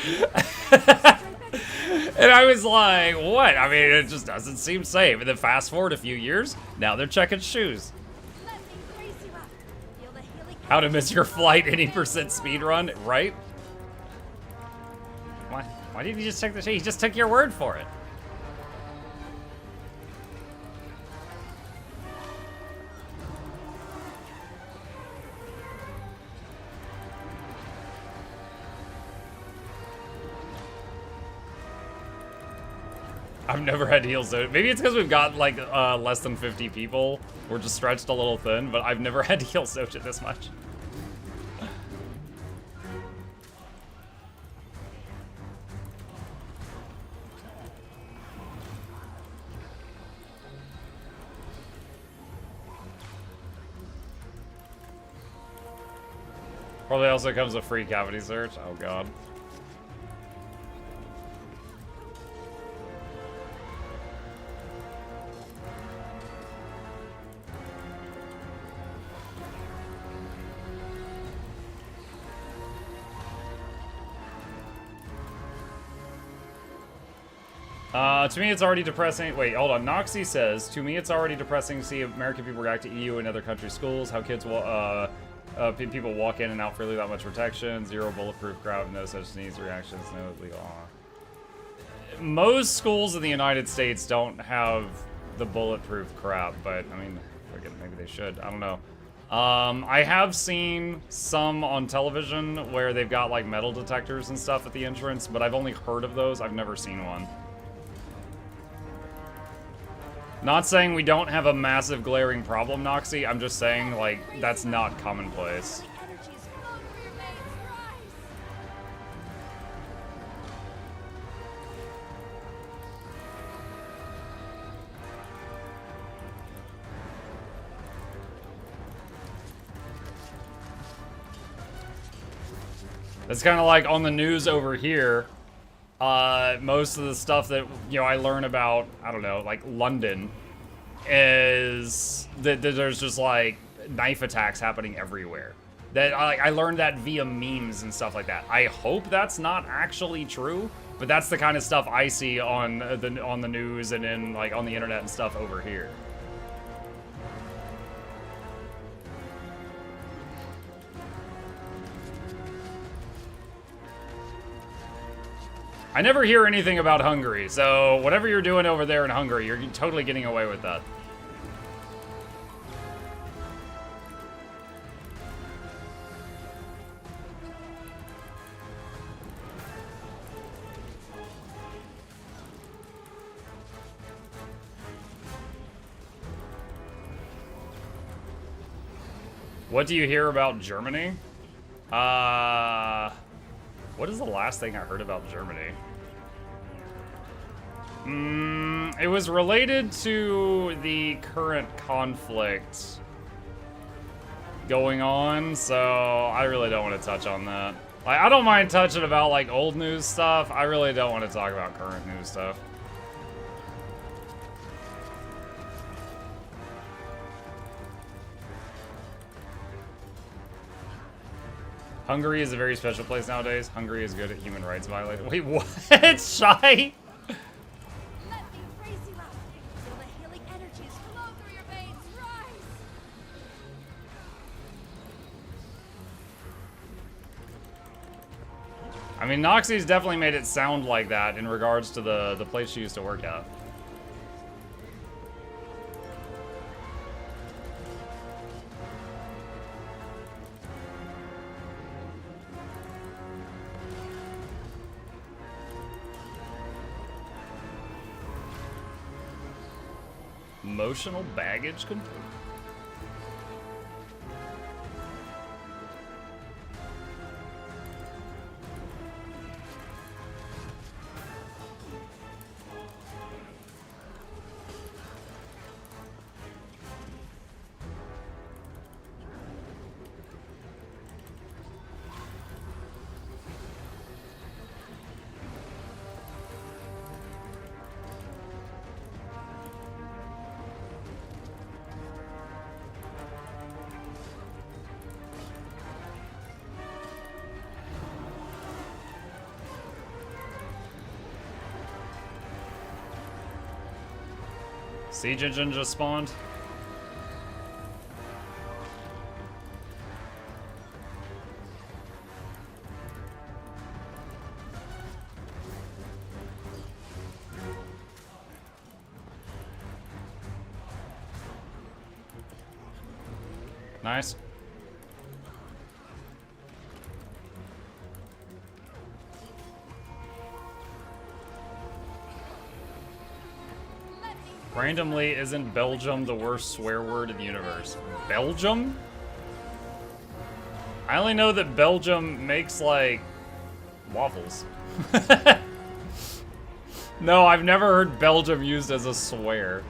I was like, what? I mean, it just doesn't seem safe. And then fast forward a few years, now they're checking shoes. How to miss your flight, any % speed run, right? Why didn't you just take the shit? He just took your word for it. I've never had heels so maybe it's because we've got like less than 50 people. We're just stretched a little thin, but I've never had heel soach it this much. Probably also comes with free cavity search. Oh god. To me, it's already depressing. Wait, hold on. Noxxi says, to me, it's already depressing to see American people react to EU and other countries' schools, how kids will, people walk in and out freely without much protection, zero bulletproof crowd, no such needs, reactions, no legal. Most schools in the United States don't have the bulletproof crap, but I mean, maybe they should. I don't know. I have seen some on television where they've got like metal detectors and stuff at the entrance, but I've only heard of those. I've never seen one. Not saying we don't have a massive glaring problem, Noxxi. I'm just saying, like, that's not commonplace. It's kind of like on the news over here. Most of the stuff that, you know, I learn about, I don't know, like London, is that there's just like knife attacks happening everywhere. That I learned that via memes and stuff like that. I hope that's not actually true, but that's the kind of stuff I see on the news and in like on the internet and stuff over here. I never hear anything about Hungary, so whatever you're doing over there in Hungary, you're totally getting away with that. What do you hear about Germany? What is the last thing I heard about Germany? It was related to the current conflict going on, so I really don't want to touch on that. Like, I don't mind touching about like old news stuff. I really don't want to talk about current news stuff. Hungary is a very special place nowadays. Hungary is good at human rights violations. Wait, what? Shy? Let me raise you up. Feel the healing energies flow through your veins. Rise. I mean, Noxxi's definitely made it sound like that in regards to the place she used to work at. Emotional baggage complete. Siege engine just spawned. Nice. Randomly, isn't Belgium the worst swear word in the universe? Belgium? I only know that Belgium makes, like, waffles. No, I've never heard Belgium used as a swear.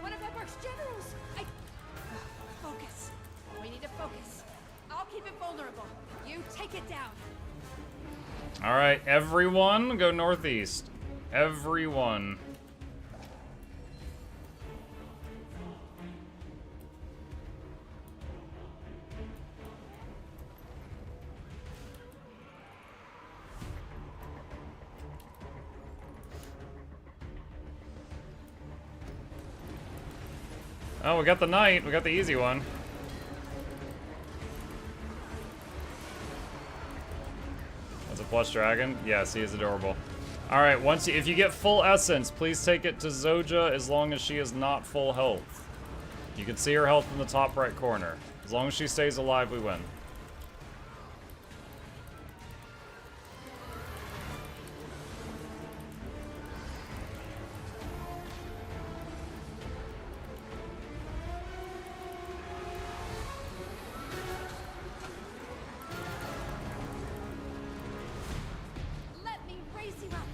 One of Edward's generals. Focus. We need to focus. I'll keep it vulnerable. You take it down. All right, everyone, go northeast. Everyone. Oh, we got the knight. We got the easy one. That's a plush dragon. Yes, he is adorable. All right, if you get full essence, please take it to Zoja as long as she is not full health. You can see her health in the top right corner. As long as she stays alive, we win. Let me raise you up.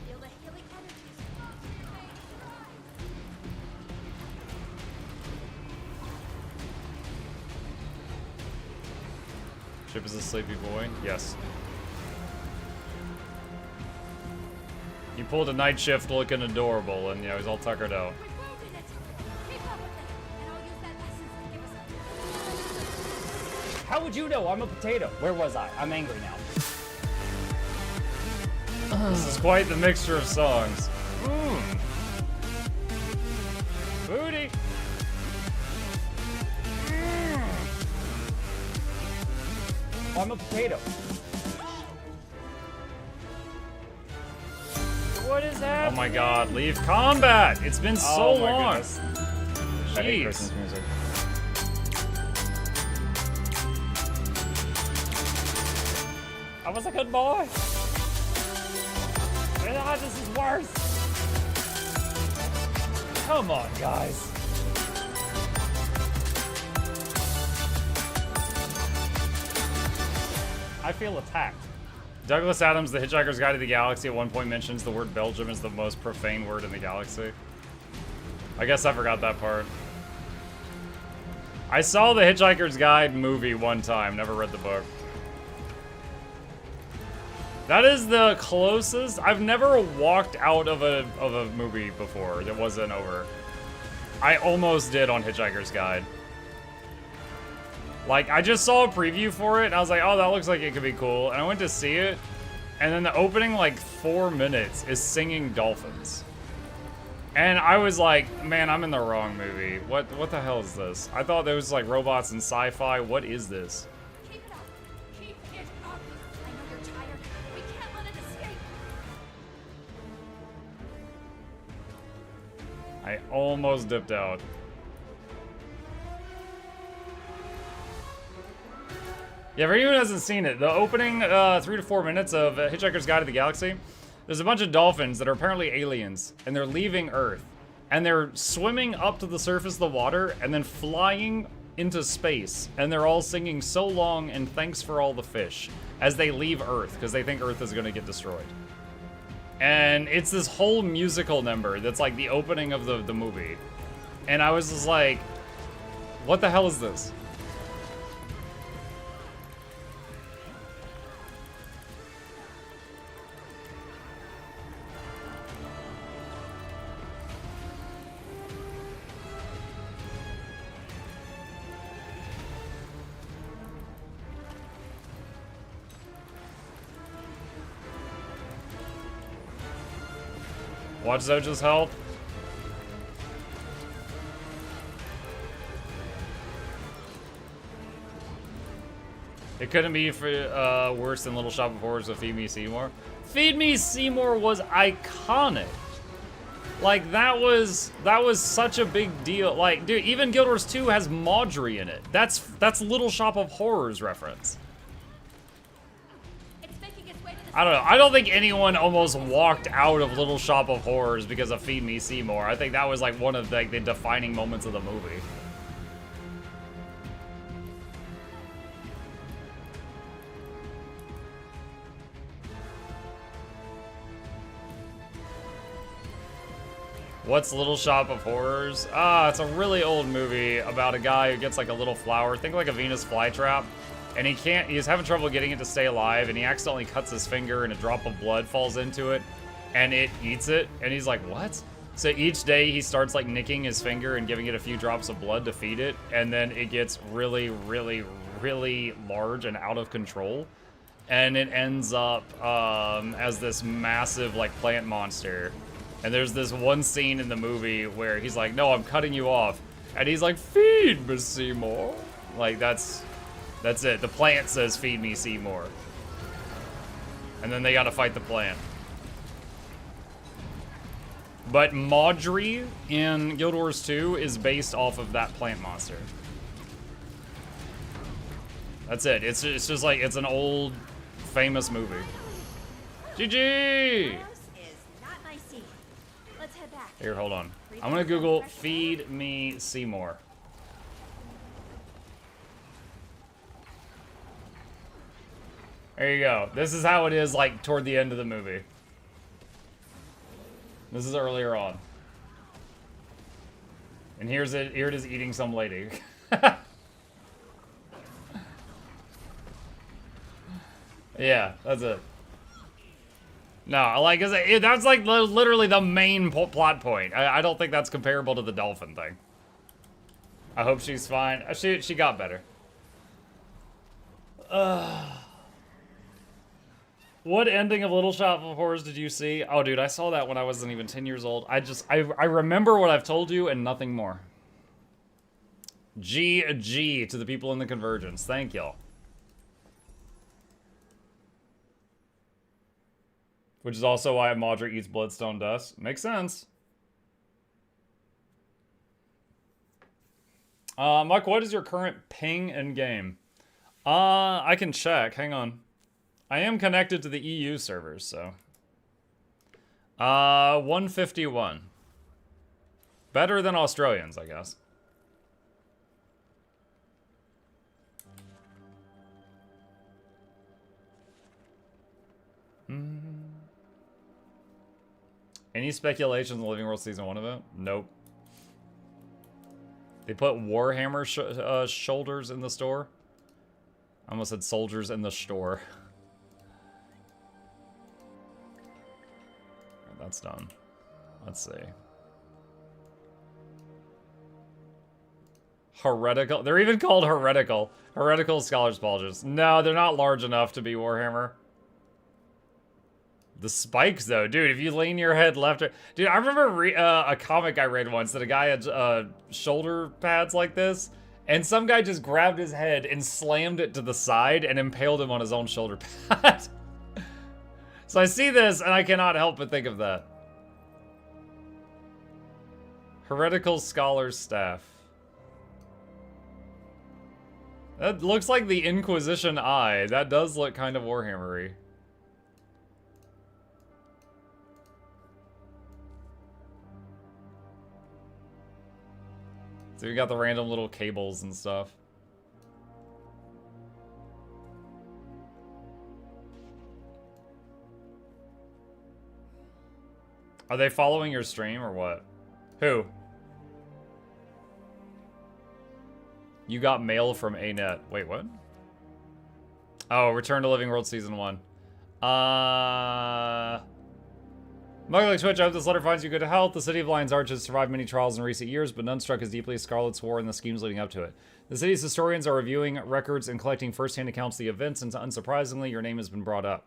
Feel the healing energies flow through your veins. Chip is a sleepy boy. Yes. He pulled a night shift looking adorable, and, you know, he's all tuckered out. We're wounded it. Keep up with it, and I'll use that essence to give us a... How would you know? I'm a potato. Where was I? I'm angry now. This is quite the mixture of songs. Booty. I'm a potato. What is that? Oh my god, leave combat! It's been so Oh my long. goodness. Jeez. I hate Christmas music. I was a good boy. Ah, this is worse. Come on, guys. I feel attacked. Douglas Adams, The Hitchhiker's Guide to the Galaxy, at one point mentions the word Belgium is the most profane word in the galaxy. I guess I forgot that part. I saw the Hitchhiker's Guide movie one time, never read the book. That is the closest. I've never walked out of a movie before that wasn't over. I almost did on Hitchhiker's Guide. Like, I just saw a preview for it, and I was like, oh, that looks like it could be cool. And I went to see it, and then the opening, like, 4 minutes is singing dolphins. And I was like, man, I'm in the wrong movie. What the hell is this? I thought there was, like, robots and sci-fi. What is this? Keep it up. Keep it up. I know you're tired. We can't let it escape. I almost dipped out. Yeah, for anyone who hasn't seen it, the opening 3 to 4 minutes of Hitchhiker's Guide to the Galaxy, there's a bunch of dolphins that are apparently aliens, and they're leaving Earth. And they're swimming up to the surface of the water, and then flying into space. And they're all singing "So Long" and "Thanks for All the Fish" as they leave Earth, because they think Earth is going to get destroyed. And it's this whole musical number that's like the opening of the movie. And I was just like, what the hell is this? Watch Zoja's help. It couldn't be for worse than Little Shop of Horrors with Feed Me Seymour. Feed Me Seymour was iconic. Like that was such a big deal. Like, dude, even Guild Wars 2 has Maudry in it. That's Little Shop of Horrors reference. It's making its way to the... I don't know. I don't think anyone almost walked out of Little Shop of Horrors because of Feed Me Seymour. I think that was like one of like the defining moments of the movie. What's Little Shop of Horrors? Ah, it's a really old movie about a guy who gets like a little flower, think like a Venus flytrap, and he's having trouble getting it to stay alive, and he accidentally cuts his finger and a drop of blood falls into it, and it eats it, and he's like, what? So each day he starts like nicking his finger and giving it a few drops of blood to feed it, and then it gets really, really, really large and out of control, and it ends up as this massive like plant monster. And there's this one scene in the movie where he's like, no, I'm cutting you off. And he's like, feed me, Seymour. Like, that's it. The plant says, feed me, Seymour. And then they gotta fight the plant. But Maudry in Guild Wars 2 is based off of that plant monster. That's it. It's just like, it's an old, famous movie. GG! Here, hold on. I'm gonna Google feed me Seymour. There you go. This is how it is like toward the end of the movie. This is earlier on. And here it is eating some lady. Yeah, that's it. No, like, that's like literally the main plot point. I don't think that's comparable to the dolphin thing. I hope she's fine. She got better. What ending of Little Shop of Horrors did you see? Oh, dude, I saw that when I wasn't even 10 years old. I remember what I've told you and nothing more. G to the people in the Convergence. Thank y'all. Which is also why Maudra eats bloodstone dust. Makes sense. Mike, what is your current ping in game? I can check. Hang on. I am connected to the EU servers, so. 151. Better than Australians, I guess. Any speculations on Living World Season 1 of it? Nope. They put Warhammer shoulders in the store. I almost said soldiers in the store. Right, that's done. Let's see. Heretical. They're even called heretical. Heretical Scholars Bulges. No, they're not large enough to be Warhammer. The spikes, though, dude, if you lean your head left or... Dude, I remember a comic I read once that a guy had shoulder pads like this, and some guy just grabbed his head and slammed it to the side and impaled him on his own shoulder pad. So I see this, and I cannot help but think of that. Heretical Scholar's Staff. That looks like the Inquisition Eye. That does look kind of Warhammer-y. So we got the random little cables and stuff. Are they following your stream or what? Who? You got mail from ANET. Wait, what? Oh, Return to Living World Season 1. Mugluk Twitch, I hope this letter finds you good health. The city of Lion's Arch has survived many trials in recent years, but none struck as deeply as Scarlet's War and the schemes leading up to it. The city's historians are reviewing records and collecting first-hand accounts of the events, and unsurprisingly, your name has been brought up.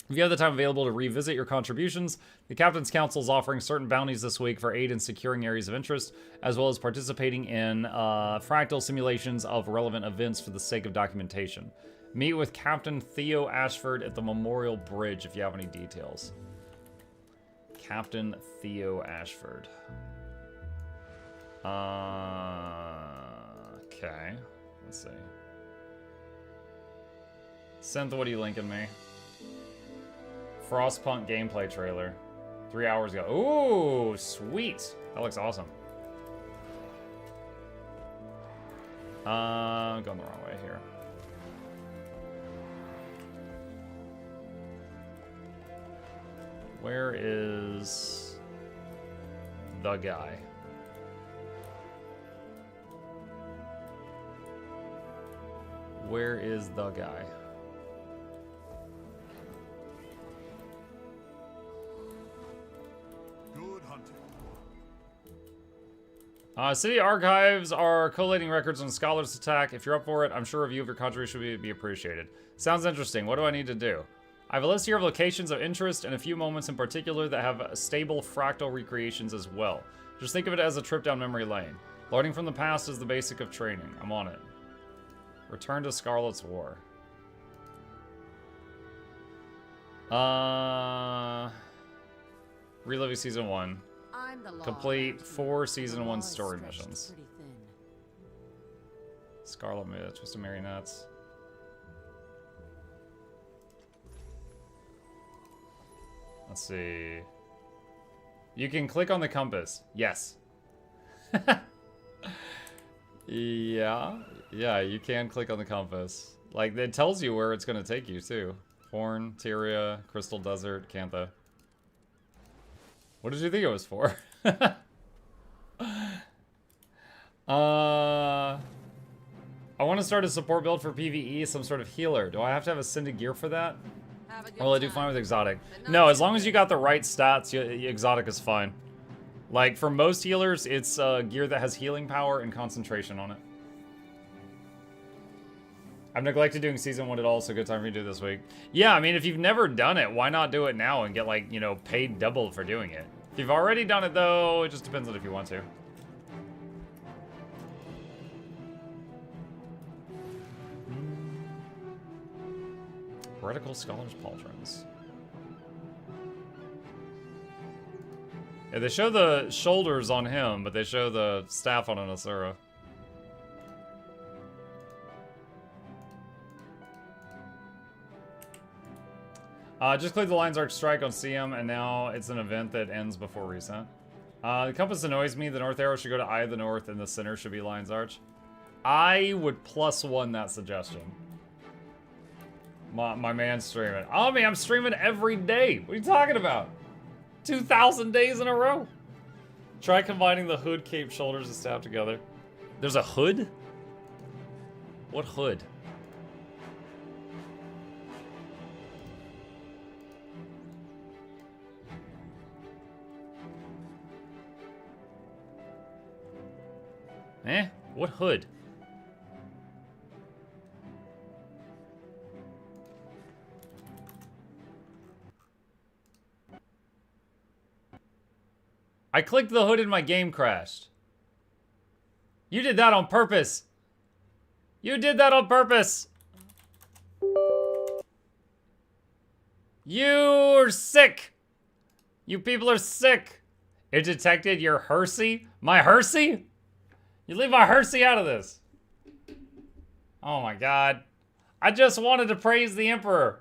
If you have the time available to revisit your contributions, the Captain's Council is offering certain bounties this week for aid in securing areas of interest, as well as participating in fractal simulations of relevant events for the sake of documentation. Meet with Captain Theo Ashford at the Memorial Bridge if you have any details. Captain Theo Ashford. Okay. Let's see. Synth, what are you linking me? Frostpunk gameplay trailer. 3 hours ago. Ooh, sweet. That looks awesome. I'm going the wrong way here. Where is the guy? Where is the guy? Good hunting. City archives are collating records on Scholar's Attack. If you're up for it, I'm sure a review of your contribution would be appreciated. Sounds interesting. What do I need to do? I have a list here of locations of interest and a few moments in particular that have stable fractal recreations as well. Just think of it as a trip down memory lane. Learning from the past is the basic of training. I'm on it. Return to Scarlet's War. Reliving Season 1. Complete 4 Season 1 story missions. Scarlet Twisted Marionettes. Let's see. You can click on the compass. Yes. Yeah, you can click on the compass. Like, it tells you where it's going to take you, too. Horn, Tyria, Crystal Desert, Cantha. What did you think it was for? I want to start a support build for PvE, some sort of healer. Do I have to have Ascended gear for that? Have a good Well, I do time. fine with exotic. But not No, as too long as you big. got the right stats, exotic is fine. Like, for most healers, it's gear that has healing power and concentration on it. I've neglected doing Season 1 at all, so good time for me to do this week. Yeah, I mean, if you've never done it, why not do it now and get, like, you know, paid double for doing it? If you've already done it, though, it just depends on if you want to. Heretical Scholars Pauldrons. Yeah, they show the shoulders on him, but they show the staff on an Asura. Just click the Lion's Arch Strike on CM, and now it's an event that ends before reset. The compass annoys me. The north arrow should go to Eye of the North, and the center should be Lion's Arch. I would +1 that suggestion. My man's streaming. Oh, man, I'm streaming every day. What are you talking about? 2,000 days in a row. Try combining the hood, cape, shoulders, and staff together. There's a hood? What hood? Eh? What hood? I clicked the hood and my game crashed. You did that on purpose. You did that on purpose. You're sick. You people are sick. It detected your Hersey? My Hersey? You leave my Hersey out of this. Oh my god. I just wanted to praise the Emperor.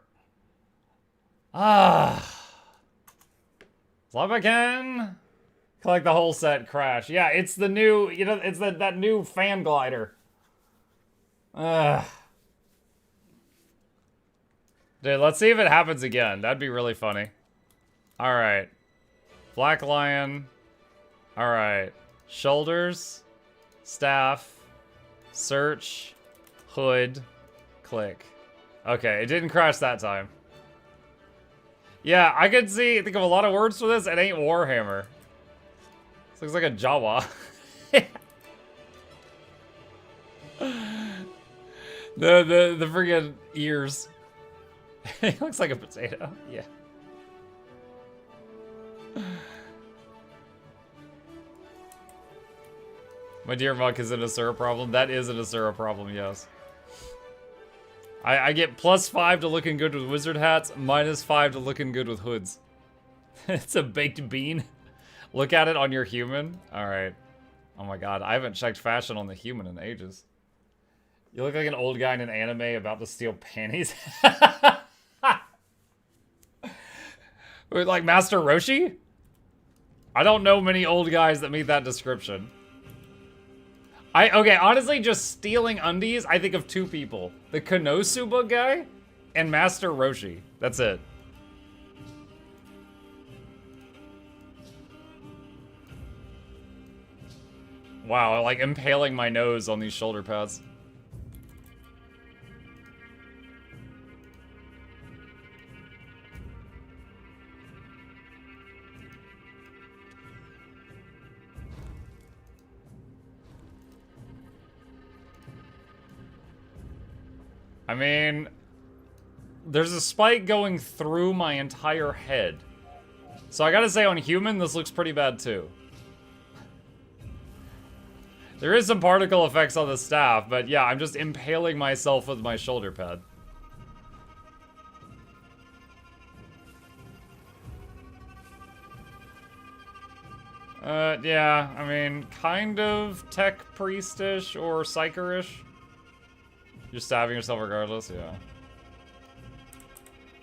Slavakin. Collect the whole set, crash. Yeah, it's the new, you know, it's that new fan glider. Dude, let's see if it happens again. That'd be really funny. Alright. Black Lion. Alright. Shoulders. Staff. Search. Hood. Click. Okay, it didn't crash that time. Yeah, I could think of a lot of words for this. It ain't Warhammer. This looks like a Jawa. the friggin' ears. It looks like a potato. Yeah. My dear Muck, is it an Asura problem? That is an Asura problem, yes. I get +5 to looking good with wizard hats, -5 to looking good with hoods. It's a baked bean. Look at it on your human. Alright. Oh my god, I haven't checked fashion on the human in ages. You look like an old guy in an anime about to steal panties. Like Master Roshi? I don't know many old guys that meet that description. Okay, honestly, just stealing undies, I think of 2 people. The Konosuba guy and Master Roshi. That's it. Wow, like impaling my nose on these shoulder pads. I mean, there's a spike going through my entire head. So I gotta say, on human, this looks pretty bad too. There is some particle effects on the staff, but yeah, I'm just impaling myself with my shoulder pad. Yeah, I mean, kind of tech priestish or psycherish. You're stabbing yourself regardless, yeah.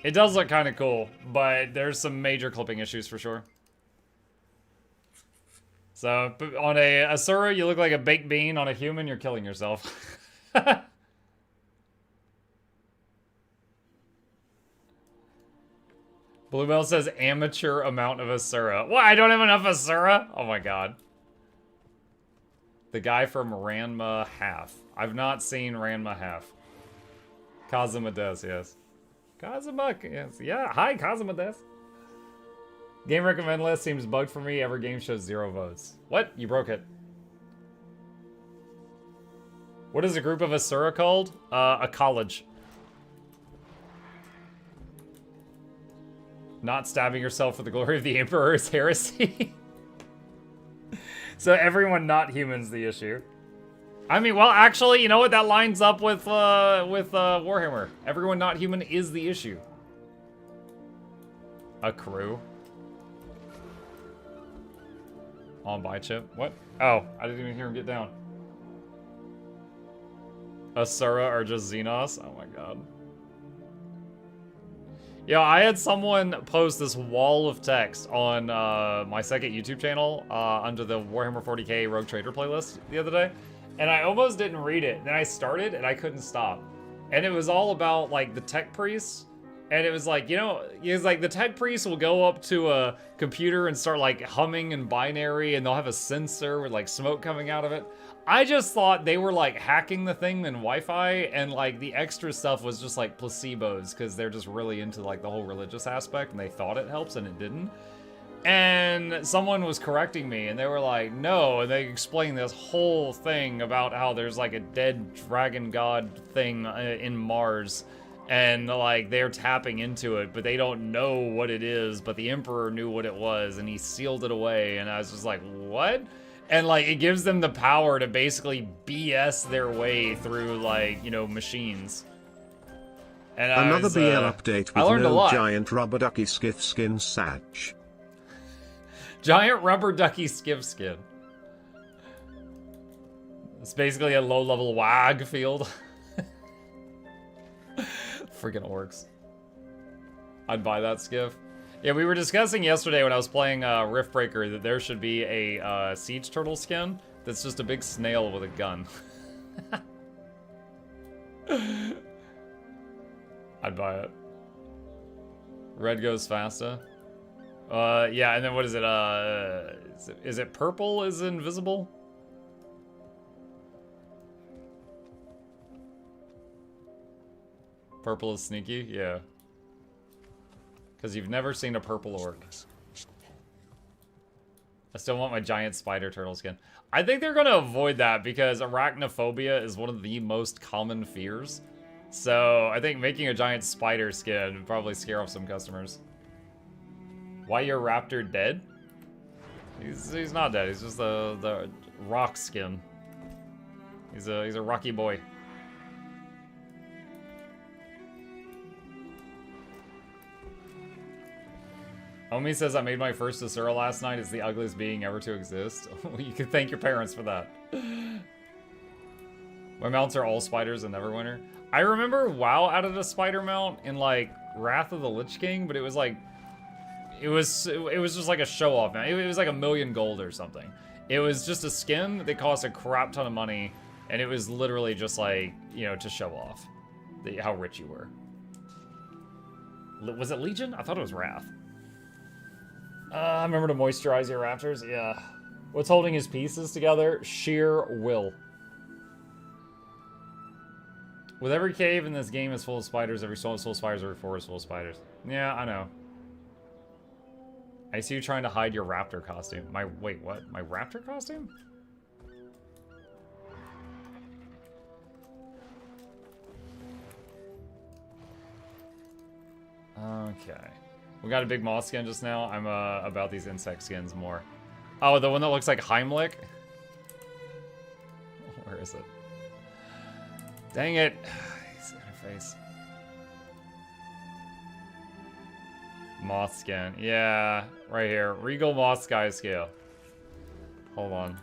It does look kind of cool, but there's some major clipping issues for sure. So, on a Asura, you look like a baked bean. On a human, you're killing yourself. Bluebell says amateur amount of Asura. What? I don't have enough Asura? Oh my god. The guy from Ranma Half. I've not seen Ranma Half. Kazuma does, yes. Kazuma, yes, yeah. Hi, Kazuma des. Game recommend list seems bugged for me. Every game shows 0 votes. What? You broke it. What is a group of Asura called? A college. Not stabbing yourself for the glory of the Emperor is heresy. So everyone not human's the issue. I mean, well, actually, you know what? That lines up with Warhammer. Everyone not human is the issue. A crew. On by chip. What? Oh, I didn't even hear him get down. Asura are just Xenos? Oh my god. Yo, I had someone post this wall of text on my second YouTube channel under the Warhammer 40k Rogue Trader playlist the other day. And I almost didn't read it. Then I started and I couldn't stop. And it was all about like the tech priests. And it was like, you know, it's like the tech priest will go up to a computer and start like humming in binary and they'll have a sensor with like smoke coming out of it. I just thought they were like hacking the thing in Wi-Fi and like the extra stuff was just like placebos because they're just really into like the whole religious aspect and they thought it helps and it didn't. And someone was correcting me and they were like, no, and they explained this whole thing about how there's like a dead dragon god thing in Mars. And like they're tapping into it, but they don't know what it is, but the Emperor knew what it was and he sealed it away. And I was just like, what? And like it gives them the power to basically BS their way through like, you know, machines. And another BL update I with learned a no lot. giant rubber ducky skiff skin Sag. Giant rubber ducky skiff skin. It's basically a low-level WAG field. Freaking orcs. I'd buy that skiff. Yeah, we were discussing yesterday when I was playing Riftbreaker that there should be a siege turtle skin that's just a big snail with a gun. I'd buy it. Red goes faster. Yeah, and then what is it? Is it purple is invisible? Purple is sneaky? Yeah. Because you've never seen a purple orc. I still want my giant spider turtle skin. I think they're going to avoid that because arachnophobia is one of the most common fears. So I think making a giant spider skin would probably scare off some customers. Why your raptor dead? He's not dead. He's just the rock skin. He's a rocky boy. Homie says I made my first Asura last night. It's the ugliest being ever to exist. You can thank your parents for that. My mounts are all spiders and Neverwinter. I remember WoW added a spider mount in like Wrath of the Lich King, but it was like it was just like a show off mount. It was like $1 million gold or something. It was just a skin that cost a crap ton of money, and it was literally just like, you know, to show off how rich you were. Was it Legion? I thought it was Wrath. I remember to moisturize your raptors. Yeah. What's holding his pieces together? Sheer will. With every cave in this game is full of spiders. Every soul is full of spiders. Every forest is full of spiders. Yeah, I know. I see you trying to hide your raptor costume. Wait, what? My raptor costume? Okay. We got a big moth skin just now. I'm about these insect skins more. Oh, the one that looks like Heimlich? Where is it? Dang it. His interface. Moth skin. Yeah, right here. Regal Moth Sky Scale. Hold on.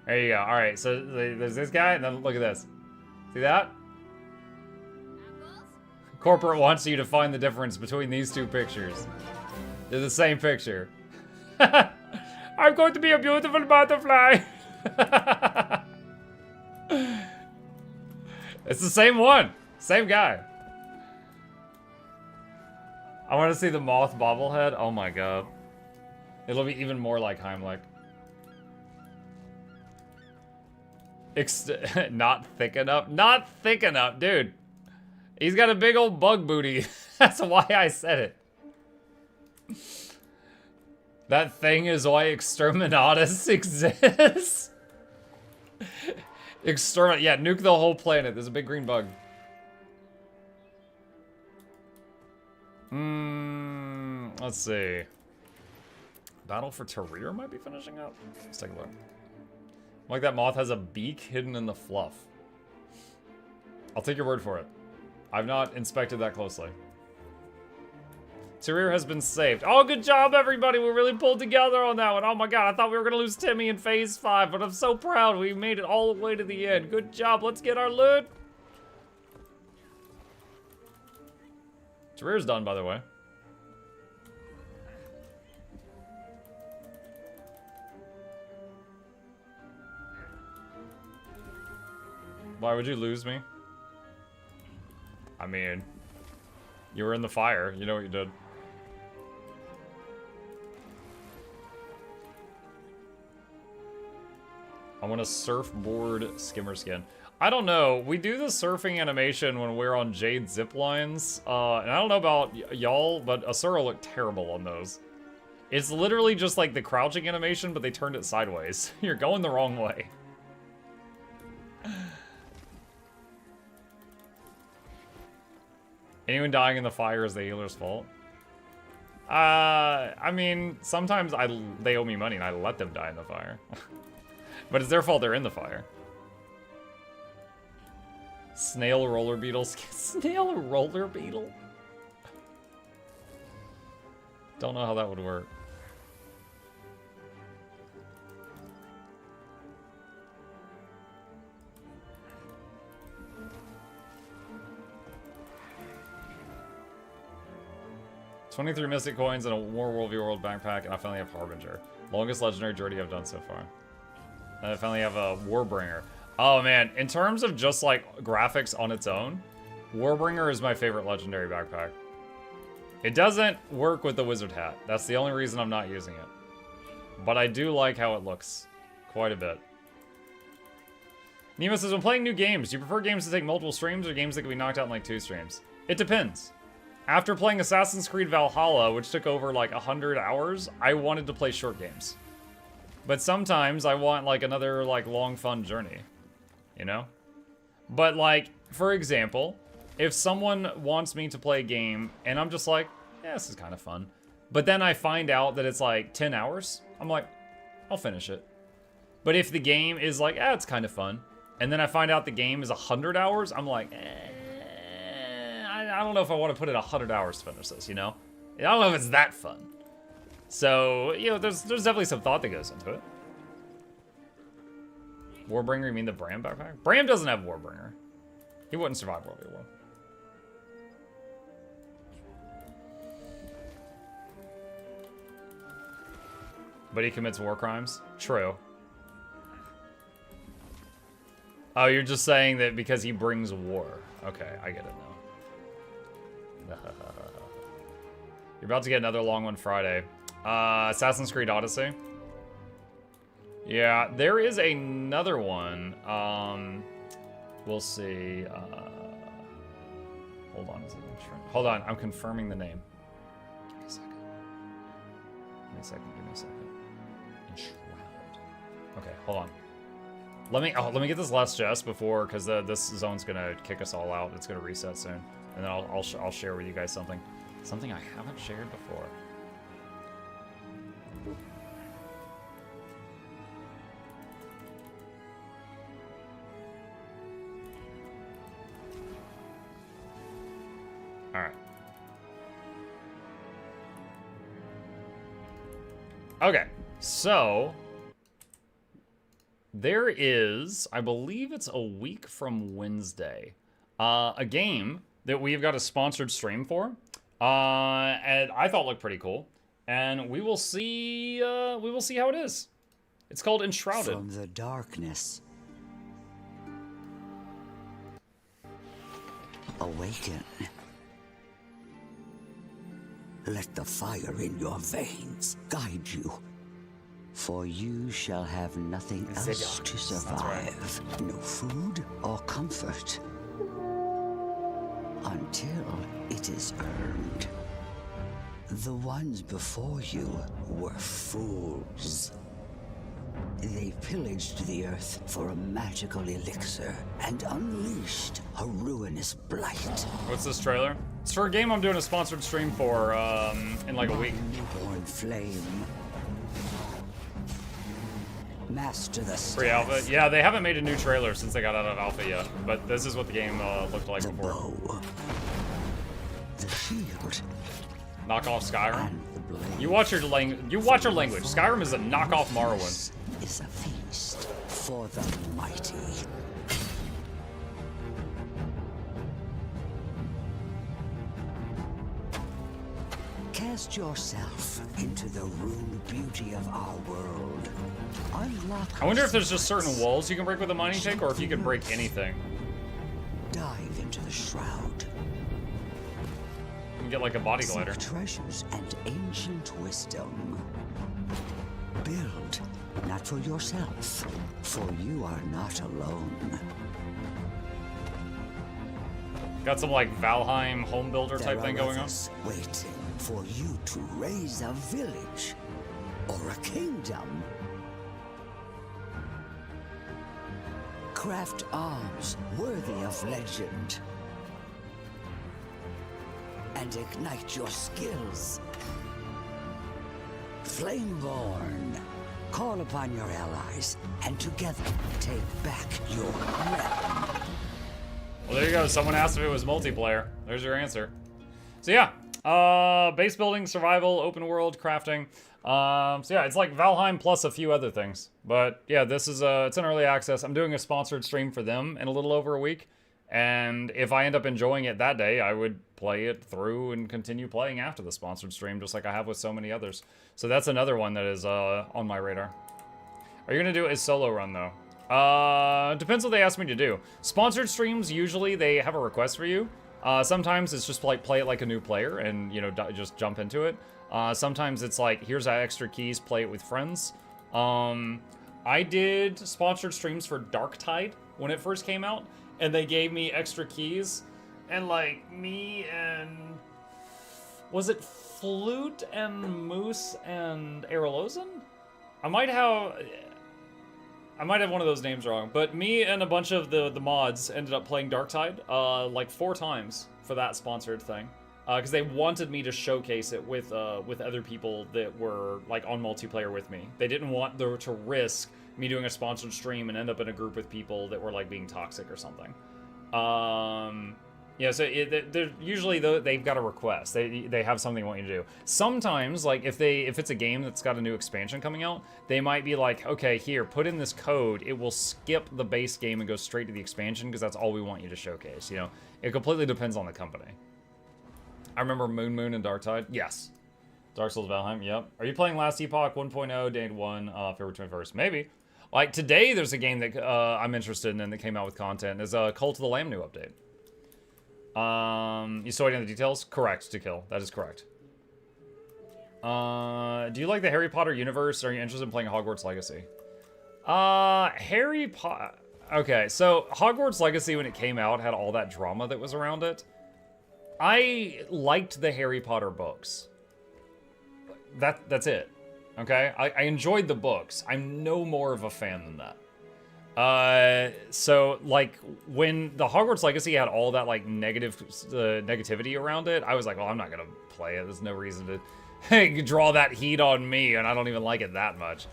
There you go. Alright, so there's this guy, and then look at this. See that? Corporate wants you to find the difference between these two pictures. They're the same picture. I'm going to be a beautiful butterfly. It's the same one. Same guy. I want to see the moth bobblehead. Oh my god. It'll be even more like Heimlich. Not thick enough. Not thick enough, dude. He's got a big old bug booty. That's why I said it. That thing is why Exterminatus exists. Yeah, nuke the whole planet. There's a big green bug. Let's see. Battle for Terrir might be finishing up. Let's take a look. Like that moth has a beak hidden in the fluff. I'll take your word for it. I've not inspected that closely. Terrir has been saved. Oh, good job, everybody. We really pulled together on that one. Oh my god, I thought we were going to lose Timmy in phase 5, but I'm so proud we made it all the way to the end. Good job. Let's get our loot. Terrir's done, by the way. Why would you lose me? I mean, you were in the fire. You know what you did. I want a surfboard skimmer skin. I don't know. We do the surfing animation when we're on Jade zip lines. And I don't know about y'all, but Asura looked terrible on those. It's literally just like the crouching animation, but they turned it sideways. You're going the wrong way. Anyone dying in the fire is the healer's fault? I mean, sometimes they owe me money and I let them die in the fire. But it's their fault they're in the fire. Snail roller beetles. Snail roller beetle? Don't know how that would work. $23 Mystic Coins and a War Worldview World Backpack, and I finally have Harbinger. Longest Legendary journey I've done so far. And I finally have a Warbringer. Oh man, in terms of just like graphics on its own, Warbringer is my favorite Legendary backpack. It doesn't work with the Wizard Hat. That's the only reason I'm not using it. But I do like how it looks quite a bit. Nemo says, when playing new games, do you prefer games to take multiple streams or games that can be knocked out in like 2 streams? It depends. After playing Assassin's Creed Valhalla, which took over like 100 hours, I wanted to play short games. But sometimes I want like another like long fun journey, you know? But like, for example, if someone wants me to play a game and I'm just like, yeah, this is kind of fun. But then I find out that it's like 10 hours, I'm like, I'll finish it. But if the game is like, it's kind of fun, and then I find out the game is 100 hours, I'm like, I don't know if I want to put in 100 hours to finish this, you know? I don't know if it's that fun. So, you know, there's definitely some thought that goes into it. Warbringer, you mean the Bram backpack? Bram doesn't have Warbringer. He wouldn't survive World War I. But he commits war crimes? True. Oh, you're just saying that because he brings war. Okay, I get it now. You're about to get another long one Friday. Assassin's Creed Odyssey. Yeah, there is another one. We'll see. Hold on. Hold on, I'm confirming the name. Give me a second. Give me a second. Give me a second. Enshrouded. Okay, hold on. Let me get this last chest before, because this zone's gonna kick us all out. It's gonna reset soon, and then I'll share with you guys something I haven't shared before. All right. Okay, so there is, I believe it's a week from Wednesday, a game that we've got a sponsored stream for, and I thought looked pretty cool, and we will see how it is. It's called Enshrouded. From the darkness, awaken. Let the fire in your veins guide you. For you shall have nothing It's the else dark. to That's right. survive. No food or comfort. Until it is earned. The ones before you were fools. They pillaged the earth for a magical elixir and unleashed a ruinous blight. What's this trailer? It's for a game I'm doing a sponsored stream for in like a week. Newborn flame. Master the Free alpha. staff, Yeah, they haven't made a new trailer since they got out of alpha yet, but this is what the game looked like the before. bow, the shield, Knock off Skyrim. and the blade. You watch your language. Skyrim is a knockoff Morrowind. This is a feast for the mighty. Cast yourself into the rude beauty of our world. Unlock I wonder if there's just certain walls you can break with a mining pick, or if you can break anything. dive into the shroud. You can get like a body Seek glider. treasures and ancient wisdom. Build, not for yourself, for you are not alone. Got some like Valheim home builder type thing going on. others waiting for you to raise a village or a kingdom. Craft arms worthy of legend. And ignite your skills. Flameborn, call upon your allies, and together take back your realm. Well, there you go. Someone asked if it was multiplayer. There's your answer. So yeah, base building, survival, open world, crafting. So yeah, it's like Valheim plus a few other things. But yeah, this is it's an early access. I'm doing a sponsored stream for them in a little over a week. And if I end up enjoying it that day, I would play it through and continue playing after the sponsored stream, just like I have with so many others. So that's another one that is on my radar. Are you gonna do a solo run though? Depends what they ask me to do. Sponsored streams, usually they have a request for you. Sometimes it's just like play it like a new player and, you know, just jump into it. Sometimes it's like, here's extra keys, play it with friends. I did sponsored streams for Darktide when it first came out, and they gave me extra keys. And like me and, was it Flute and Moose and Aralozen? I might have one of those names wrong, but me and a bunch of the mods ended up playing Darktide like 4 times for that sponsored thing, because they wanted me to showcase it with other people that were like on multiplayer with me. They didn't want to risk me doing a sponsored stream and end up in a group with people that were like being toxic or something. Yeah, so they're usually they've got a request. They have something they want you to do. Sometimes, like if it's a game that's got a new expansion coming out, they might be like, okay, here, put in this code. It will skip the base game and go straight to the expansion because that's all we want you to showcase. You know, it completely depends on the company. I remember Moon and Darktide. Yes, Dark Souls Valheim. Yep. Are you playing Last Epoch 1.0 Day 1 February 21st? Maybe. Like today, there's a game that I'm interested in that came out with content. Is a Cult of the Lamb new update. You still waiting on the details? Correct, to kill. That is correct. Do you like the Harry Potter universe? Or are you interested in playing Hogwarts Legacy? Harry Potter... Okay, so Hogwarts Legacy, when it came out, had all that drama that was around it. I liked the Harry Potter books. That's it. Okay? I enjoyed the books. I'm no more of a fan than that. So like when the Hogwarts Legacy had all that like negativity around it, I was like, well, I'm not gonna play it. There's no reason to draw that heat on me, and I don't even like it that much.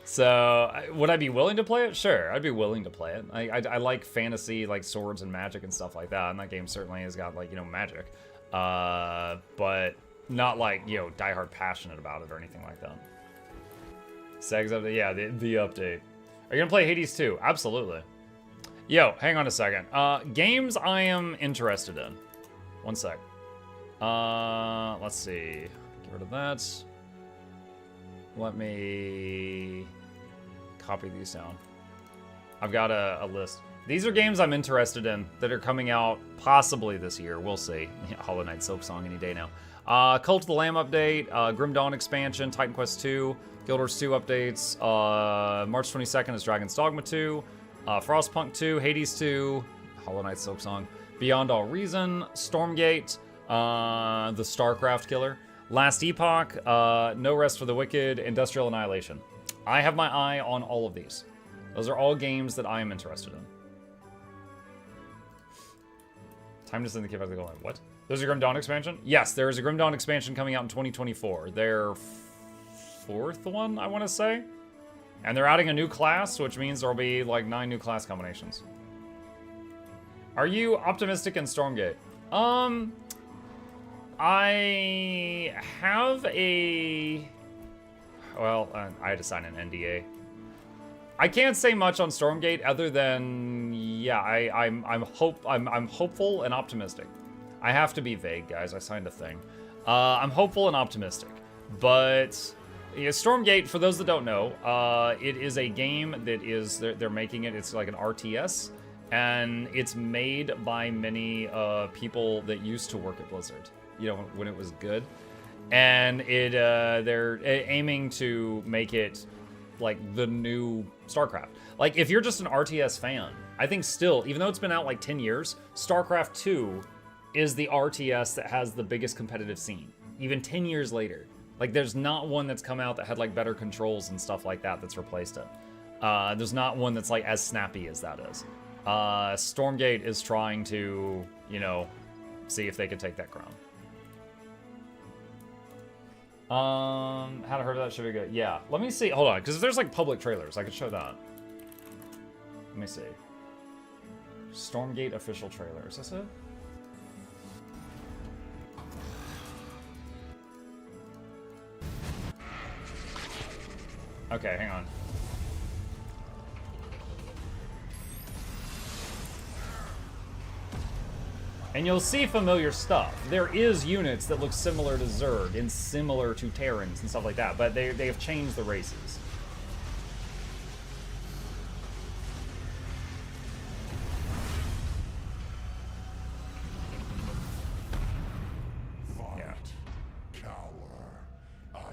So would I be willing to play it? Sure, I'd be willing to play it. I like fantasy, like swords and magic and stuff like that, and that game certainly has got like, you know, magic, but not like, you know, diehard passionate about it or anything like that. Segs update, yeah, the update. Are you gonna play Hades 2? Absolutely. Yo, hang on a second. Games I am interested in. One sec. Let's see. Get rid of that. Let me copy these down. I've got a list. These are games I'm interested in that are coming out possibly this year. We'll see. Hollow Knight Silksong any day now. Cult of the Lamb update, Grim Dawn expansion, Titan Quest 2, Guild Wars 2 updates, March 22nd is Dragon's Dogma 2, Frostpunk 2, Hades 2, Hollow Knight Silksong, Beyond All Reason, Stormgate, the StarCraft killer, Last Epoch, No Rest for the Wicked, Industrial Annihilation. I have my eye on all of these. Those are all games that I am interested in. Time to send the kid back to the goal. What? There's a Grim Dawn expansion? Yes, there is a Grim Dawn expansion coming out in 2024. Their fourth one, I want to say. And they're adding a new class, which means there'll be like 9 new class combinations. Are you optimistic in Stormgate? I have a... Well, I had to sign an NDA. I can't say much on Stormgate other than, yeah, I'm hopeful and optimistic. I have to be vague, guys. I signed a thing. I'm hopeful and optimistic, but yeah, Stormgate, for those that don't know, it is a game that is they're making it. It's like an RTS, and it's made by many people that used to work at Blizzard. You know, when it was good, and they're aiming to make it like the new StarCraft. Like, if you're just an RTS fan, I think still, even though it's been out like 10 years, StarCraft 2 is the RTS that has the biggest competitive scene, even 10 years later. Like, there's not one that's come out that had like better controls and stuff like that that's replaced it. There's not one that's like as snappy as that is. Stormgate is trying to, you know, see if they can take that crown. Hadn't heard of that, should be good. Yeah, let me see, hold on, because if there's like public trailers, I could show that. Let me see. Stormgate official trailer, is this it? Okay, hang on. And you'll see familiar stuff. There is units that look similar to Zerg and similar to Terrans and stuff like that, but they have changed the races. Yeah.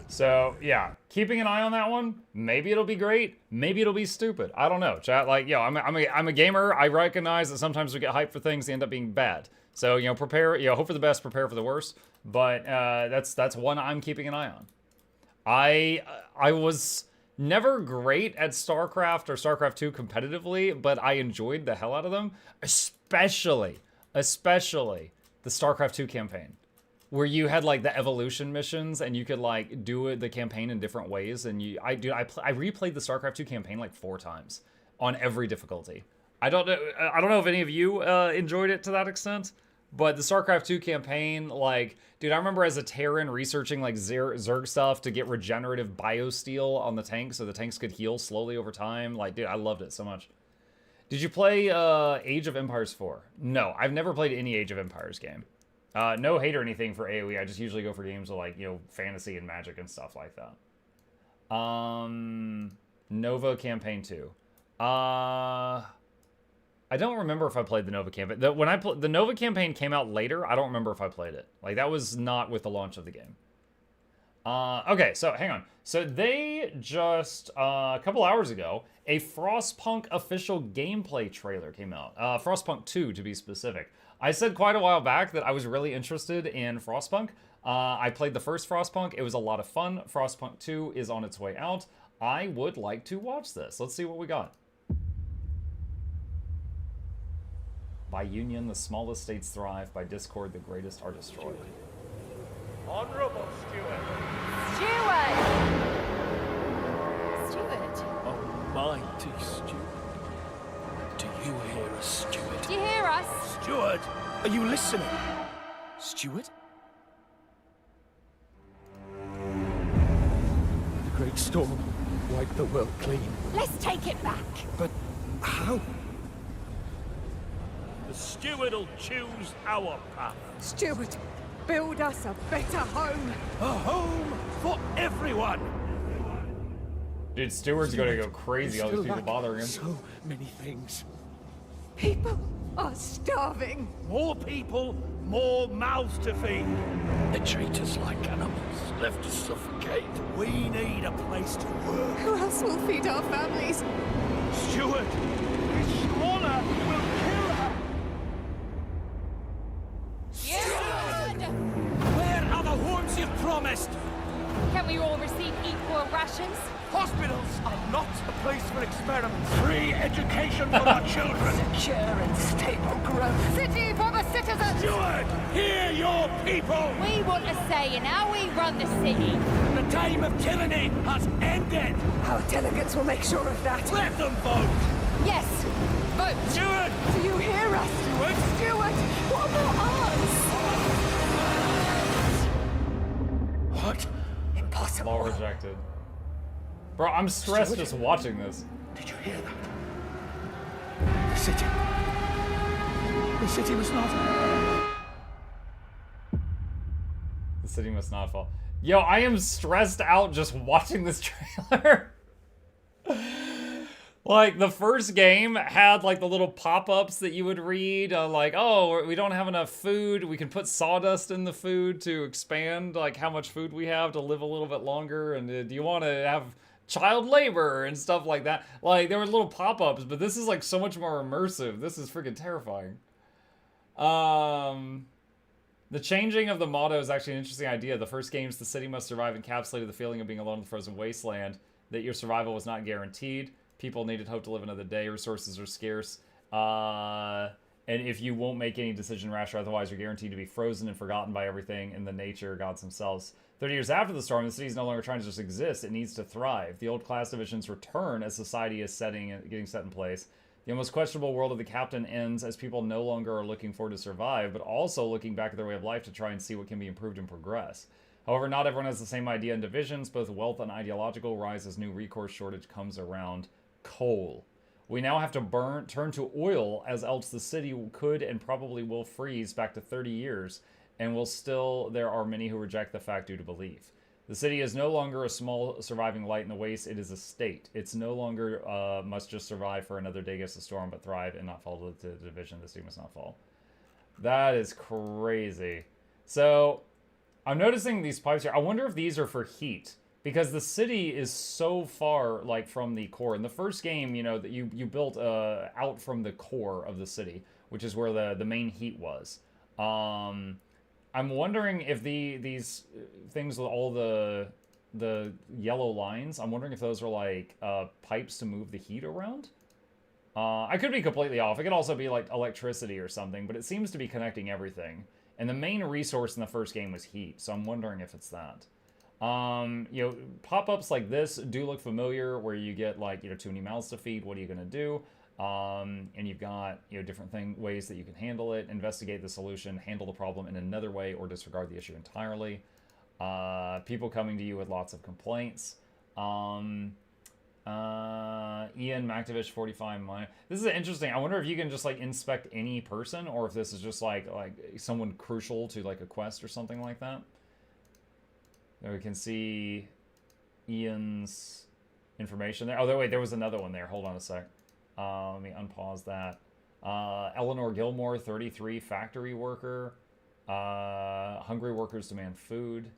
So, yeah, keeping an eye on that one. Maybe it'll be great. Maybe it'll be stupid. I don't know, chat. Like, yo, I'm a gamer. I recognize that sometimes we get hyped for things that end up being bad. So, you know, prepare, you know, hope for the best, prepare for the worst. But that's one I'm keeping an eye on. I was never great at StarCraft or StarCraft 2 competitively, but I enjoyed the hell out of them, especially the StarCraft 2 campaign, where you had like the evolution missions and you could like do the campaign in different ways. And I replayed the StarCraft 2 campaign like 4 times on every difficulty. I don't know if any of you enjoyed it to that extent, but the StarCraft 2 campaign, like, dude, I remember as a Terran researching like Zerg stuff to get regenerative biosteel on the tanks so the tanks could heal slowly over time. Like, dude, I loved it so much. Did you play Age of Empires 4? No, I've never played any Age of Empires game. No hate or anything for AoE. I just usually go for games with like, you know, fantasy and magic and stuff like that. Nova Campaign 2. I don't remember if I played the Nova campaign. The Nova campaign came out later. I don't remember if I played it. Like, that was not with the launch of the game. Okay, so hang on. So they just, a couple hours ago, a Frostpunk official gameplay trailer came out. Frostpunk 2, to be specific. I said quite a while back that I was really interested in Frostpunk. I played the first Frostpunk. It was a lot of fun. Frostpunk 2 is on its way out. I would like to watch this. Let's see what we got. By union, the smallest states thrive. By discord, the greatest are destroyed. Honorable Steward. Steward! Mighty Steward. Do you hear us, Steward? Do you hear us? Steward, are you listening? Steward? The great storm wiped the world clean. Let's take it back! But how? The Steward'll choose our path. Steward, build us a better home. A home for everyone! Dude, Steward's gonna go crazy. All these people bothering him. So many things. People are starving. More people, more mouths to feed. They treat us like animals, left to suffocate. We need a place to work. Who else will feed our families? Steward, this squalor will kill her. Where are the homes you've promised? Can we all receive equal rations? Hospitals are not a place for experiments. Free education for our children. Secure and stable growth. City for the citizens! Steward, hear your people. We want a say in how we run the city. The time of tyranny has ended. Our delegates will make sure of that. Let them vote. Yes! Vote! Steward! Do you hear us? Steward! Steward! What about us? What? Impossible. All rejected. Bro, I'm stressed just watching this. Did you hear that? The city. The city must not. The city must not fall. Yo, I am stressed out just watching this trailer. Like, the first game had, like, the little pop-ups that you would read, like, oh, we don't have enough food, we can put sawdust in the food to expand, like, how much food we have to live a little bit longer, and do you want to have child labor and stuff like that? Like, there were little pop-ups, but this is, like, so much more immersive. This is freaking terrifying. The changing of the motto is actually an interesting idea. The first games, the city must survive, encapsulated the feeling of being alone in the frozen wasteland, that your survival was not guaranteed. People needed hope to live another day. Resources are scarce. And if you won't make any decision rash or otherwise, you're guaranteed to be frozen and forgotten by everything in the nature gods themselves. 30 years after the storm, the city is no longer trying to just exist. It needs to thrive. The old class divisions return as society is getting set in place. The almost questionable world of the captain ends as people no longer are looking forward to survive, but also looking back at their way of life to try and see what can be improved and progress. However, not everyone has the same idea and divisions. Both wealth and ideological rise as new resource shortage comes around. Coal. We now have to turn to oil, as else the city could and probably will freeze back to 30 years, and there are many who reject the fact due to belief. The city is no longer a small surviving light in the waste, it is a state. It's no longer must just survive for another day against the storm, but thrive and not fall to the division. The city must not fall. That is crazy. So, I'm noticing these pipes here. I wonder if these are for heat. Because the city is so far, like, from the core. In the first game, you know, that you built out from the core of the city, which is where the main heat was. I'm wondering if these things with all the yellow lines, I'm wondering if those are, like, pipes to move the heat around? I could be completely off. It could also be, like, electricity or something, but it seems to be connecting everything. And the main resource in the first game was heat, so I'm wondering if it's that. You know, pop-ups like this do look familiar, where you get, like, you know, too many mouths to feed, what are you going to do? And you've got, you know, different ways that you can handle it, investigate the solution, handle the problem in another way, or disregard the issue entirely. People coming to you with lots of complaints. Ian Mactavish 45 minor. This is interesting. I wonder if you can just, like, inspect any person, or if this is just like someone crucial to, like, a quest or something like that. There we can see Ian's information there. Oh, wait, there was another one there. Hold on a sec. Let me unpause that. Eleanor Gilmore, 33, factory worker. Hungry workers demand food.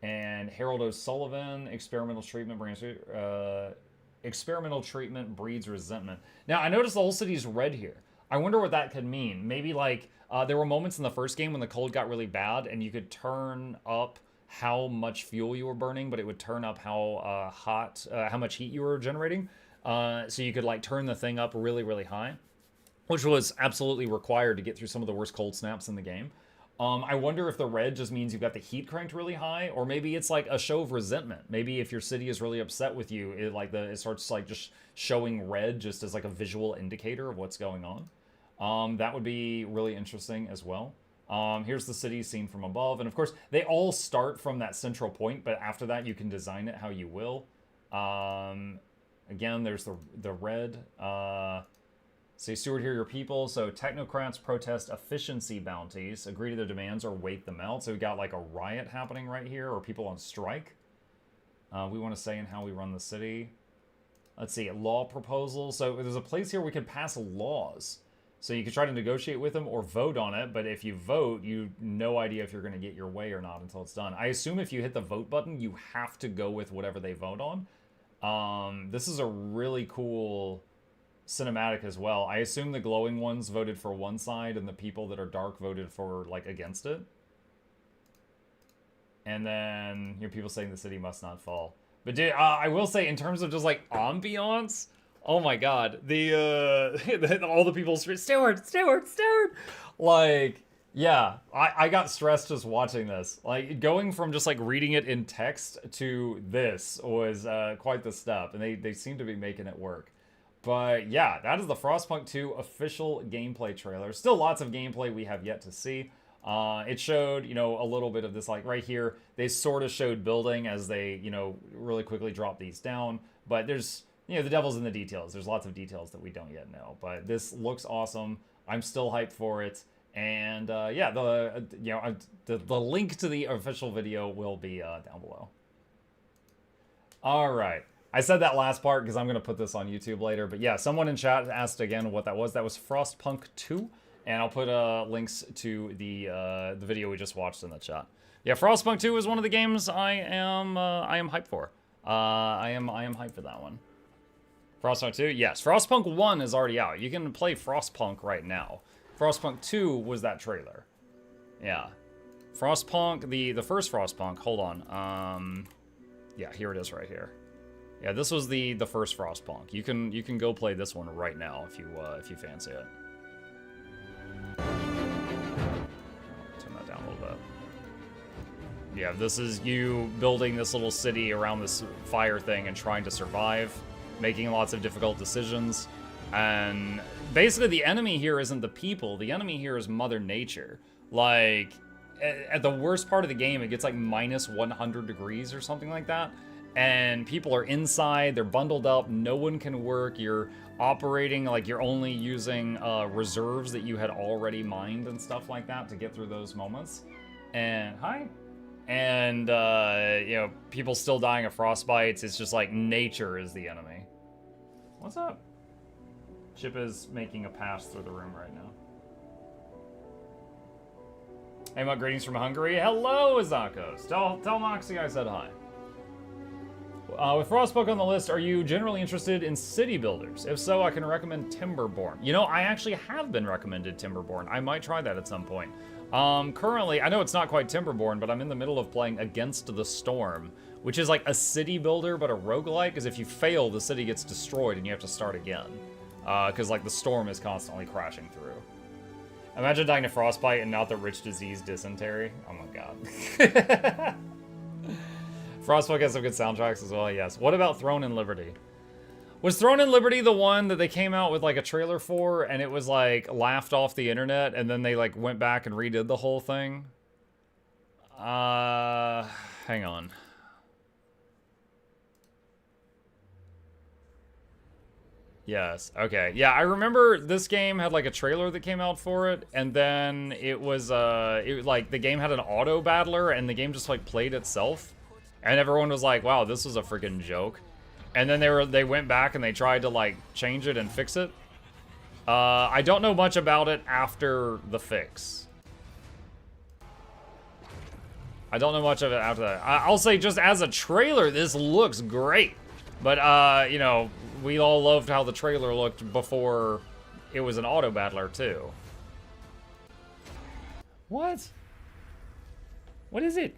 And Harold O'Sullivan, experimental treatment breeds resentment. Now, I noticed the whole city's red here. I wonder what that could mean. Maybe, like, there were moments in the first game when the cold got really bad, and you could turn up how much fuel you were burning, but it would turn up how how much heat you were generating. So you could, like, turn the thing up really, really high, which was absolutely required to get through some of the worst cold snaps in the game. I wonder if the red just means you've got the heat cranked really high, or maybe it's like a show of resentment. Maybe if your city is really upset with you, it starts, like, just showing red just as, like, a visual indicator of what's going on. That would be really interesting as well. Here's the city seen from above. And of course, they all start from that central point, but after that, you can design it how you will. Again, there's the red. Say, steward, hear your people. So technocrats protest efficiency bounties, agree to their demands, or wait them out. So we got, like, a riot happening right here, or people on strike. We want to say in how we run the city. Let's see, law proposals. So there's a place here we can pass laws. So you can try to negotiate with them or vote on it, but if you vote, you no idea if you're going to get your way or not until it's done. I assume if you hit the vote button, you have to go with whatever they vote on. This is a really cool cinematic as well. I assume the glowing ones voted for one side and the people that are dark voted for, like, against it. And then, you know, people saying the city must not fall. But dude, I will say, in terms of just, like, ambiance, oh my god, all the people Stewart. Like, yeah, I got stressed just watching this. Like, going from just, like, reading it in text to this was quite the step, and they seem to be making it work. But yeah, that is the Frostpunk 2 official gameplay trailer. Still lots of gameplay we have yet to see. It showed, you know, a little bit of this, like right here, they sort of showed building as they, you know, really quickly drop these down. But there's, you know, the devil's in the details. There's lots of details that we don't yet know. But this looks awesome. I'm still hyped for it. And yeah, the link to the official video will be down below. All right. I said that last part because I'm going to put this on YouTube later. But yeah, someone in chat asked again what that was. That was Frostpunk 2. And I'll put links to the video we just watched in the chat. Yeah, Frostpunk 2 is one of the games I am hyped for. I am hyped for that one. Frostpunk 2? Yes. Frostpunk 1 is already out. You can play Frostpunk right now. Frostpunk 2 was that trailer. Yeah. Frostpunk, the first Frostpunk, hold on. Yeah, here it is right here. Yeah, this was the first Frostpunk. You can go play this one right now if you fancy it. Turn that down a little bit. Yeah, this is you building this little city around this fire thing and trying to survive, making lots of difficult decisions. And basically the enemy here isn't the people, the enemy here is Mother Nature. Like, at the worst part of the game, it gets like minus 100 degrees or something like that. And people are inside, they're bundled up, no one can work, you're operating like you're only using reserves that you had already mined and stuff like that to get through those moments. And, hi. And, you know, people still dying of frostbites, it's just like nature is the enemy. What's up? Chip is making a pass through the room right now. Hey, my greetings from Hungary. Hello, Izakos. Tell Noxxi I said hi. With Frostpunk on the list, are you generally interested in city builders? If so, I can recommend Timberborn. You know, I actually have been recommended Timberborn. I might try that at some point. Currently, I know it's not quite Timberborn, but I'm in the middle of playing Against the Storm, which is like a city builder, but a roguelike, because if you fail, the city gets destroyed and you have to start again. Because, like, the storm is constantly crashing through. Imagine dying to frostbite and not the rich disease dysentery. Oh my god. Frostpunk has some good soundtracks as well, yes. What about Throne and Liberty? Was Throne and Liberty the one that they came out with like a trailer for and it was like laughed off the internet and then they like went back and redid the whole thing? Hang on. Yes, okay. Yeah, I remember this game had like a trailer that came out for it, and then it was like the game had an auto battler and the game just like played itself. And everyone was like, wow, this was a freaking joke. And then they went back and they tried to like change it and fix it. I don't know much about it after the fix. I don't know much of it after that. I'll say just as a trailer, this looks great. But, you know, we all loved how the trailer looked before it was an auto battler, too. What? What is it?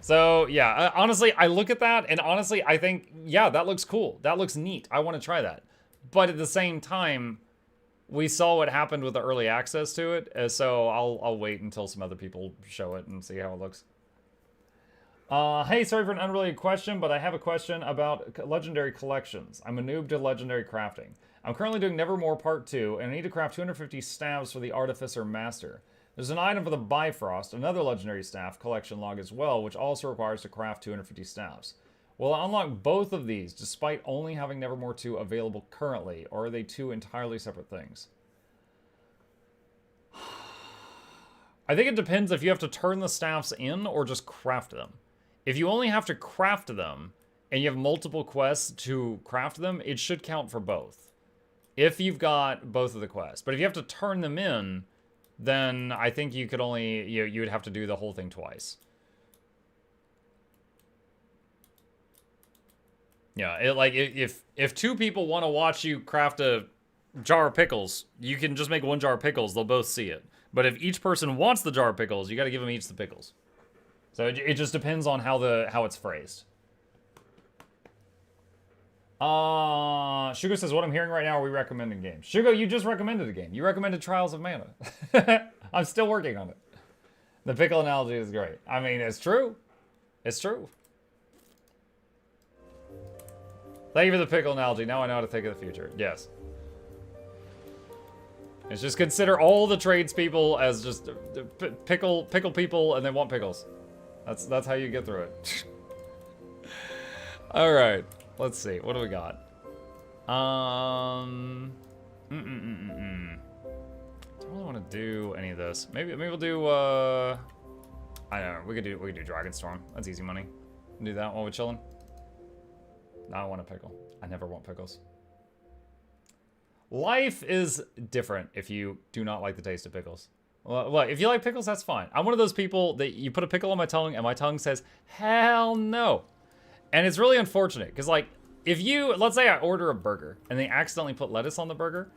So, yeah, honestly, I look at that, and honestly, I think, yeah, that looks cool. That looks neat. I want to try that. But at the same time, we saw what happened with the early access to it, so I'll wait until some other people show it and see how it looks. Hey, sorry for an unrelated question, but I have a question about legendary collections. I'm a noob to legendary crafting. I'm currently doing Nevermore Part 2, and I need to craft 250 staves for the Artificer Master. There's an item for the Bifrost, another legendary staff collection log as well, which also requires to craft 250 staffs. Will I unlock both of these, despite only having Nevermore 2 available currently, or are they two entirely separate things? I think it depends if you have to turn the staffs in or just craft them. If you only have to craft them, and you have multiple quests to craft them, it should count for both. If you've got both of the quests. But if you have to turn them in, then I think you could only, you would have to do the whole thing twice. Yeah, if two people want to watch you craft a jar of pickles, you can just make one jar of pickles. They'll both see it. But if each person wants the jar of pickles, you got to give them each the pickles. So it just depends on how it's phrased. Shugo says, what I'm hearing right now, are we recommending games? Shugo, you just recommended a game. You recommended Trials of Mana. I'm still working on it. The pickle analogy is great. I mean, it's true. It's true. Thank you for the pickle analogy. Now I know how to think of the future. Yes. It's just consider all the tradespeople as just pickle people, and they want pickles. That's how you get through it. All right. Let's see. What do we got? Don't really want to do any of this. Maybe we'll do. I don't know. We could do Dragonstorm. That's easy money. Do that while we're chilling. No, I want a pickle. I never want pickles. Life is different if you do not like the taste of pickles. Well, if you like pickles, that's fine. I'm one of those people that you put a pickle on my tongue and my tongue says, hell no. And it's really unfortunate because, like, if you, let's say I order a burger and they accidentally put lettuce on the burger,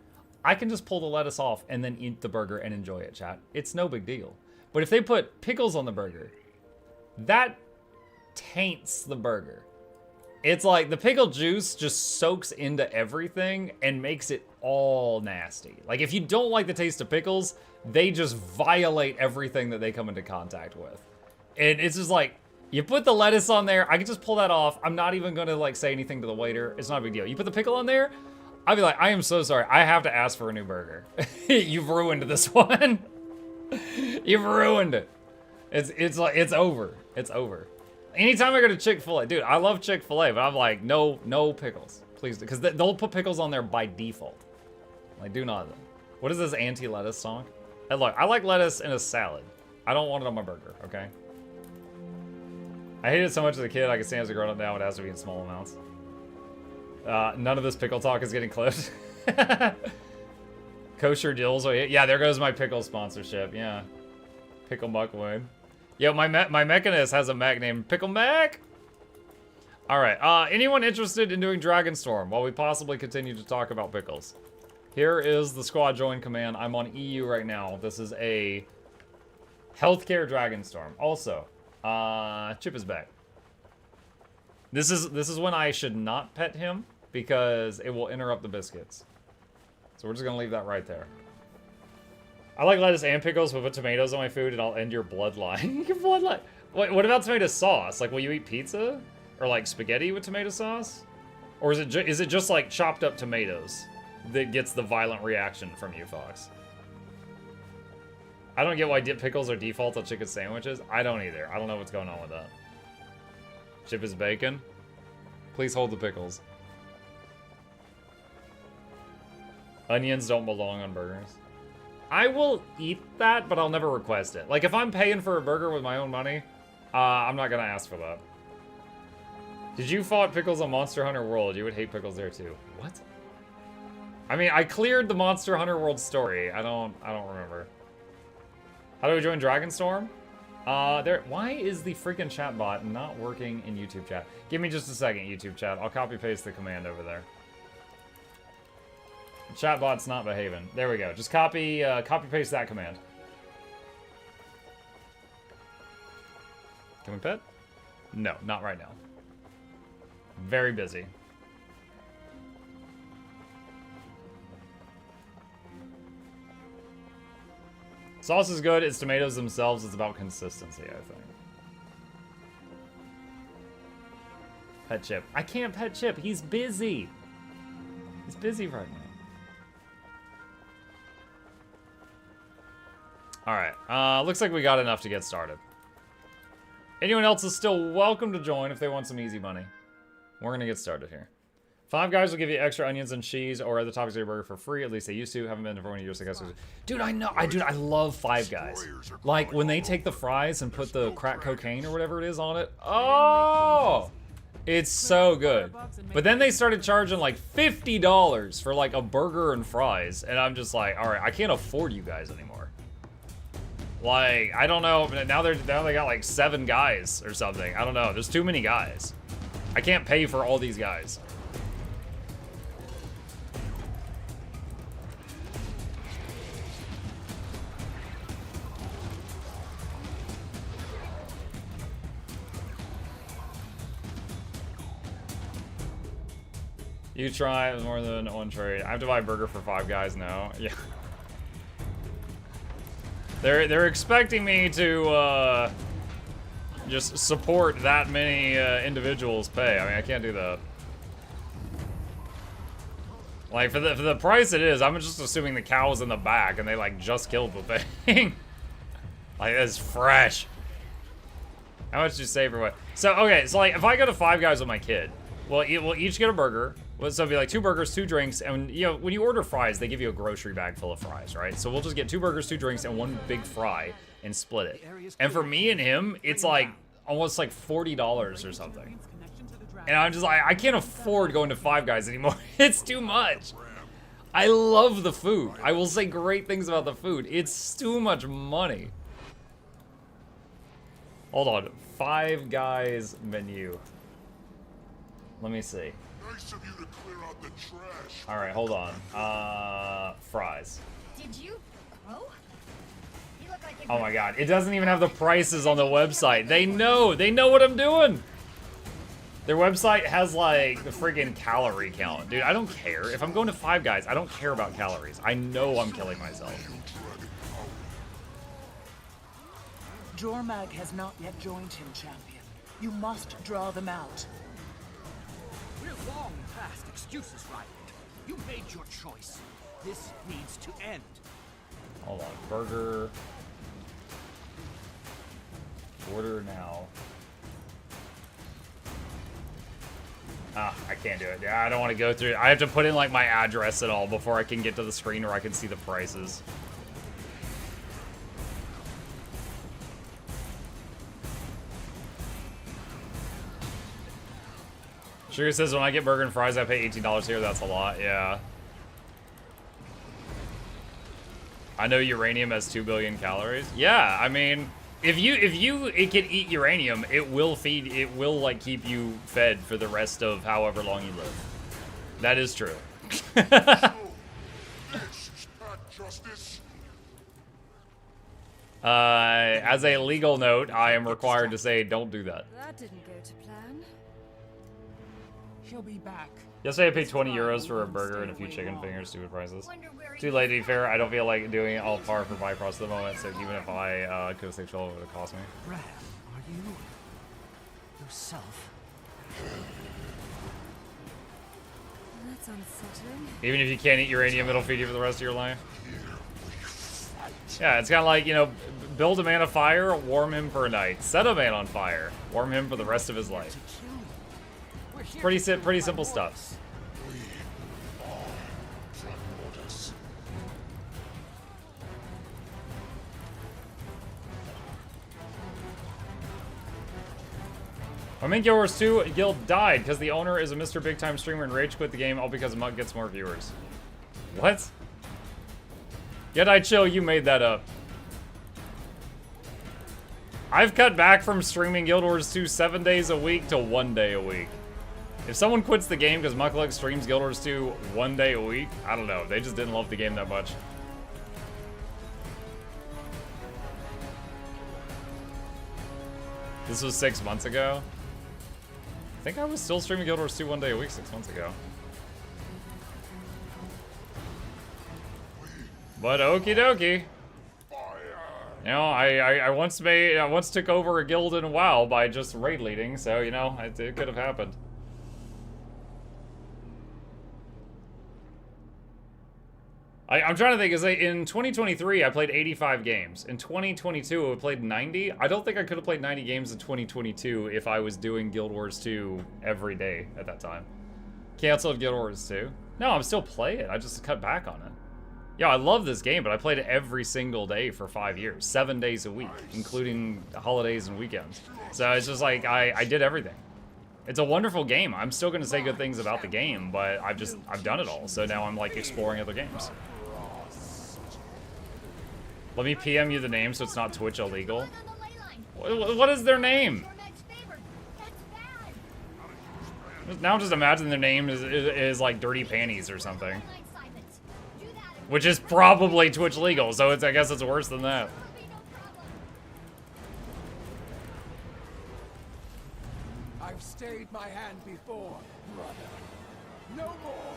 I can just pull the lettuce off and then eat the burger and enjoy it, chat. It's no big deal. But if they put pickles on the burger, that taints the burger. It's like the pickle juice just soaks into everything and makes it all nasty. Like, if you don't like the taste of pickles, they just violate everything that they come into contact with. And it's just like, you put the lettuce on there, I can just pull that off. I'm not even gonna like say anything to the waiter. It's not a big deal. You put the pickle on there, I'd be like, I am so sorry. I have to ask for a new burger. You've ruined this one. You've ruined it. It's like, it's over. It's over. Anytime I go to Chick-fil-A, dude, I love Chick-fil-A, but I'm like, no pickles, please, because they'll put pickles on there by default. Like, do not. What is this anti-lettuce song? And look, I like lettuce in a salad. I don't want it on my burger, okay? I hate it so much as a kid. I can stand as a grown-up now. It has to be in small amounts. None of this pickle talk is getting clipped. Kosher deals. Yeah, there goes my pickle sponsorship. Yeah, Pickle Muckwood. Yo, my mechanist has a mech named Pickle Mac. All right. Anyone interested in doing Dragonstorm while we possibly continue to talk about pickles? Here is the squad join command. I'm on EU right now. This is a healthcare Dragonstorm. Also, Chip is back. This is when I should not pet him because it will interrupt the biscuits. So we're just gonna leave that right there. I like lettuce and pickles, but put tomatoes on my food and I'll end your bloodline. Your bloodline. Wait, what about tomato sauce? Like, will you eat pizza? Or like spaghetti with tomato sauce? Or is it just like chopped up tomatoes that gets the violent reaction from you, Fox? I don't get why dip pickles are default on chicken sandwiches. I don't either. I don't know what's going on with that. Chip is bacon. Please hold the pickles. Onions don't belong on burgers. I will eat that, but I'll never request it. Like, if I'm paying for a burger with my own money, I'm not gonna ask for that. Did you fought pickles on Monster Hunter World? You would hate pickles there too. What? I mean, I cleared the Monster Hunter World story. I don't remember. How do we join Dragonstorm? Why is the freaking chat bot not working in YouTube chat? Give me just a second, YouTube chat. I'll copy paste the command over there. Chatbot's not behaving. There we go. Just copy paste that command. Can we pet? No, not right now. Very busy. Sauce is good. It's tomatoes themselves. It's about consistency, I think. Pet Chip. I can't pet Chip. He's busy. He's busy right now. Alright, looks like we got enough to get started. Anyone else is still welcome to join if they want some easy money. We're gonna get started here. Five Guys will give you extra onions and cheese or other toppings of your burger for free. At least they used to. Haven't been for 1 year. Dude, I know. I love Five Guys. Like, when they take the fries and put the crack cocaine or whatever it is on it. Oh! It's so good. But then they started charging like $50 for like a burger and fries. And I'm just like, all right, I can't afford you guys anymore. Like, I don't know. Now they got like 7 guys or something. I don't know. There's too many guys. I can't pay for all these guys. You try, it was more than one trade. I have to buy a burger for 5 guys now. Yeah. They're expecting me to just support that many individuals' pay. I mean, I can't do that. Like for the price it is, I'm just assuming the cow's in the back and they like just killed the thing. Like it's fresh. How much do you save for what? So okay, so like if I go to 5 guys with my kid, we'll each get a burger. So it'll be like 2 burgers, 2 drinks, and you know when you order fries, they give you a grocery bag full of fries, right? So we'll just get 2 burgers, 2 drinks, and 1 big fry and split it. And for me and him, it's like almost like $40 or something. And I'm just like, I can't afford going to 5 guys anymore. It's too much. I love the food. I will say great things about the food. It's too much money. Hold on, 5 guys menu. Let me see. Nice of you to clear out the trash. All right, hold on. Fries. Did you grow? You look like Oh my god, it doesn't even have the prices on the website. They know what I'm doing. Their website has like the friggin' calorie count. Dude, I don't care. If I'm going to 5 guys, I don't care about calories. I know I'm killing myself. Jormag has not yet joined him, champion. You must draw them out. We're long past excuses, Riot. You made your choice. This needs to end. Hold on, burger. Order now. Ah, I can't do it. Yeah, I don't want to go through it. I have to put in like my address and all before I can get to the screen where I can see the prices. Sugar says when I get burger and fries, I pay $18 here. That's a lot, yeah. I know uranium has 2 billion calories. Yeah, I mean, if it can eat uranium, it will like keep you fed for the rest of however long you live. That is true. This is not justice. As a legal note, I am required to say don't do that. That didn't go to plan. He'll be back. Yesterday I paid 20 euros for a burger and a few chicken fingers, stupid prices. Too late to be fair, I don't feel like doing it all par for Bifrost at the moment, so even if I could have saved trouble, it would have cost me. Ram, are you yourself? That's unsettling. Even if you can't eat uranium, it'll feed you for the rest of your life. Yeah, it's kind of like, you know, build a man of fire, warm him for a night. Set a man on fire, warm him for the rest of his life. Pretty simple stuff. My main Guild Wars 2 guild died because the owner is a Mr. Big Time streamer and rage quit the game all because Muk gets more viewers. What? Yet I chill, you made that up. I've cut back from streaming Guild Wars 2 7 days a week to 1 day a week. If someone quits the game because Mukluk streams Guild Wars 2 1 day a week, I don't know. They just didn't love the game that much. This was 6 months ago. I think I was still streaming Guild Wars 2 1 day a week 6 months ago. But okie dokie. You know, I once took over a guild in WoW by just raid leading, so you know, it could have happened. I'm trying to think, is in 2023 I played 85 games. In 2022 I played 90. I don't think I could have played 90 games in 2022 if I was doing Guild Wars 2 every day at that time. Canceled Guild Wars 2. No, I'm still playing it. I just cut back on it. Yeah, I love this game, but I played it every single day for 5 years. 7 days a week, including holidays and weekends. So it's just like, I did everything. It's a wonderful game. I'm still gonna say good things about the game, but I've done it all. So now I'm like exploring other games. Let me PM you the name so it's not Twitch illegal. What is their name? Now just imagine their name is like Dirty Panties or something. Which is probably Twitch legal, so I guess it's worse than that. I've stayed my hand before, brother. No more.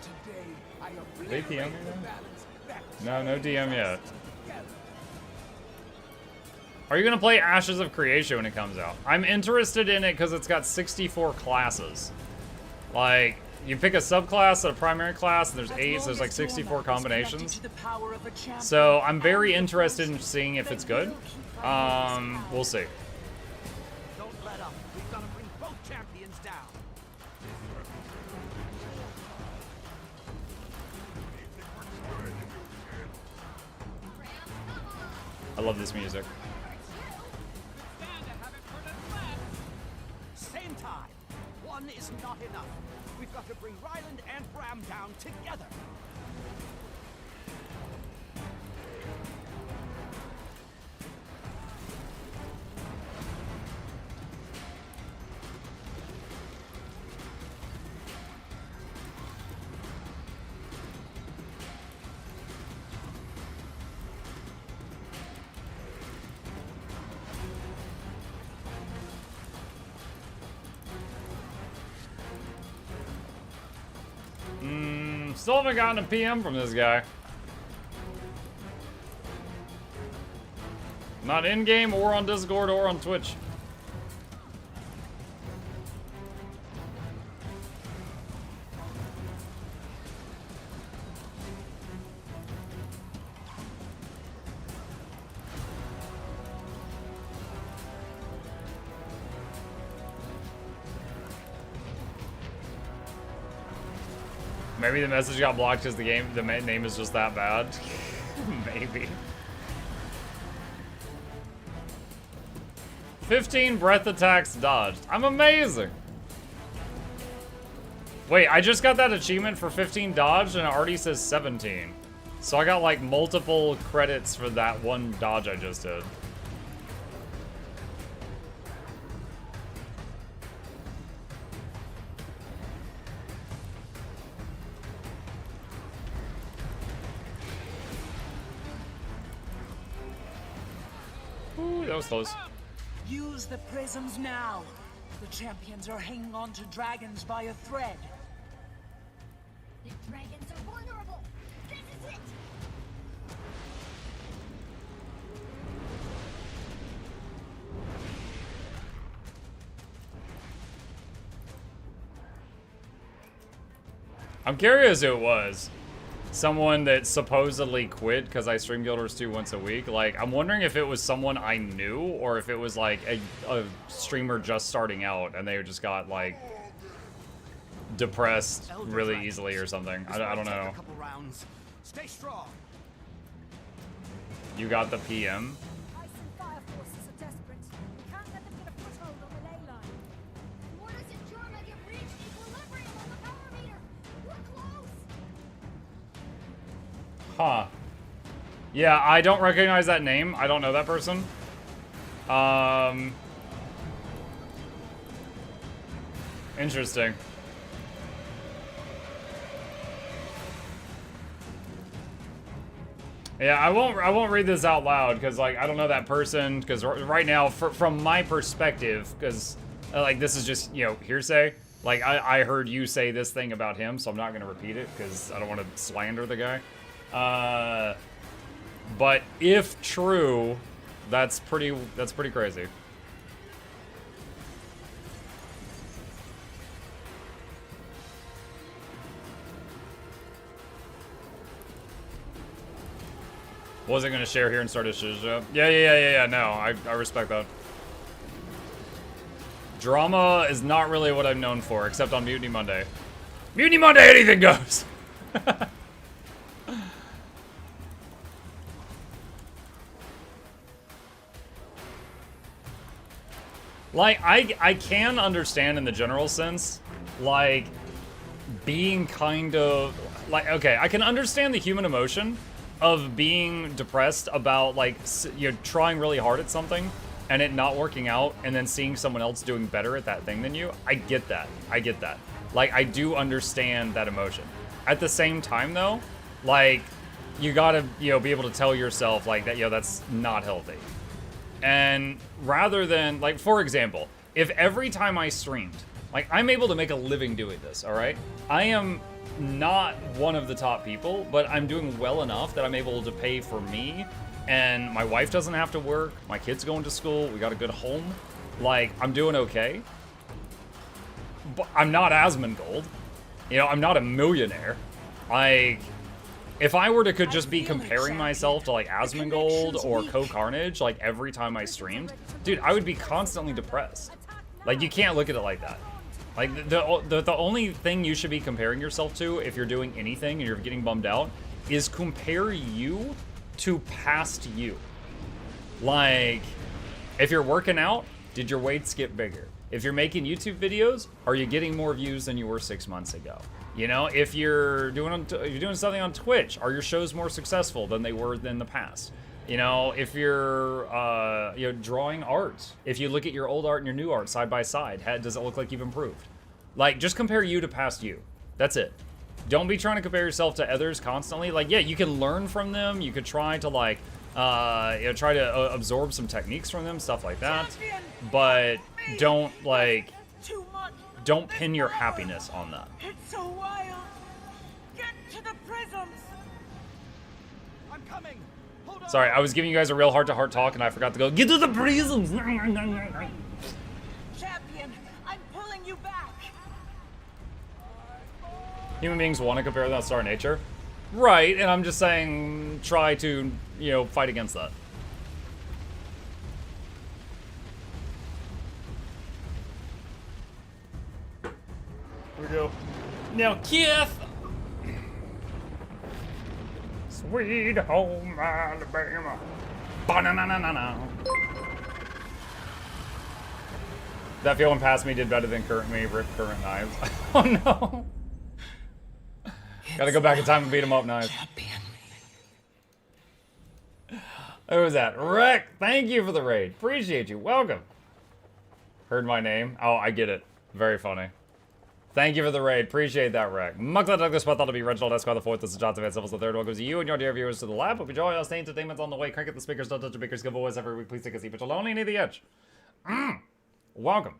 Today I They PM me the then? balance back No DM yet. together. Are you gonna play Ashes of Creation when it comes out? I'm interested in it because it's got 64 classes. Like, you pick a subclass and a primary class, and there's 8, so there's like 64 combinations. So I'm very interested in seeing if it's good. We'll see. Don't let up. We've got to bring both champions down. I love this music. Same time. One is not enough. We've got to bring Ryland and Bram down together. Still haven't gotten a PM from this guy. Not in-game or on Discord or on Twitch. Maybe the message got blocked because the name is just that bad. Maybe. 15 breath attacks dodged. I'm amazing. Wait, I just got that achievement for 15 dodged and it already says 17. So I got like multiple credits for that one dodge I just did. Ooh, that was close. Use the prisms now. The champions are hanging on to dragons by a thread. The dragons are vulnerable. This is it. I'm curious who it was. Someone that supposedly quit because I stream Guild Wars 2 once a week. Like, I'm wondering if it was someone I knew or if it was like a streamer just starting out and they just got like depressed really easily or something. I don't know. Stay strong. You got the PM? Ice and fire forces are desperate. We can't let them get a foothold on the ley line. Mortis and Jorma have reached equilibrium on the power meter. We're close. Huh. Yeah, I don't recognize that name. I don't know that person. Interesting. Yeah, I won't read this out loud because like I don't know that person because right now from my perspective because like this is just, you know, hearsay. Like I heard you say this thing about him, so I'm not gonna repeat it because I don't want to slander the guy. But if true, that's pretty crazy. Wasn't gonna share here and start a shiz up. Yeah. No, I respect that. Drama is not really what I'm known for, except on Mutiny Monday. Mutiny Monday, anything goes. Like, I can understand in the general sense, like, being kind of, like, okay, I can understand the human emotion of being depressed about, like, you're trying really hard at something and it not working out and then seeing someone else doing better at that thing than you. I get that. I get that. Like, I do understand that emotion. At the same time, though, like, you gotta, you know, be able to tell yourself, like, that, you know, that's not healthy. And rather than, like, for example, if every time I streamed, like, I'm able to make a living doing this, all right? I am not one of the top people, but I'm doing well enough that I'm able to pay for me, and my wife doesn't have to work, my kid's going to school, we got a good home. Like, I'm doing okay. But I'm not Asmongold. You know, I'm not a millionaire. Like, if I were to could just be comparing myself to, like, Asmongold or Co-Carnage, like, every time I streamed, dude, I would be constantly depressed. Like, you can't look at it like that. Like, the only thing you should be comparing yourself to if you're doing anything and you're getting bummed out is compare you to past you. Like, if you're working out, did your weights get bigger? If you're making YouTube videos, are you getting more views than you were 6 months ago? You know, if you're doing something on Twitch, are your shows more successful than they were in the past? You know, if you're you know, drawing art, if you look at your old art and your new art side by side, does it look like you've improved? Like, just compare you to past you. That's it. Don't be trying to compare yourself to others constantly. Like, yeah, you can learn from them. You could try to, like, you know, try to absorb some techniques from them, stuff like that. But don't, like, don't pin your happiness on that. It's so wild. Get to the prisms. I'm coming. Hold on. Sorry, I was giving you guys a real heart-to-heart talk, and I forgot to go, get to the prisms! Champion, I'm pulling you back. Human beings want to compare that to our nature. Right, and I'm just saying, try to, you know, fight against that. Here we go. Now, Keith! Sweet home Alabama. Ba-na-na-na-na-na. That feeling past me did better than current me rip current knives. Oh no! Gotta go back in time and beat him up, knives. Who was that? Rick! Thank you for the raid. Appreciate you. Welcome. Heard my name? Oh, I get it. Very funny. Thank you for the raid. Appreciate that, Rick. MuklukYoutube took this spot thought to be Reginald Esquire the 4th. This is Jonathan Van Sylvans the 3rd. Welcome to you and your dear viewers to the lab. Hope you enjoy us. Entertainment's on the way. Crank at the speakers. Don't touch the speakers. Giveaways every week. Please take a seat, but you'll only need the edge. Welcome.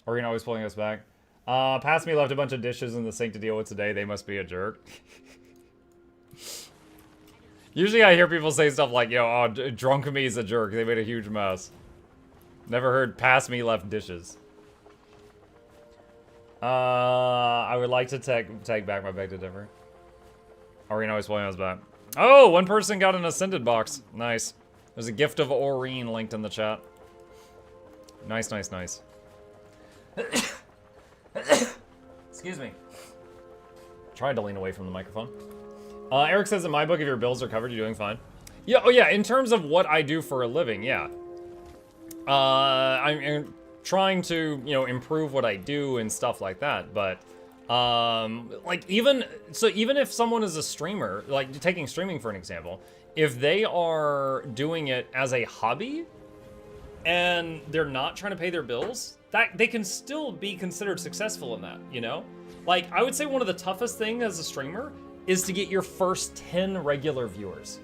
Or you always pulling us back. Past me left a bunch of dishes in the sink to deal with today. They must be a jerk. Usually I hear people say stuff like, yo, oh, drunk me is a jerk. They made a huge mess. Never heard past me left dishes. I would like to take back my bag to differ. Aureen always pulling us back. Oh, one person got an Ascended box. Nice. There's a gift of Aureen linked in the chat. Nice, nice, nice. Excuse me. Tried to lean away from the microphone. Eric says, in my book, if your bills are covered, you're doing fine. Yeah, oh yeah, in terms of what I do for a living, yeah. I'm trying to, you know, improve what I do and stuff like that, but, like, even if someone is a streamer, like, taking streaming for an example, if they are doing it as a hobby, and they're not trying to pay their bills, that they can still be considered successful in that, you know? Like, I would say one of the toughest things as a streamer is to get your first 10 regular viewers.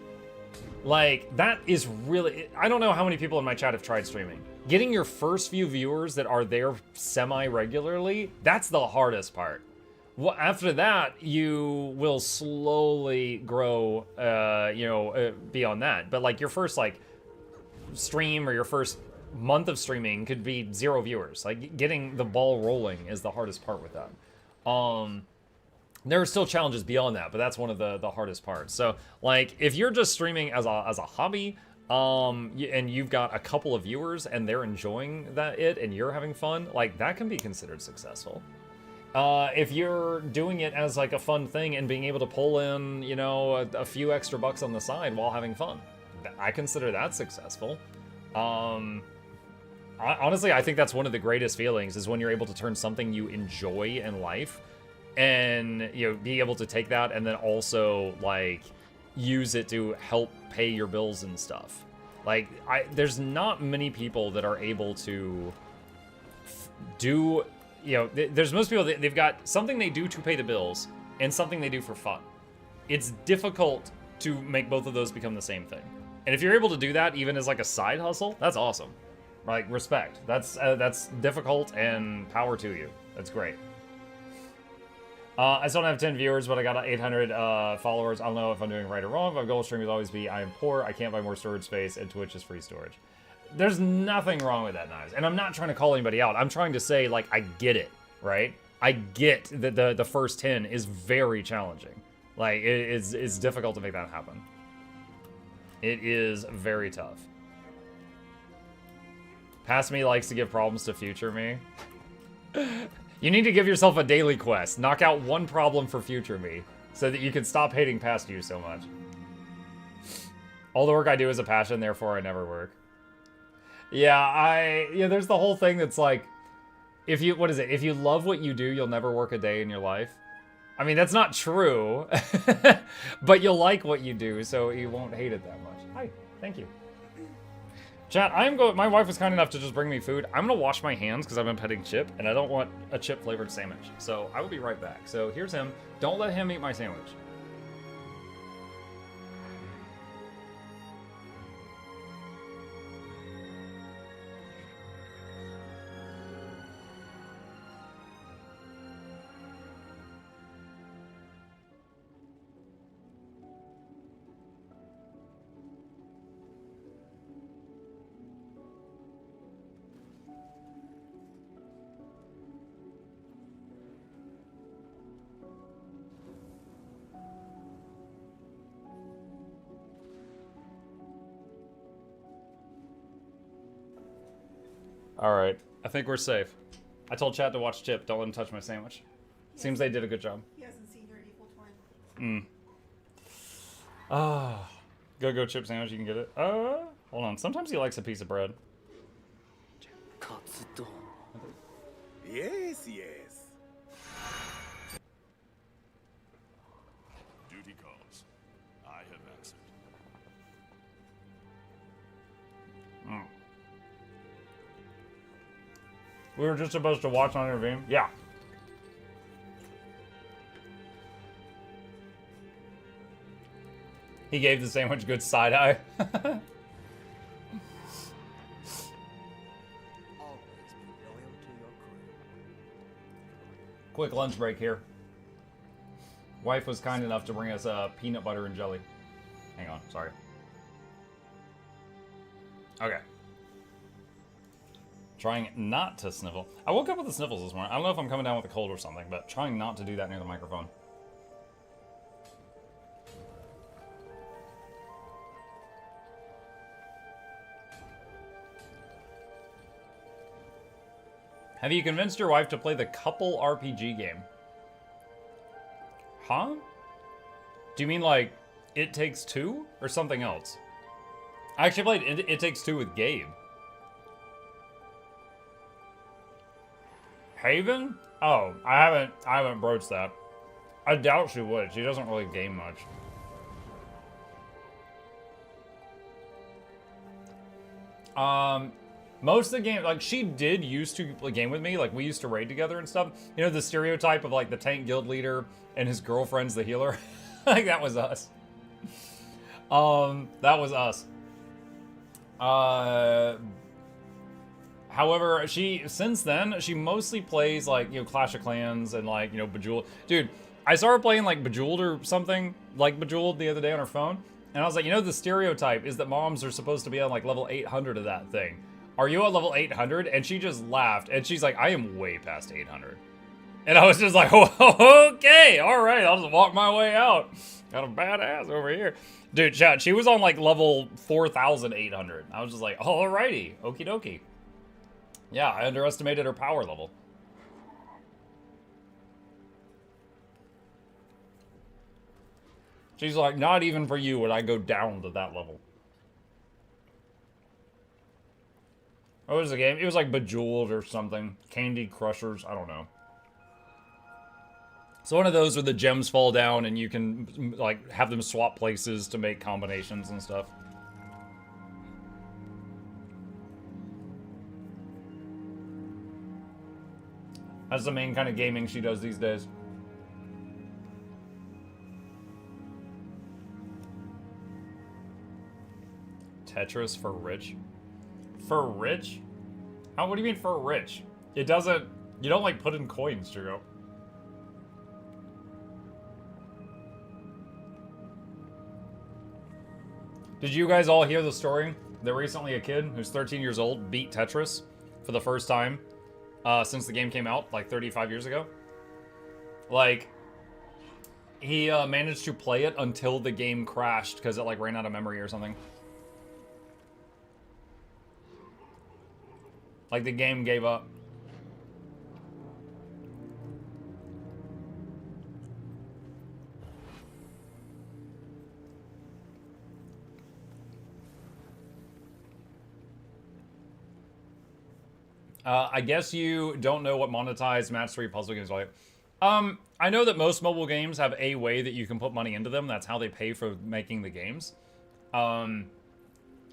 Like, that is really, I don't know how many people in my chat have tried streaming. Getting your first few viewers that are there semi-regularly, that's the hardest part. Well, after that, you will slowly grow, you know, beyond that. But like your first like stream or your first month of streaming could be 0 viewers. Like getting the ball rolling is the hardest part with that. There are still challenges beyond that, but that's one of the hardest parts. So like if you're just streaming as a hobby, and you've got a couple of viewers and they're enjoying it and you're having fun, like that can be considered successful. If you're doing it as like a fun thing and being able to pull in, you know, a few extra bucks on the side while having fun, I consider that successful. Honestly, I think that's one of the greatest feelings is when you're able to turn something you enjoy in life and, you know, be able to take that and then also, like, use it to help pay your bills and stuff. Like, there's not many people that are able to do, you know, there's most people that they've got something they do to pay the bills and something they do for fun. It's difficult to make both of those become the same thing. And if you're able to do that even as like a side hustle, that's awesome. Like, respect. That's difficult and power to you. That's great. I still don't have 10 viewers, but I got 800 followers. I don't know if I'm doing right or wrong, but my goal of streaming will always be I am poor, I can't buy more storage space, and Twitch is free storage. There's nothing wrong with that, Knives. And I'm not trying to call anybody out. I'm trying to say, like, I get it, right? I get that the first 10 is very challenging. Like, it's difficult to make that happen. It is very tough. Past me likes to give problems to future me. You need to give yourself a daily quest. Knock out one problem for future me so that you can stop hating past you so much. All the work I do is a passion, therefore I never work. Yeah, there's the whole thing that's like, if you, what is it? If you love what you do, you'll never work a day in your life. I mean, that's not true, but you'll like what you do, so you won't hate it that much. Hi, thank you. Chat, my wife was kind enough to just bring me food. I'm gonna wash my hands because I've been petting Chip, and I don't want a Chip flavored sandwich. So I will be right back. So here's him. Don't let him eat my sandwich. Alright, I think we're safe. I told Chad to watch Chip, don't let him touch my sandwich. Seems they did a good job. He hasn't seen her equal twin. Go Chip sandwich, you can get it. Hold on, sometimes he likes a piece of bread. Yes, yes. Duty calls. I have answered. We were just supposed to watch on intervene? Yeah. He gave the sandwich good side eye. Always be loyal to your crew. Quick lunch break here. Wife was kind enough to bring us peanut butter and jelly. Hang on, sorry. Okay. Trying not to sniffle. I woke up with the sniffles this morning. I don't know if I'm coming down with a cold or something, but trying not to do that near the microphone. Have you convinced your wife to play the couple RPG game? Huh? Do you mean like It Takes Two or something else? I actually played It Takes Two with Gabe. Haven? Oh, I haven't broached that. I doubt she would. She doesn't really game much. Most of the game, like, she did used to play game with me. Like, we used to raid together and stuff. You know, the stereotype of, like, the tank guild leader and his girlfriend's the healer? Like, that was us. That was us. However, since then, she mostly plays, like, you know, Clash of Clans and, like, you know, Bejeweled. Dude, I started playing, like, Bejeweled or something, like Bejeweled the other day on her phone. And I was like, you know, the stereotype is that moms are supposed to be on, like, level 800 of that thing. Are you at level 800? And she just laughed. And she's like, I am way past 800. And I was just like, oh, okay, all right, I'll just walk my way out. Got a badass over here. Dude, chat, she was on, like, level 4,800. I was just like, alrighty, okie dokie. Yeah, I underestimated her power level. She's like, not even for you would I go down to that level. What was the game? It was like Bejeweled or something. Candy Crushers. I don't know. So one of those where the gems fall down and you can like have them swap places to make combinations and stuff. That's the main kind of gaming she does these days. Tetris for rich? For rich? How? What do you mean for rich? It doesn't... You don't, like, put in coins, Jugo. Did you guys all hear the story? That recently a kid who's 13 years old beat Tetris for the first time since the game came out, like 35 years ago. Like, he managed to play it until the game crashed because it, like, ran out of memory or something. Like, the game gave up. I guess you don't know what monetized match 3 puzzle games are like. I know that most mobile games have a way that you can put money into them. That's how they pay for making the games.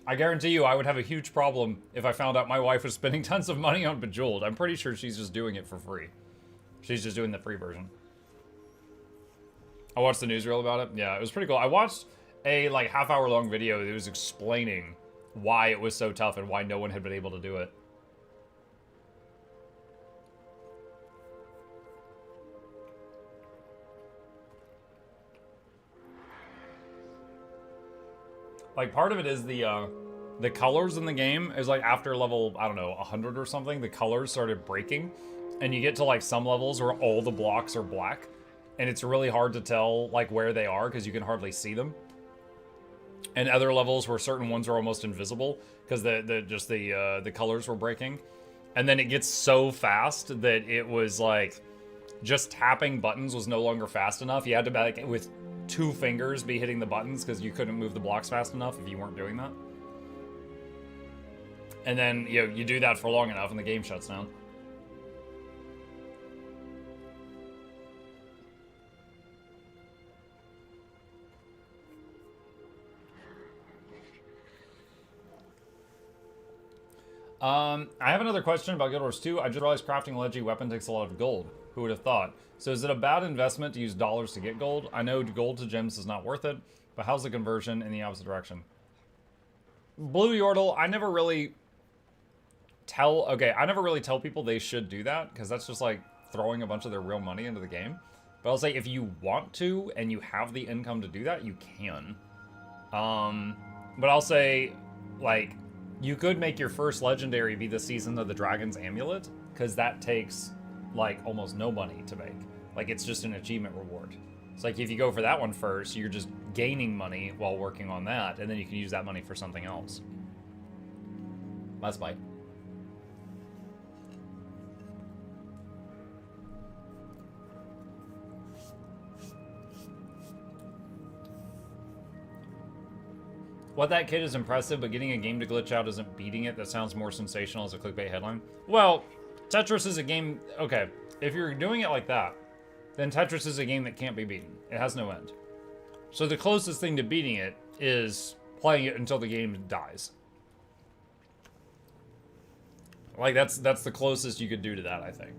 I guarantee you I would have a huge problem if I found out my wife was spending tons of money on Bejeweled. I'm pretty sure she's just doing it for free. She's just doing the free version. I watched the newsreel about it. Yeah, it was pretty cool. I watched a like half-hour long video that was explaining why it was so tough and why no one had been able to do it. Like, part of it is the colors in the game is, like, after level, I don't know, 100 or something, the colors started breaking. And you get to, like, some levels where all the blocks are black. And it's really hard to tell, like, where they are because you can hardly see them. And other levels where certain ones are almost invisible because the colors were breaking. And then it gets so fast that it was, like, just tapping buttons was no longer fast enough. You had to, like, with 2 fingers be hitting the buttons because you couldn't move the blocks fast enough if you weren't doing that. And then, you know, you do that for long enough and the game shuts down. I have another question about Guild Wars 2. I just realized crafting a leggy weapon takes a lot of gold. Who would have thought? So is it a bad investment to use dollars to get gold? I know gold to gems is not worth it, but how's the conversion in the opposite direction? Blue Yordle, I never really tell people they should do that, because that's just like throwing a bunch of their real money into the game. But I'll say if you want to, and you have the income to do that, you can. But I'll say, like, you could make your first legendary be the Season of the Dragon's Amulet, because that takes, like, almost no money to make. Like, it's just an achievement reward. It's like, if you go for that one first, you're just gaining money while working on that, and then you can use that money for something else. Last bite. What that kid is impressive, but getting a game to glitch out isn't beating it. That sounds more sensational as a clickbait headline. Well, Tetris is a game... Okay, if you're doing it like that, then Tetris is a game that can't be beaten. It has no end. So the closest thing to beating it is playing it until the game dies. Like, that's the closest you could do to that, I think.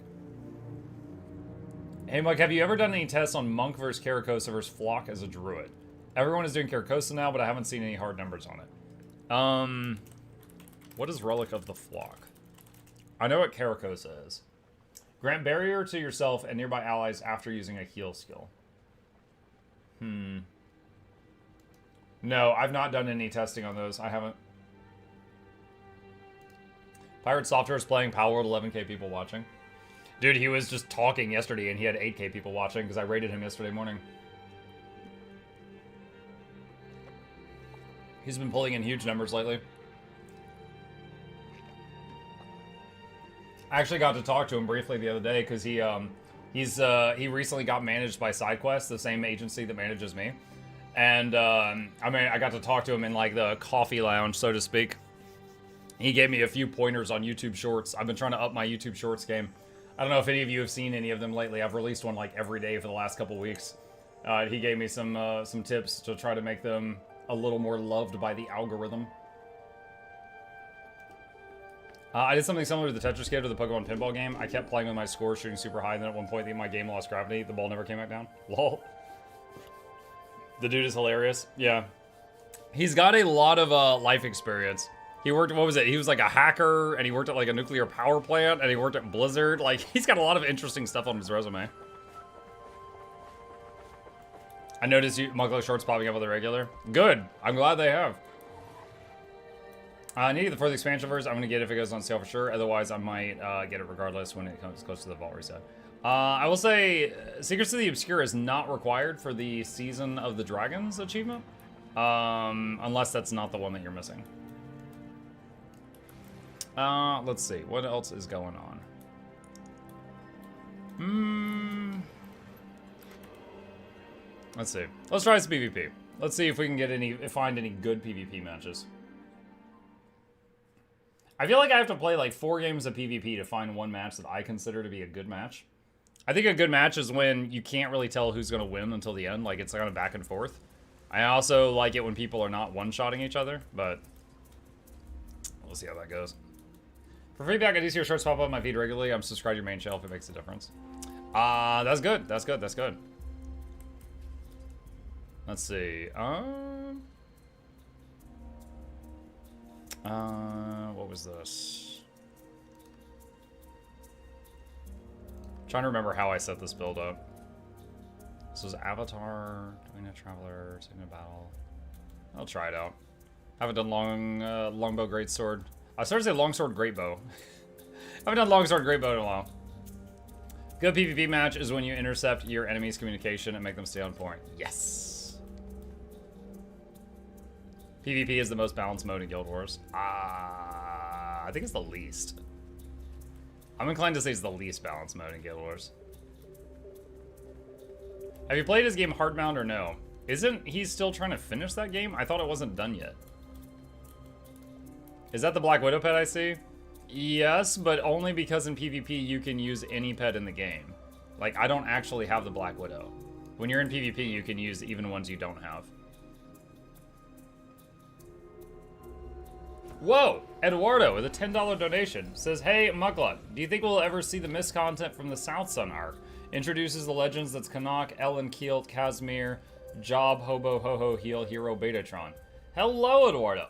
Hey, Mike, have you ever done any tests on Monk versus Caracosa versus Flock as a druid? Everyone is doing Caracosa now, but I haven't seen any hard numbers on it. What is Relic of the Flock? I know what Caracosa is. Grant barrier to yourself and nearby allies after using a heal skill. No, I've not done any testing on those. I haven't. Pirate Software is playing Power World, 11k people watching. Dude, he was just talking yesterday and he had 8k people watching because I rated him yesterday morning. He's been pulling in huge numbers lately. I actually got to talk to him briefly the other day because he recently got managed by SideQuest, the same agency that manages me. And I got to talk to him in like the coffee lounge, so to speak. He gave me a few pointers on YouTube Shorts. I've been trying to up my YouTube Shorts game. I don't know if any of you have seen any of them lately. I've released one like every day for the last couple weeks. He gave me some tips to try to make them a little more loved by the algorithm. I did something similar to the Tetris kid or the Pokemon pinball game. I kept playing with my score, shooting super high, and then at one point my game lost gravity. The ball never came back down. Lol. The dude is hilarious. Yeah. He's got a lot of life experience. He worked, what was it? He was like a hacker, and he worked at like a nuclear power plant, and he worked at Blizzard. Like, he's got a lot of interesting stuff on his resume. I noticed you Mukluk shorts popping up on the regular. Good. I'm glad they have. I need the further expansion version. I'm going to get it if it goes on sale for sure. Otherwise, I might get it regardless when it comes close to the vault reset. I will say, Secrets of the Obscure is not required for the Season of the Dragons achievement. Unless that's not the one that you're missing. Let's see. What else is going on? Let's see. Let's try some PvP. Let's see if we can get find any good PvP matches. I feel like I have to play like 4 games of PvP to find one match that I consider to be a good match. I think a good match is when you can't really tell who's going to win until the end. Like, it's kind of back and forth. I also like it when people are not one-shotting each other, but we'll see how that goes. For feedback, I do see your shorts pop up on my feed regularly. I'm subscribed to your main channel if it makes a difference. That's good. That's good. That's good. Let's see. What was this? I'm trying to remember how I set this build up. This was Avatar, doing a Traveler, taking a battle. I'll try it out. Haven't done longbow greatsword. I started to say longsword greatbow. Haven't done longsword greatbow in a while. Good PvP match is when you intercept your enemy's communication and make them stay on point. Yes. PvP is the most balanced mode in Guild Wars. I think it's the least. I'm inclined to say it's the least balanced mode in Guild Wars. Have you played his game Heartbound or no? Isn't he still trying to finish that game? I thought it wasn't done yet. Is that the Black Widow pet I see? Yes, but only because in PvP you can use any pet in the game. Like, I don't actually have the Black Widow. When you're in PvP, you can use even ones you don't have. Whoa! Eduardo with a $10 donation says, hey, Mukluk, do you think we'll ever see the missed content from the South Sun arc? Introduces the legends that's Canuck, Ellen Keelt, Casimir, Job, Hobo, Ho-Ho, Heel, Hero, Betatron. Hello, Eduardo.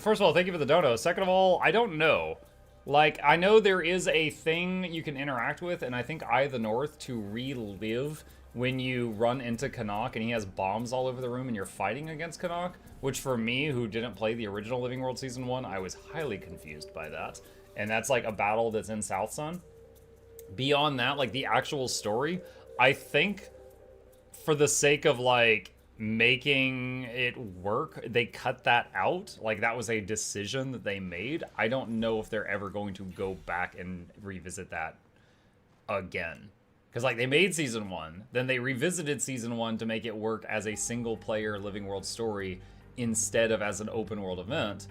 First of all, thank you for the dono. Second of all, I don't know. Like, I know there is a thing you can interact with, and I think Eye of the North to relive when you run into Canuck and he has bombs all over the room and you're fighting against Canuck, which for me, who didn't play the original Living World Season 1, I was highly confused by that. And that's like a battle that's in South Sun. Beyond that, like the actual story, I think for the sake of like making it work, they cut that out. Like that was a decision that they made. I don't know if they're ever going to go back and revisit that again. Because like they made Season 1, then they revisited Season 1 to make it work as a single player Living World story instead of as an open world event.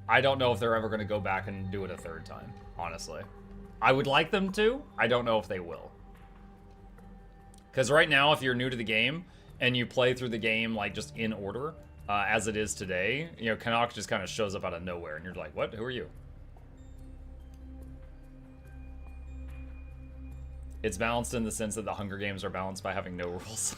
I don't know if they're ever going to go back and do it a third time, honestly. I would like them to. I don't know if they will. Because right now, if you're new to the game and you play through the game like just in order, as it is today, you know, Canuck just kind of shows up out of nowhere and you're like, what? Who are you? It's balanced in the sense that the Hunger Games are balanced by having no rules.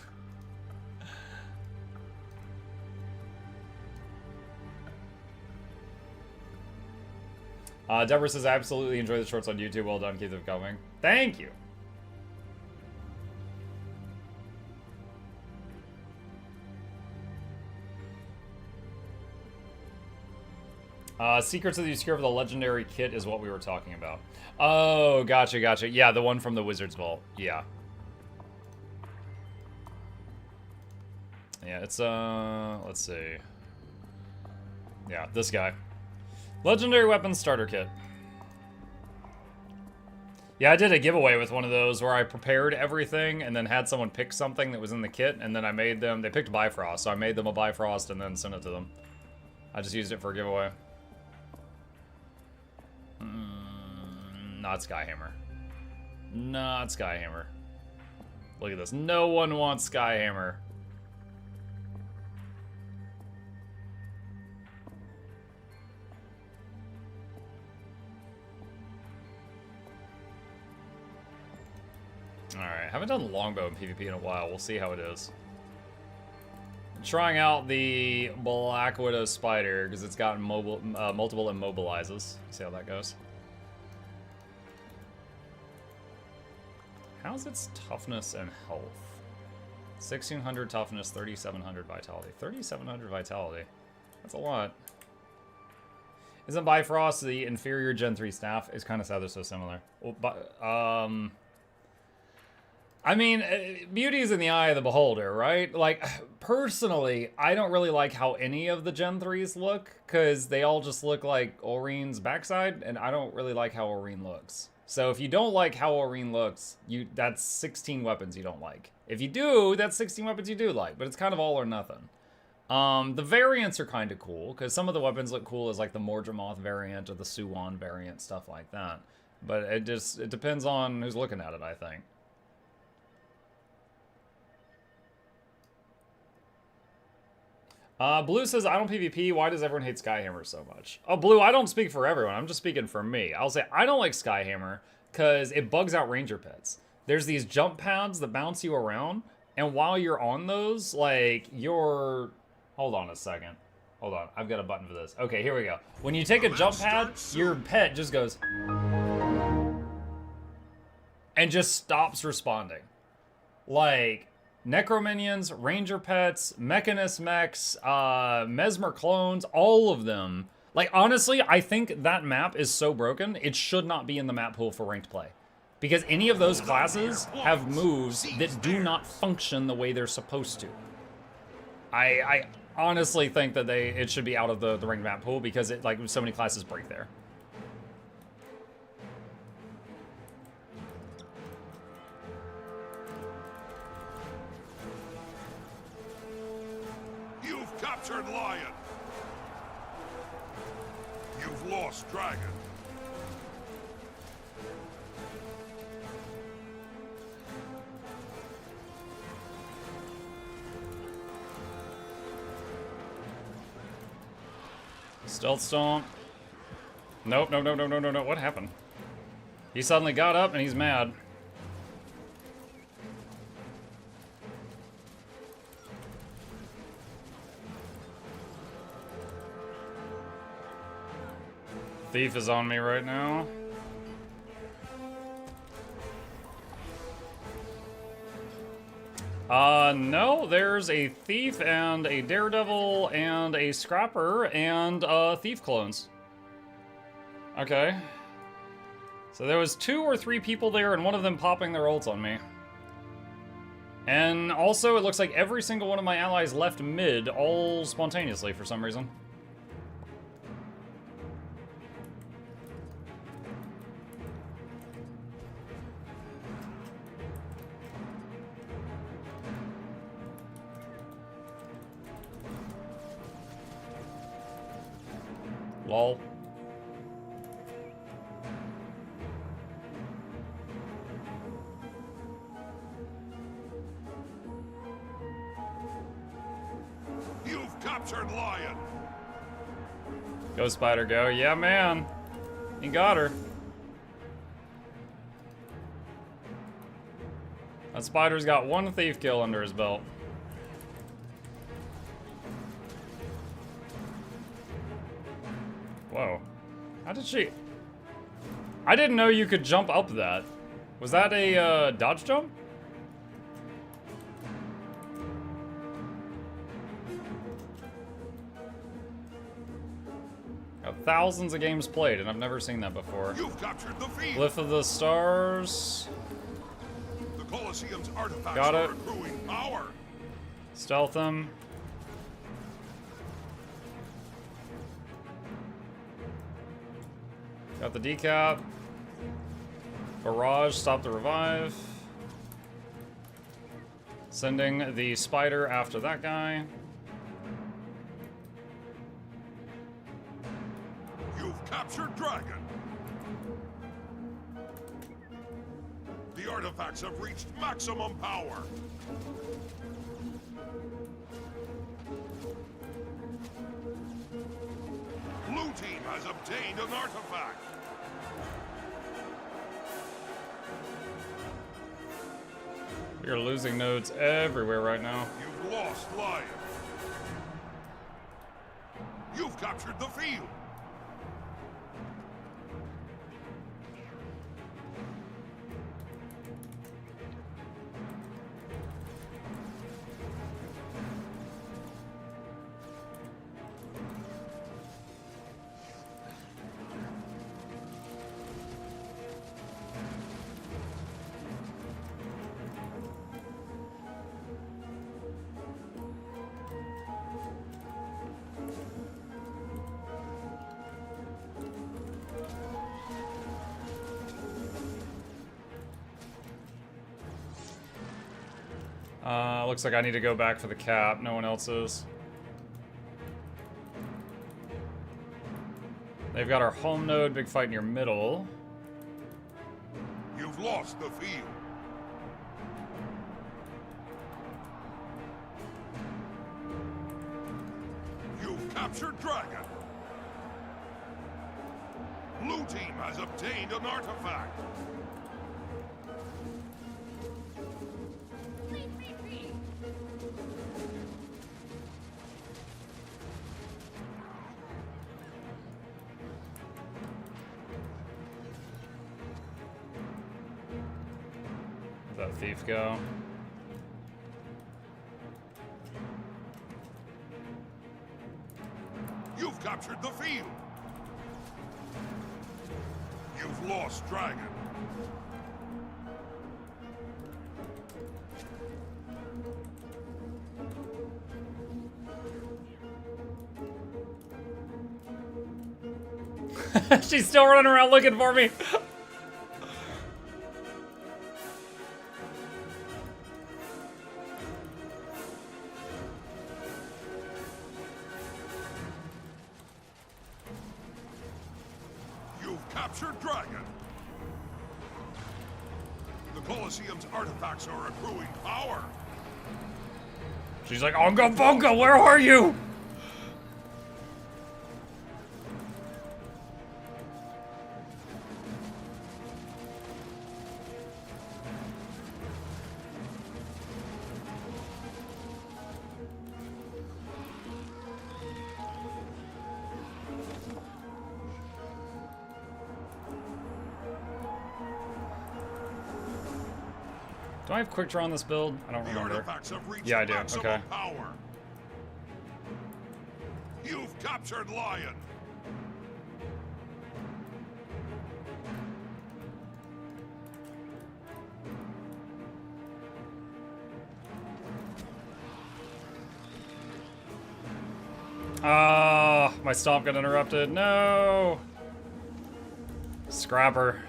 Deborah says, I absolutely enjoy the shorts on YouTube. Well done. Keep them coming. Thank you. Secrets of the Obscure of the Legendary Kit is what we were talking about. Oh, gotcha, gotcha. Yeah, the one from the Wizard's Vault. Yeah. Yeah, it's, let's see. Yeah, this guy. Legendary Weapons Starter Kit. Yeah, I did a giveaway with one of those where I prepared everything and then had someone pick something that was in the kit, and then I made them, they picked Bifrost, so I made them a Bifrost and then sent it to them. I just used it for a giveaway. not Skyhammer. Not Skyhammer. Look at this. No one wants Skyhammer. Alright, haven't done longbow in PvP in a while. We'll see how it is. I'm trying out the Black Widow Spider because it's got multiple immobilizes. See how that goes. How's its toughness and health? 1600 toughness, 3700 vitality. 3700 vitality. That's a lot. Isn't Bifrost the inferior Gen 3 staff? It's kind of sad they're so similar. Well, I mean, beauty is in the eye of the beholder, right? Like, personally, I don't really like how any of the Gen 3s look, because they all just look like Oreen's backside, and I don't really like how Oreen looks. So if you don't like how Oreen looks, that's 16 weapons you don't like. If you do, that's 16 weapons you do like, but it's kind of all or nothing. The variants are kind of cool, because some of the weapons look cool as like the Mordramoth variant or the Suwon variant, stuff like that. But it depends on who's looking at it, I think. Blue says, I don't PvP. Why does everyone hate Skyhammer so much? Oh, Blue, I don't speak for everyone. I'm just speaking for me. I'll say I don't like Skyhammer because it bugs out ranger pets. There's these jump pads that bounce you around, and while you're on those, like, you're... Hold on a second. Hold on. I've got a button for this. Okay, here we go. When you take a jump pad, your pet just goes... and just stops responding. Like... Necrominions, Ranger Pets, Mechanist Mechs, Mesmer Clones, all of them. Like, honestly, I think that map is so broken, it should not be in the map pool for ranked play. Because any of those classes have moves that do not function the way they're supposed to. I honestly think that it should be out of the ranked map pool because so many classes break there. Captured lion. You've lost dragon. Stealth stomp. Nope, no. What happened? He suddenly got up and he's mad. Thief is on me right now. No, there's a thief and a daredevil and a scrapper and thief clones. Okay. So there was 2 or 3 people there and one of them popping their ults on me. And also it looks like every single one of my allies left mid all spontaneously for some reason. Lol. You've captured lion. Go, Spider, go. Yeah, man. He got her. That Spider's got 1 thief kill under his belt. Whoa. How did she... I didn't know you could jump up that. Was that a dodge jump? Got thousands of games played, and I've never seen that before. You've captured the field. Glyph of the Stars. The Colosseum's artifacts Got it. are accruing power. Stealth him. Got the decap. Barrage, stop the revive. Sending the spider after that guy. You've captured dragon. artifacts have reached maximum power. Blue team has obtained an artifact. We are losing nodes everywhere right now. You've lost Lion. You've captured the field. Looks like I need to go back for the cap. No one else is. They've got our home node, big fight in your middle. You've lost the field. You've captured Dragon. Blue team has obtained an artifact. Where'd that thief go? You've captured the field. You've lost Dragon. She's still running around looking for me. You've captured Dragon. The Colosseum's artifacts are accruing power. She's like, Onga Bonga, where are you? Do I have quick draw on this build? I don't The remember. artifacts have reached Yeah, I do. maximum Okay. power. You've captured Lion. Ah, my stomp got interrupted. No. Scrapper.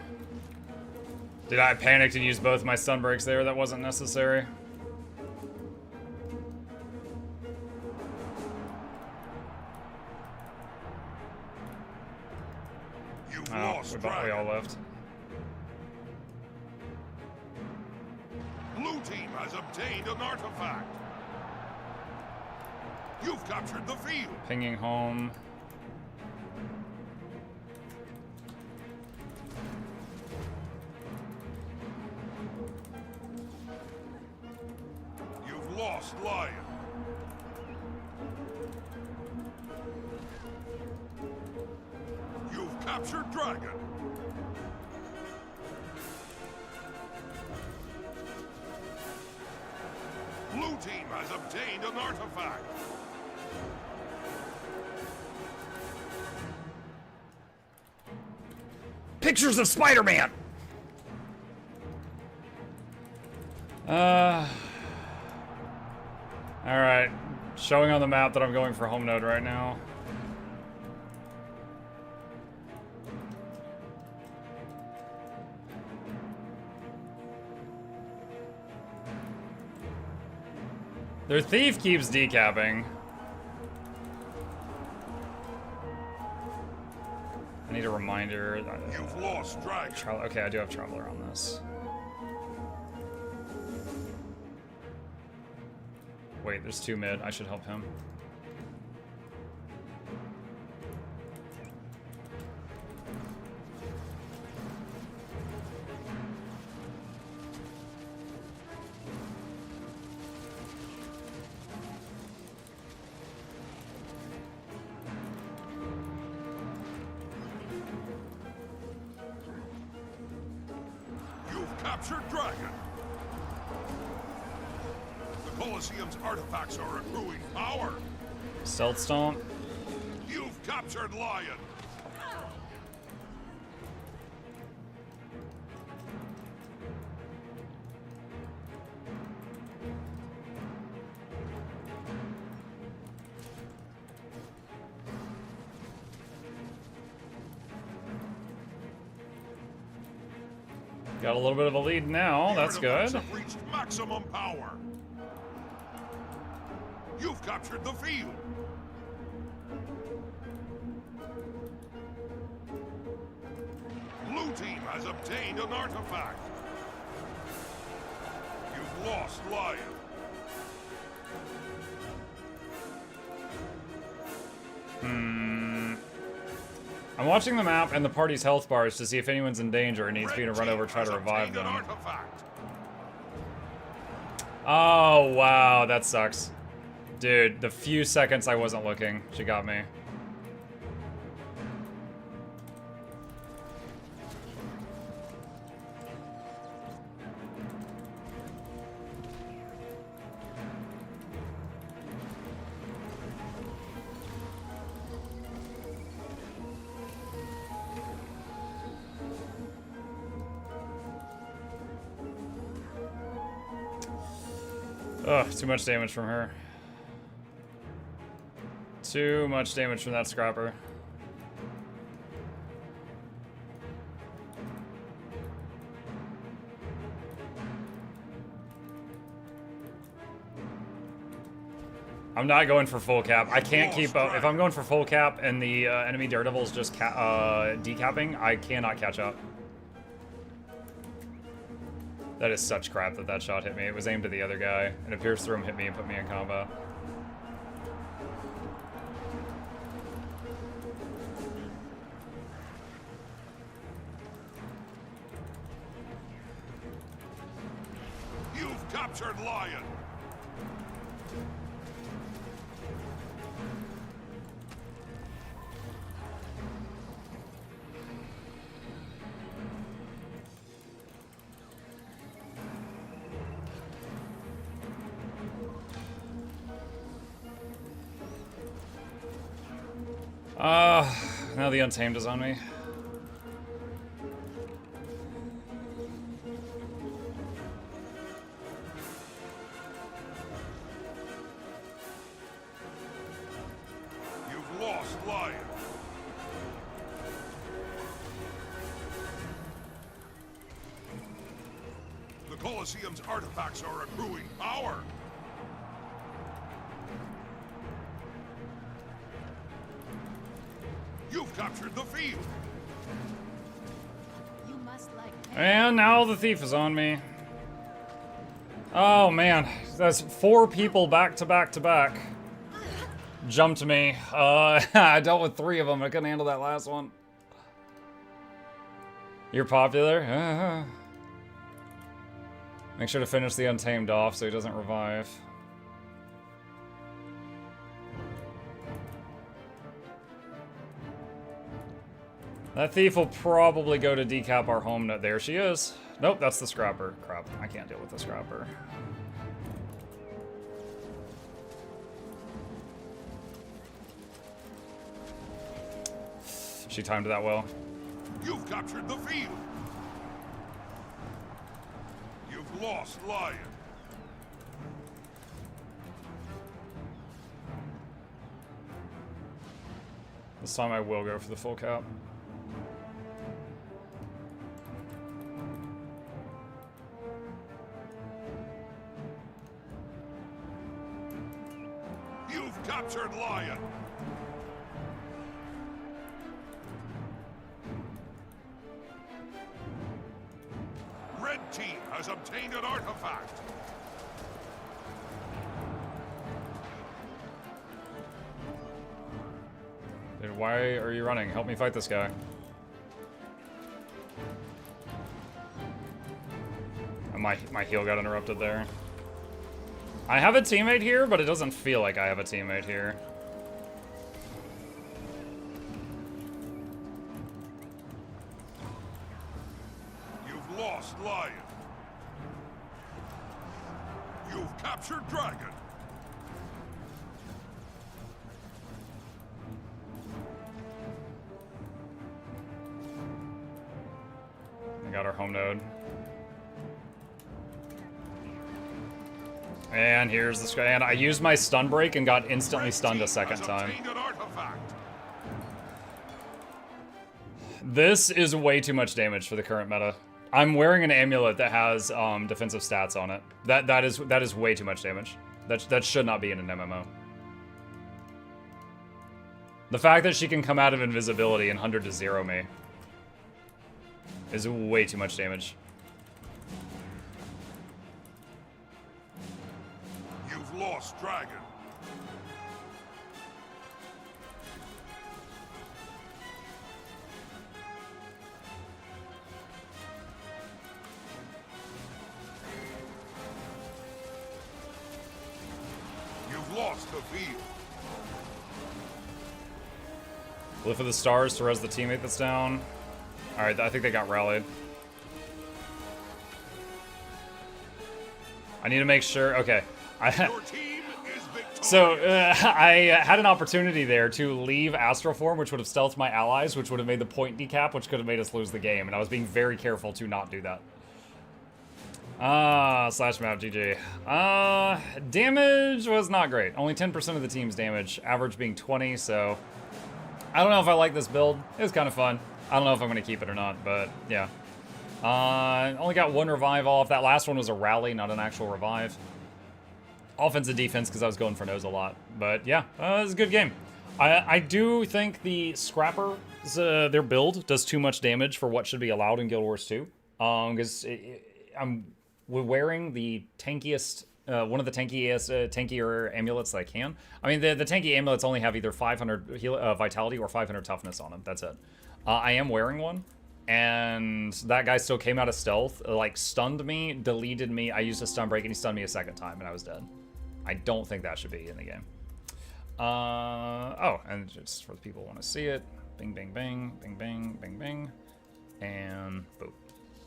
Did I panicked and use both my stun breaks there? That wasn't necessary. You've Oh, lost we Dragon. all left. Blue team has obtained an artifact. You've captured the field. Pinging home. You've lost Lion. You've captured Dragon. Blue team has obtained an artifact. Pictures of Spider-Man! Alright. Showing on the map that I'm going for home node right now. Their thief keeps decapping. I need a reminder. You've lost Dragon. Okay, I do have Traveler on this. Wait, there's 2 mid. I should help him. You've captured Dragon. The Colosseum's artifacts are accruing power. Stealth Stomp. You've captured Lion. Got a little bit of a lead now. The That's artifacts good. have reached maximum power. You've captured the field. Blue team has obtained an artifact. You've lost Lion. I'm watching the map and the party's health bars to see if anyone's in danger and needs me to run over and try to revive them. Oh, wow, that sucks. Dude, the few seconds I wasn't looking, she got me. Ugh, too much damage from her. Too much damage from that scrapper. I'm not going for full cap. I can't keep up. If I'm going for full cap and the enemy Daredevil's just decapping, I cannot catch up. That is such crap that that shot hit me. It was aimed at the other guy, and it pierced through him, hit me, and put me in combat. You've captured Lion. Now the Untamed is on me. You've lost Lion. The Colosseum's artifacts are accruing power. You've captured the field. You must like And now the thief is on me. Oh man, that's 4 people back to back to back. Jumped me. I dealt with 3 of them. I couldn't handle that last one. You're popular? Make sure to finish the Untamed off so he doesn't revive. That thief will probably go to decap our home nut. There she is. Nope, that's the scrapper. Crap, I can't deal with the scrapper. She timed that well. You've captured the field. You've lost Lion. This time I will go for the full cap. You've captured Lion. Red team has obtained an artifact. Why are you running? Help me fight this guy. Oh, my heal got interrupted there. I have a teammate here, but it doesn't feel like I have a teammate here. You've lost Lion. You've captured Dragon. I got our home node. And here's the and I used my stun break and got instantly stunned a second time. This is way too much damage for the current meta. I'm wearing an amulet that has defensive stats on it. That is way too much damage. That should not be in an MMO. The fact that she can come out of invisibility and 100 to 0 me is way too much damage. You've lost Dragon. You've lost the field. Lift for the stars to res the teammate that's down. Alright, I think they got rallied. I need to make sure. Okay. So, I had an opportunity there to leave Astral Form, which would have stealthed my allies, which would have made the point decap, which could have made us lose the game. And I was being very careful to not do that. Slash map, GG. Damage was not great. Only 10% of the team's damage, average being 20, so... I don't know if I like this build. It was kind of fun. I don't know if I'm going to keep it or not, but yeah. Only got one revive off. That last one was a rally, not an actual revive. Offense and defense, because I was going for nose a lot. But yeah, it was a good game. I do think the Scrapper, their build, does too much damage for what should be allowed in Guild Wars 2. Because I'm wearing the tankiest... one of the tankier amulets that I can. I mean, the tanky amulets only have either 500 vitality or 500 toughness on them. That's it. I am wearing one, and that guy still came out of stealth, like stunned me, deleted me. I used a stun break, and he stunned me a second time, and I was dead. I don't think that should be in the game. Oh, and just for the people who want to see it, bing, bing, bing, bing, bing, bing, bing, and boom.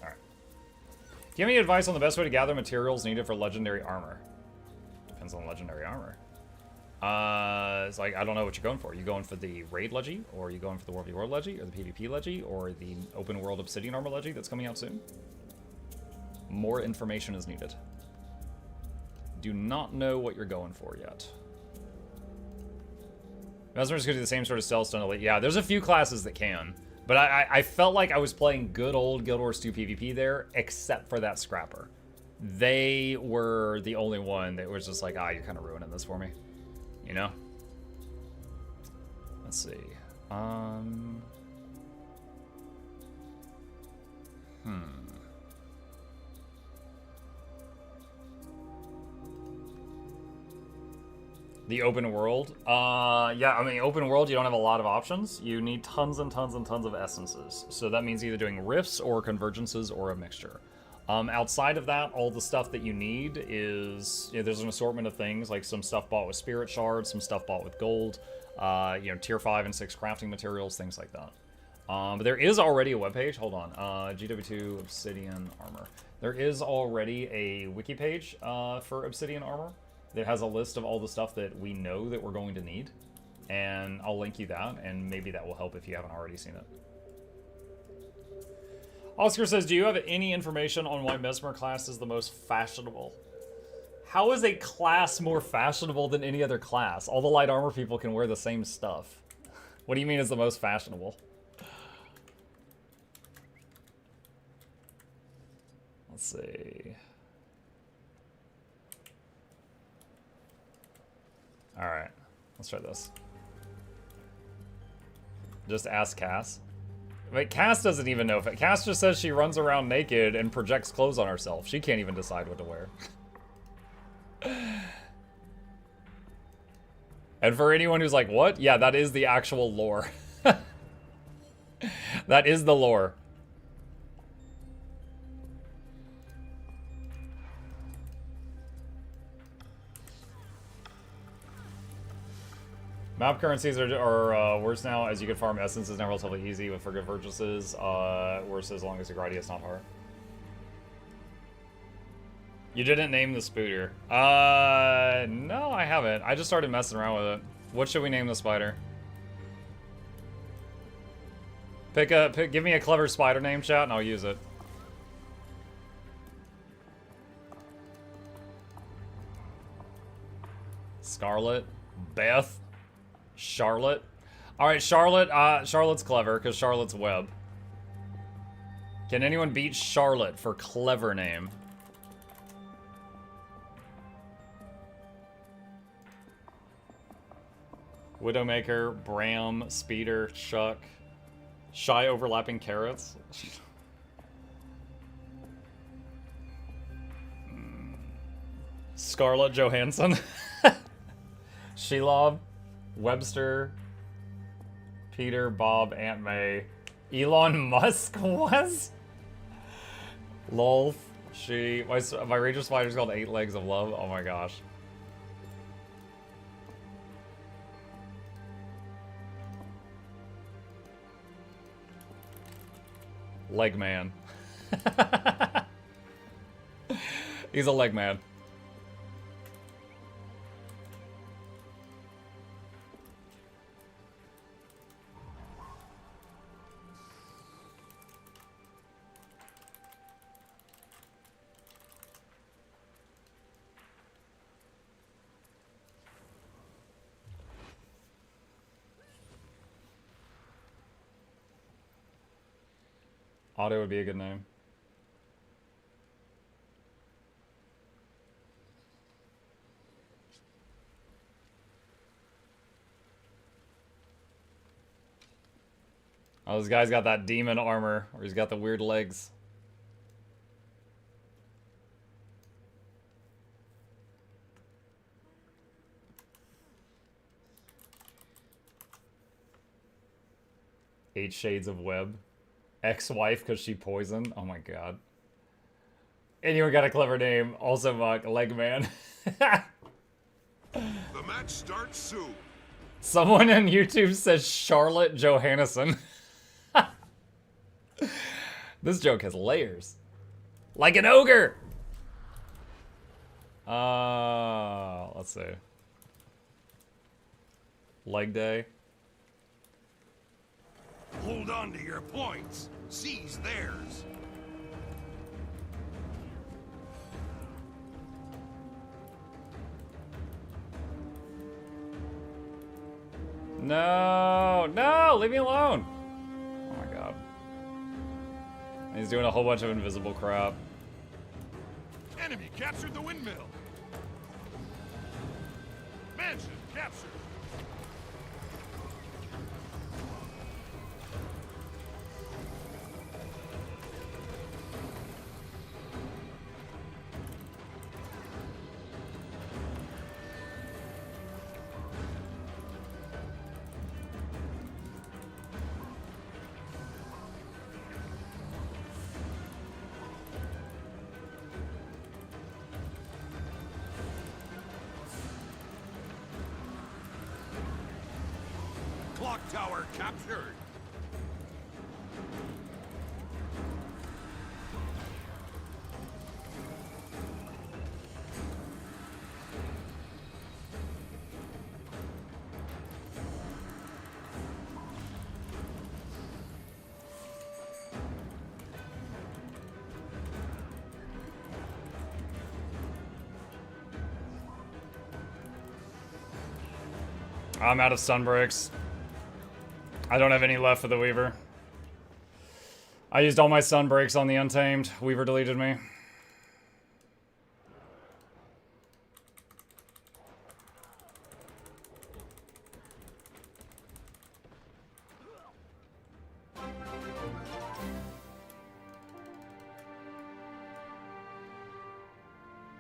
All right. Do you have any advice on the best way to gather materials needed for legendary armor? Depends on legendary armor. It's like, I don't know what you're going for. You going for the raid leggy, or are you going for the World v World leggy, or the PvP leggy, or the open world obsidian armor leggy that's coming out soon? More information is needed. Do not know what you're going for yet. Mesmer's could do the same sort of stealth stun elite. Yeah, there's a few classes that can. But I felt like I was playing good old Guild Wars 2 PvP there, except for that Scrapper. They were the only one that was just like, you're kind of ruining this for me. You know? Let's see. The open world? Yeah, I mean, open world, you don't have a lot of options. You need tons and tons and tons of essences. So that means either doing rifts or convergences or a mixture. Outside of that, all the stuff that you need is, there's an assortment of things, like some stuff bought with spirit shards, some stuff bought with gold, tier 5 and 6 crafting materials, things like that. But there is already a webpage, hold on, GW2 Obsidian Armor. There is already a wiki page for Obsidian Armor that has a list of all the stuff that we know that we're going to need. And I'll link you that, and maybe that will help if you haven't already seen it. Oscar says, do you have any information on why Mesmer class is the most fashionable? How is a class more fashionable than any other class? All the light armor people can wear the same stuff. What do you mean is the most fashionable? Let's see. Alright, let's try this. Just ask Cass. Wait, Cass doesn't even know if it. Cass just says she runs around naked and projects clothes on herself. She can't even decide what to wear. And for anyone who's like, what? Yeah, that is the actual lore. That is the lore. Map currencies are worse now, as you can farm essences now relatively easy with for good purchases. Worse as long as you're grinding, it's not hard. You didn't name the spooter. No, I haven't. I just started messing around with it. What should we name the spider? Give me a clever spider name, chat, and I'll use it. Scarlet, Beth, Charlotte. All right, Charlotte. Charlotte's clever because Charlotte's web. Can anyone beat Charlotte for clever name? Widowmaker, Bram, Speeder, Chuck, Shy overlapping carrots. Scarlett Johansson. Shelob, Webster, Peter, Bob, Aunt May, Elon Musk was? Lolf, she, my Ranger Spider's called 8 Legs of Love. Oh my gosh. Leg man. He's a leg man. Otto would be a good name. Oh, this guy's got that demon armor, or he's got the weird legs. Eight Shades of Web. Ex-wife because she poisoned. Oh my god. Anyone got a clever name? Also, Legman. The match starts soon. Someone on YouTube says Charlotte Johansson. This joke has layers. Like an ogre! Let's see. Leg day. Hold on to your points. Seize theirs. No, no, leave me alone. Oh my god. He's doing a whole bunch of invisible crap. Enemy captured the windmill. Mansion captured. Clock tower captured. I'm out of sunbreaks. I don't have any left for the Weaver. I used all my sunbreaks on the Untamed. Weaver deleted me.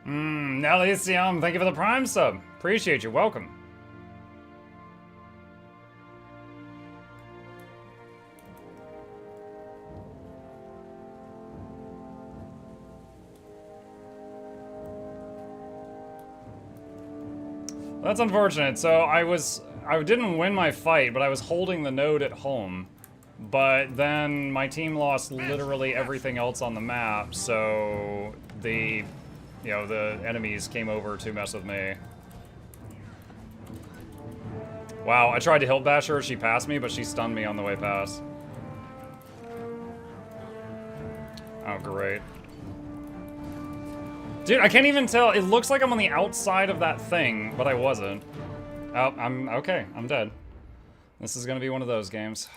Nellysium, thank you for the Prime sub. Appreciate you, welcome. That's unfortunate. So I didn't win my fight, but I was holding the node at home. But then my team lost literally everything else on the map, so the enemies came over to mess with me. Wow, I tried to hilt bash her, she passed me, but she stunned me on the way past. Oh, great. Dude, I can't even tell. It looks like I'm on the outside of that thing, but I wasn't. Oh, I'm okay. I'm dead. This is gonna be one of those games.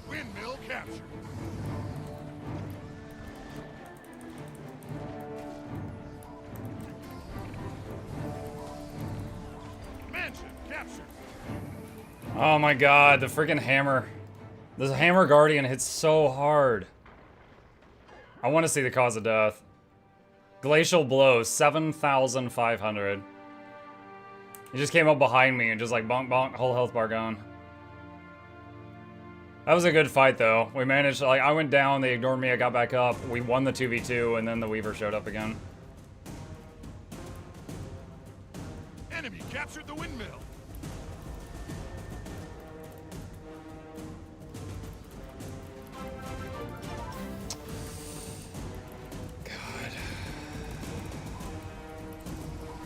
Windmill captured. Mansion captured. Oh my god, the freaking hammer. This hammer guardian hits so hard. I want to see the cause of death. Glacial blow, 7,500. He just came up behind me and just like bonk bonk, whole health bar gone. That was a good fight though. We managed to, like, I went down, they ignored me, I got back up. We won the 2v2 and then the Weaver showed up again. Enemy captured the windmill.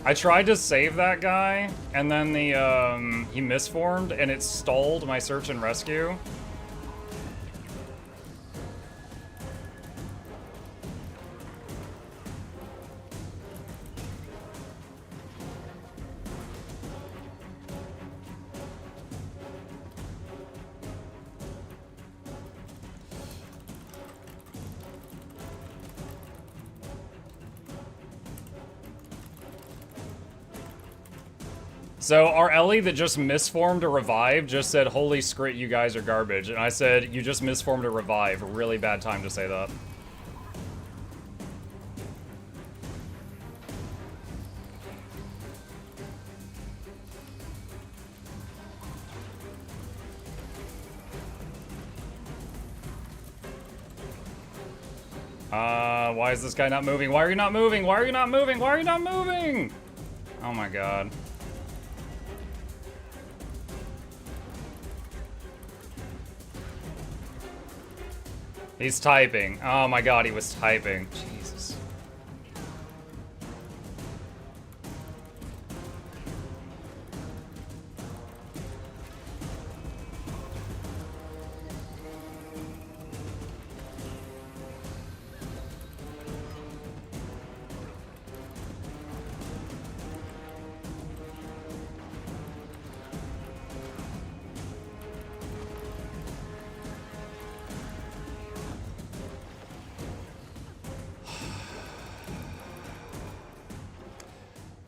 I tried to save that guy, and then the he misformed, and it stalled my search and rescue. So our Ellie that just misformed a revive just said, "Holy scrit, you guys are garbage." And I said, "You just misformed a revive." Really bad time to say that. Why is this guy not moving? Why are you not moving? Why are you not moving? Why are you not moving? Oh my god. He's typing. Oh my god, he was typing. Jesus.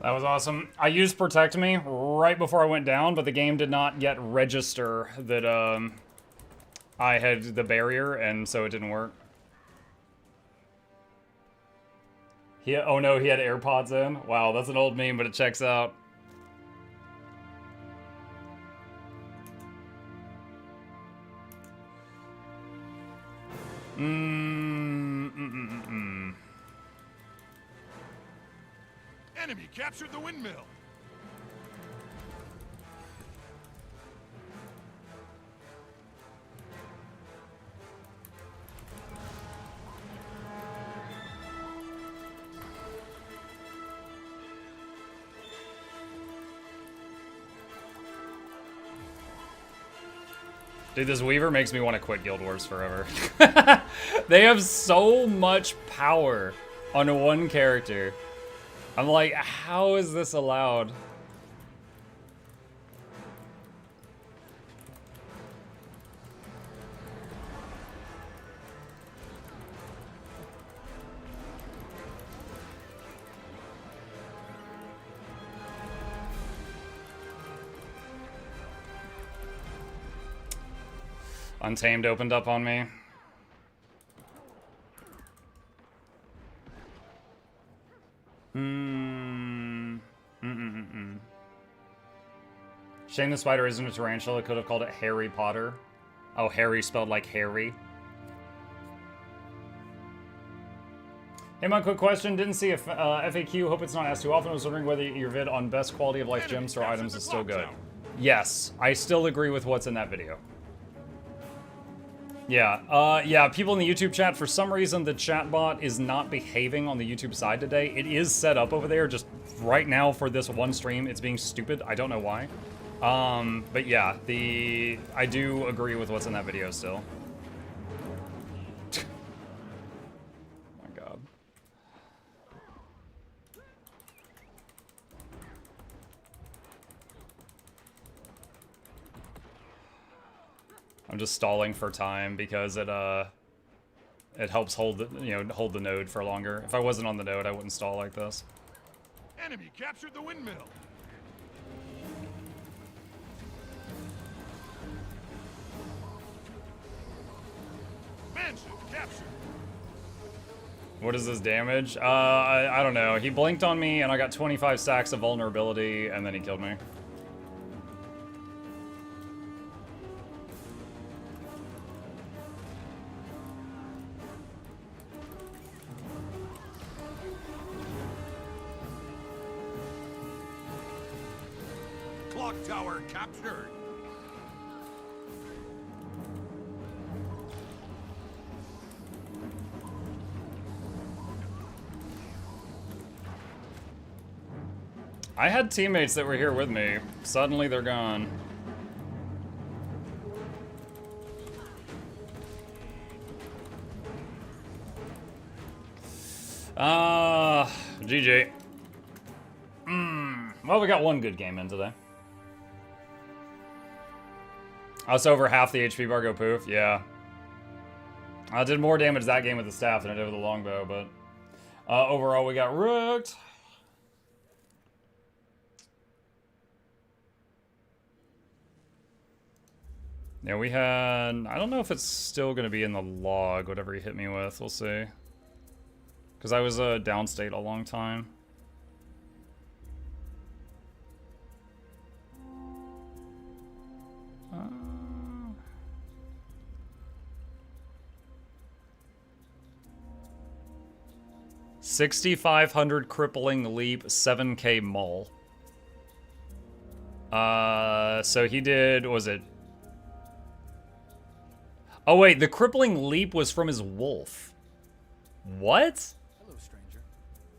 That was awesome. I used Protect Me right before I went down, but the game did not yet register that I had the barrier, and so it didn't work. Oh no, he had AirPods in? Wow, that's an old meme, but it checks out. Enemy captured the windmill. Dude, this Weaver makes me want to quit Guild Wars forever. They have so much power on one character. I'm like, how is this allowed? Untamed opened up on me. Shame the spider isn't a tarantula. Could have called it Harry Potter. Oh, Harry spelled like Harry. Hey, my quick question. Didn't see a FAQ. Hope it's not asked too often. I was wondering whether your vid on best quality of life gems or items is still good. Yes, I still agree with what's in that video. Yeah, yeah, people in the YouTube chat, for some reason the chat bot is not behaving on the YouTube side today. It is set up over there, just right now for this one stream, it's being stupid. I don't know why. But yeah, I do agree with what's in that video still. Oh my god. I'm just stalling for time because it helps hold the, hold the node for longer. If I wasn't on the node, I wouldn't stall like this. Enemy captured the windmill. Mansion captured. What is this damage? I don't know. He blinked on me and I got 25 stacks of vulnerability and then he killed me. Clock tower captured. I had teammates that were here with me. Suddenly they're gone. GG. Well, we got one good game in today. I was over half the HP bar go poof, yeah. I did more damage that game with the staff than I did with the longbow, but overall we got rooked. Yeah, we had... I don't know if it's still going to be in the log, whatever he hit me with. We'll see. Because I was downstate a long time. Uh... 6,500 crippling leap, 7k mull. So he did... What was it? Oh wait, the crippling leap was from his wolf. What? Hello, stranger.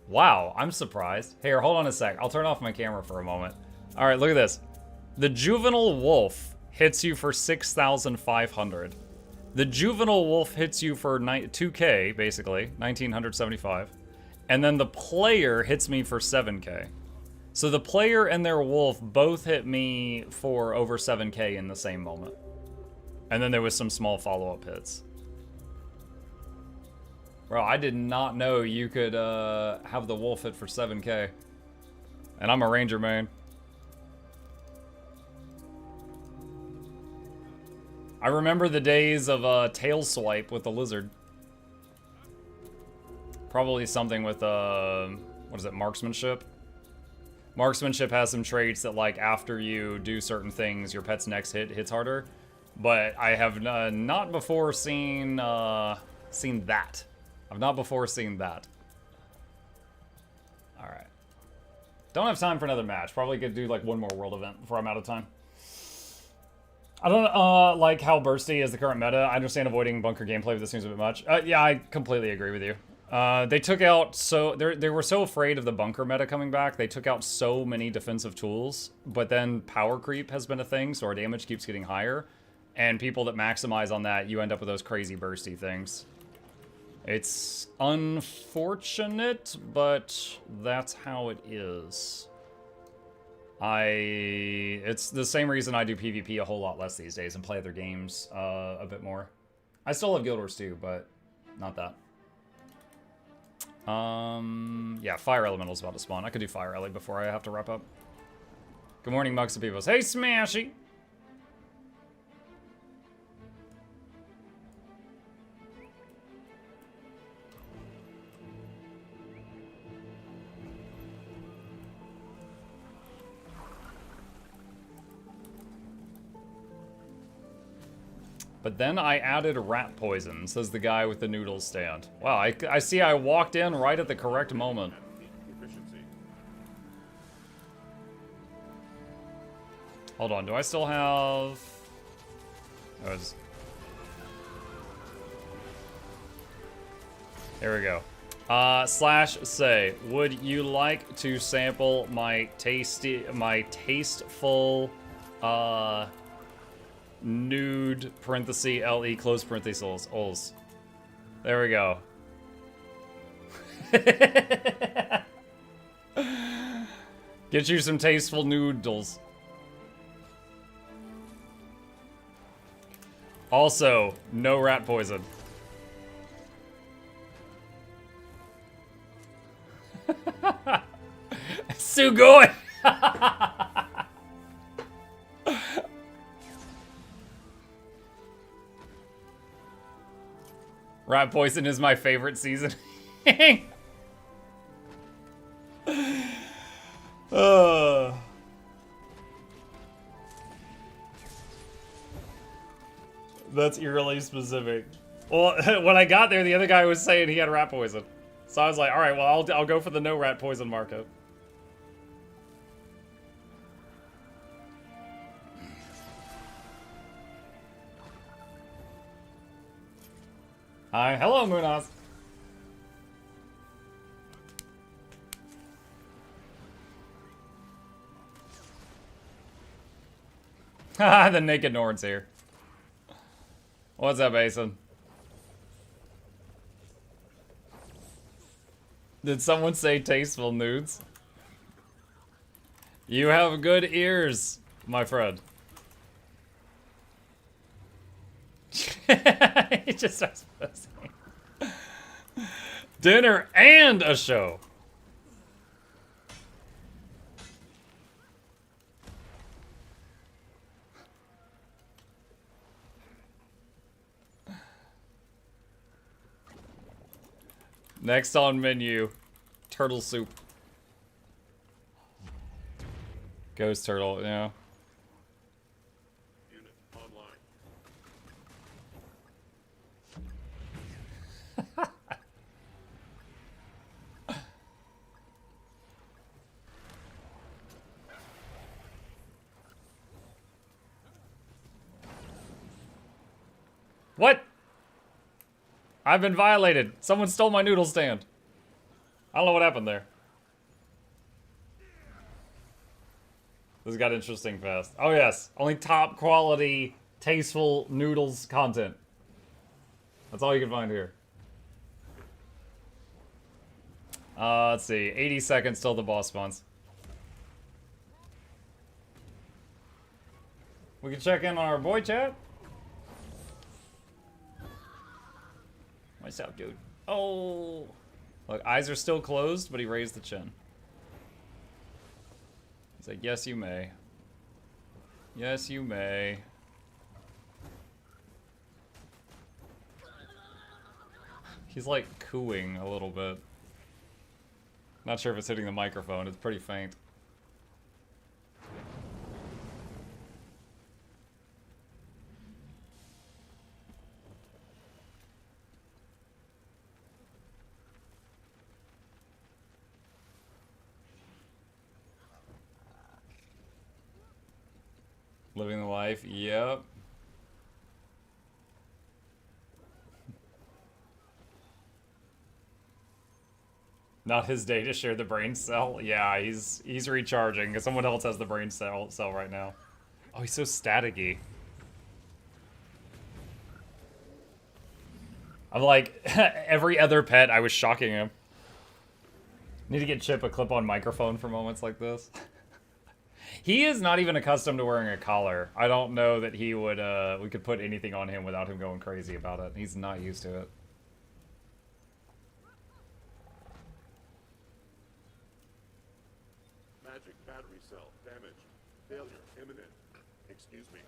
Wow, I'm surprised. Here, hold on a sec. I'll turn off my camera for a moment. All right, look at this. The juvenile wolf hits you for 6,500. The juvenile wolf hits you for 2k, basically, 1,975. And then the player hits me for 7k. So the player and their wolf both hit me for over 7k in the same moment. And then there was some small follow-up hits. Bro, I did not know you could have the wolf hit for 7k. And I'm a ranger main. I remember the days of tail swipe with the lizard. Probably something with, what is it, marksmanship? Marksmanship has some traits that, like, after you do certain things, your pet's next hit hits harder. But I have not before seen that. I've not before seen that. All right. Don't have time for another match. Probably could do like one more world event before I'm out of time. I don't like how bursty is the current meta. I understand avoiding bunker gameplay, but this seems a bit much. Yeah, I completely agree with you. They took out they were so afraid of the bunker meta coming back. They took out so many defensive tools, but then power creep has been a thing, so our damage keeps getting higher. And people that maximize on that, you end up with those crazy bursty things. It's unfortunate, but that's how it is. It's the same reason I do PvP a whole lot less these days and play other games a bit more. I still have Guild Wars 2, but not that. Yeah, Fire Elemental's about to spawn. I could do Fire Ele before I have to wrap up. Good morning, Mugs and Peoples. Hey, Smashy! But then I added rat poison, says the guy with the noodle stand. Wow, I see I walked in right at the correct moment. Hold on, do I still have... Here we go. Slash say, would you like to sample my tasteful, nude, parenthesis, LE, close parenthesis, ols. There we go. Get you some tasteful noodles. Also, no rat poison. Sugoi! Rat poison is my favorite season. That's eerily specific. Well, when I got there, the other guy was saying he had rat poison. So I was like, all right, well, I'll go for the no rat poison markup. Hi, hello, Moonas. Haha, the naked Nord's here. What's up, Asen? Did someone say tasteful nudes? You have good ears, my friend. He just starts posting. Dinner and a show. Next on menu, turtle soup. Ghost turtle, yeah. Unit online. What? I've been violated. Someone stole my noodle stand. I don't know what happened there. This got interesting fast. Oh yes, only top quality, tasteful noodles content. That's all you can find here. Let's see, 80 seconds till the boss spawns. We can check in on our boy chat. What's up, dude? Oh! Look, eyes are still closed, but he raised the chin. He's like, yes, you may. Yes, you may. He's like cooing a little bit. Not sure if it's hitting the microphone. It's pretty faint. Living the life, yep. Not his day to share the brain cell. Yeah, he's recharging because someone else has the brain cell right now. Oh, he's so staticky. I'm like, every other pet, I was shocking him. Need to get Chip a clip-on microphone for moments like this. He is not even accustomed to wearing a collar. I don't know that he would, we could put anything on him without him going crazy about it. He's not used to it. Magic battery cell damaged. Failure imminent. Excuse me.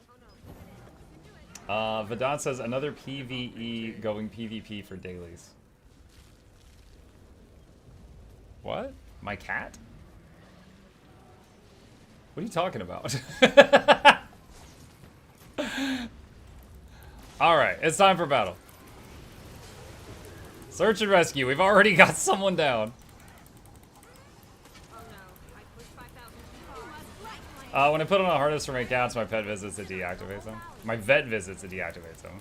Vedant says another PvE going PvP for dailies. What? My cat? What are you talking about? Alright, it's time for battle. Search and rescue. We've already got someone down. When I put on a harness for my cats, my pet visits, it deactivates them. My vet visits, it deactivates them.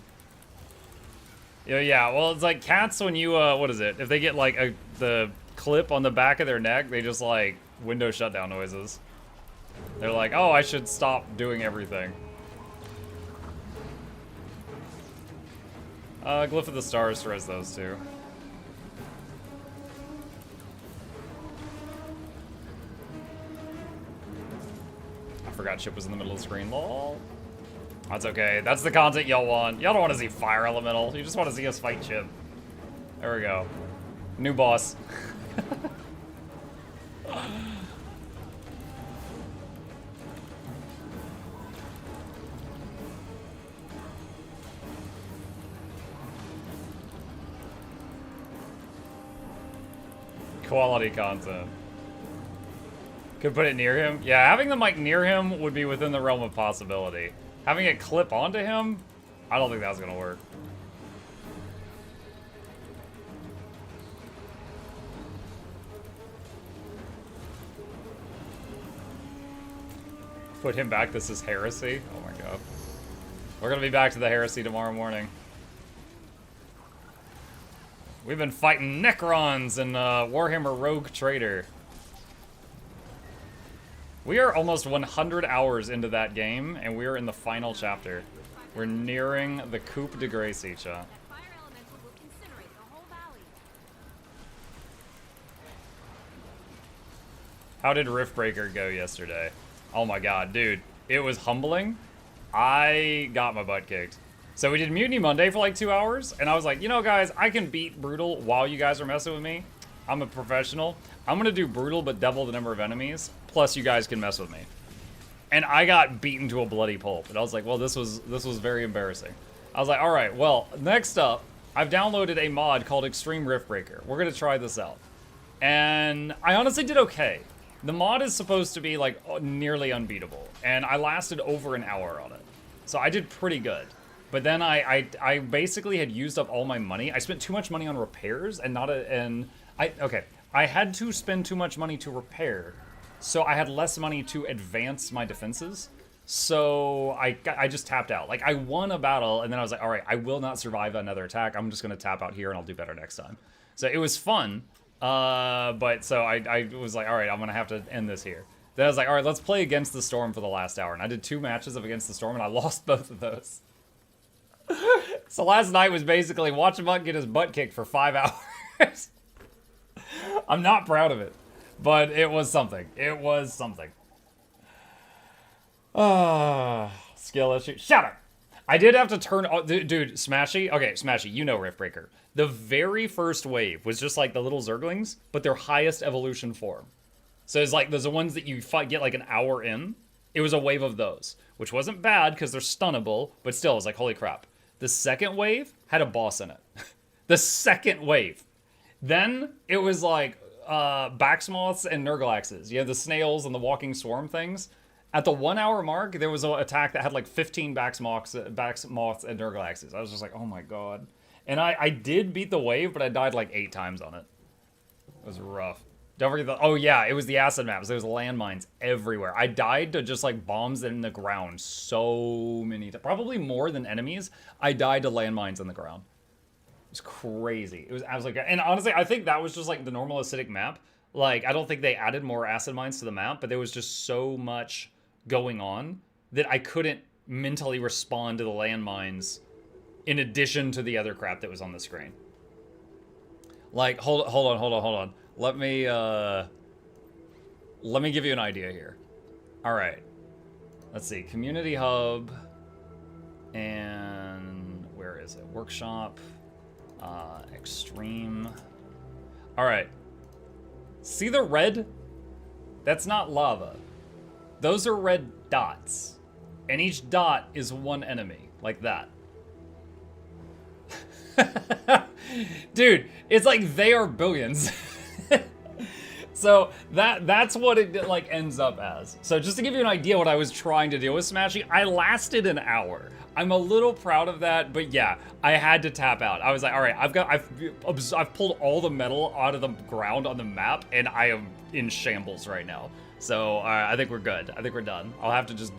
Yeah, well, it's like cats when you, what is it? If they get, like, the clip on the back of their neck, they just, like, window shutdown noises. They're like, oh, I should stop doing everything. Glyph of the Stars throws those two. I forgot Chip was in the middle of the screen. Lol. That's okay. That's the content y'all want. Y'all don't want to see Fire Elemental. You just want to see us fight Chip. There we go. New boss. Quality content. Could put it near him? Yeah, having the mic near him would be within the realm of possibility. Having it clip onto him, I don't think that's gonna work. Put him back, this is heresy? Oh my god. We're gonna be back to the heresy tomorrow morning. We've been fighting Necrons and Warhammer Rogue Trader. We are almost 100 hours into that game, and we are in the final chapter. We're nearing the Coupe de Grace, chat. How did Riftbreaker go yesterday? Oh my god, dude. It was humbling. I got my butt kicked. So we did Mutiny Monday for like 2 hours, and I was like, you know guys, I can beat Brutal while you guys are messing with me. I'm a professional. I'm gonna do Brutal but double the number of enemies, plus you guys can mess with me. And I got beaten to a bloody pulp, and I was like, well, this was very embarrassing. I was like, all right, well, next up, I've downloaded a mod called Extreme Riftbreaker. We're gonna try this out. And I honestly did okay. The mod is supposed to be like nearly unbeatable, and I lasted over an hour on it. So I did pretty good. But then I basically had used up all my money. I spent too much money on repairs and I had to spend too much money to repair, so I had less money to advance my defenses. So I just tapped out. Like I won a battle, and then I was like, all right, I will not survive another attack. I'm just gonna tap out here, and I'll do better next time. So it was fun, but so I was like, all right, I'm gonna have to end this here. Then I was like, all right, let's play Against the Storm for the last hour, and I did 2 matches of Against the Storm, and I lost both of those. So last night was basically watch a Muck get his butt kicked for 5 hours. I'm not proud of it, but it was something. It was something. Skill issue. Shut up! I did have to turn... dude, Smashy? Okay, Smashy, you know Riftbreaker. The very first wave was just like the little Zerglings, but their highest evolution form. So it's like, there's the ones that you get like an hour in. It was a wave of those, which wasn't bad because they're stunnable, but still, it was like, holy crap. The second wave had a boss in it. The second wave. Then it was like Baxmoths and Nurglaxes. You have the snails and the walking swarm things. At the 1 hour mark, there was an attack that had like 15 Baxmoths and Nurglaxes. I was just like, oh my god. And I did beat the wave, but I died like 8 times on it. It was rough. Don't forget oh yeah, it was the acid maps. There was landmines everywhere. I died to just like bombs in the ground so many times. Probably more than enemies. I died to landmines in the ground. It was crazy. I was like, and honestly, I think that was just like the normal acidic map. Like, I don't think they added more acid mines to the map, but there was just so much going on that I couldn't mentally respond to the landmines in addition to the other crap that was on the screen. Like, hold on. Let me give you an idea here. All right. Let's see. Community hub. And where is it? Workshop. Extreme. All right. See the red? That's not lava. Those are red dots. And each dot is one enemy. Like that. Dude, it's like they are billions. So that's what it like ends up as. So just to give you an idea what I was trying to do with smashing, I lasted an hour. I'm a little proud of that, but yeah, I had to tap out. I was like, all right, I've pulled all the metal out of the ground on the map, and I am in shambles right now. So I think we're good. I think we're done. I'll have to just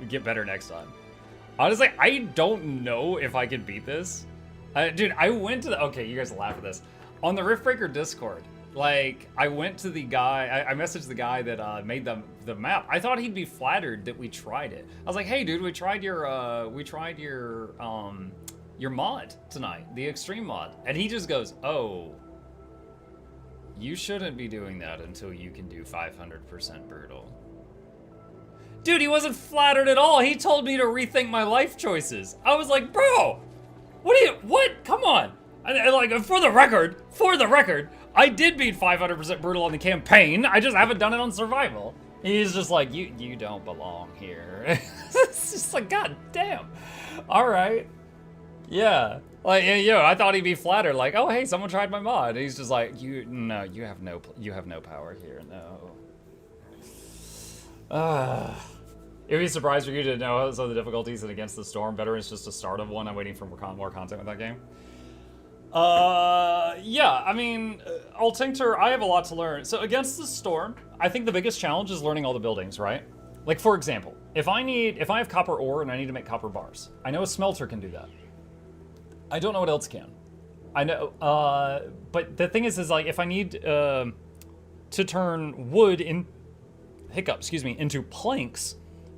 get better next time. Honestly, I don't know if I can beat this. Dude, I went to the, okay, you guys laugh at this. On the Riftbreaker Discord, like, I went to the guy, I messaged the guy that made the map. I thought he'd be flattered that we tried it. I was like, hey dude, we tried your mod tonight, the extreme mod. And he just goes, oh, you shouldn't be doing that until you can do 500% brutal. Dude, he wasn't flattered at all. He told me to rethink my life choices. I was like, bro, what? Come on. Like, for the record, I did beat 500% brutal on the campaign. I just haven't done it on survival. He's just like, you don't belong here. It's just like, god damn. All right. Yeah. Like, I thought he'd be flattered, like, oh hey, someone tried my mod. And he's just like, you have no power here, no. It'd be surprised for you to know some of the difficulties in Against the Storm. Veterans just a start of one. I'm waiting for more content with that game. Yeah, I mean, Altinctor, I have a lot to learn. So Against the Storm, I think the biggest challenge is learning all the buildings, right? Like, for example, if I have copper ore and I need to make copper bars, I know a smelter can do that. I don't know what else can. I know, but the thing is like, if I need to turn wood into planks,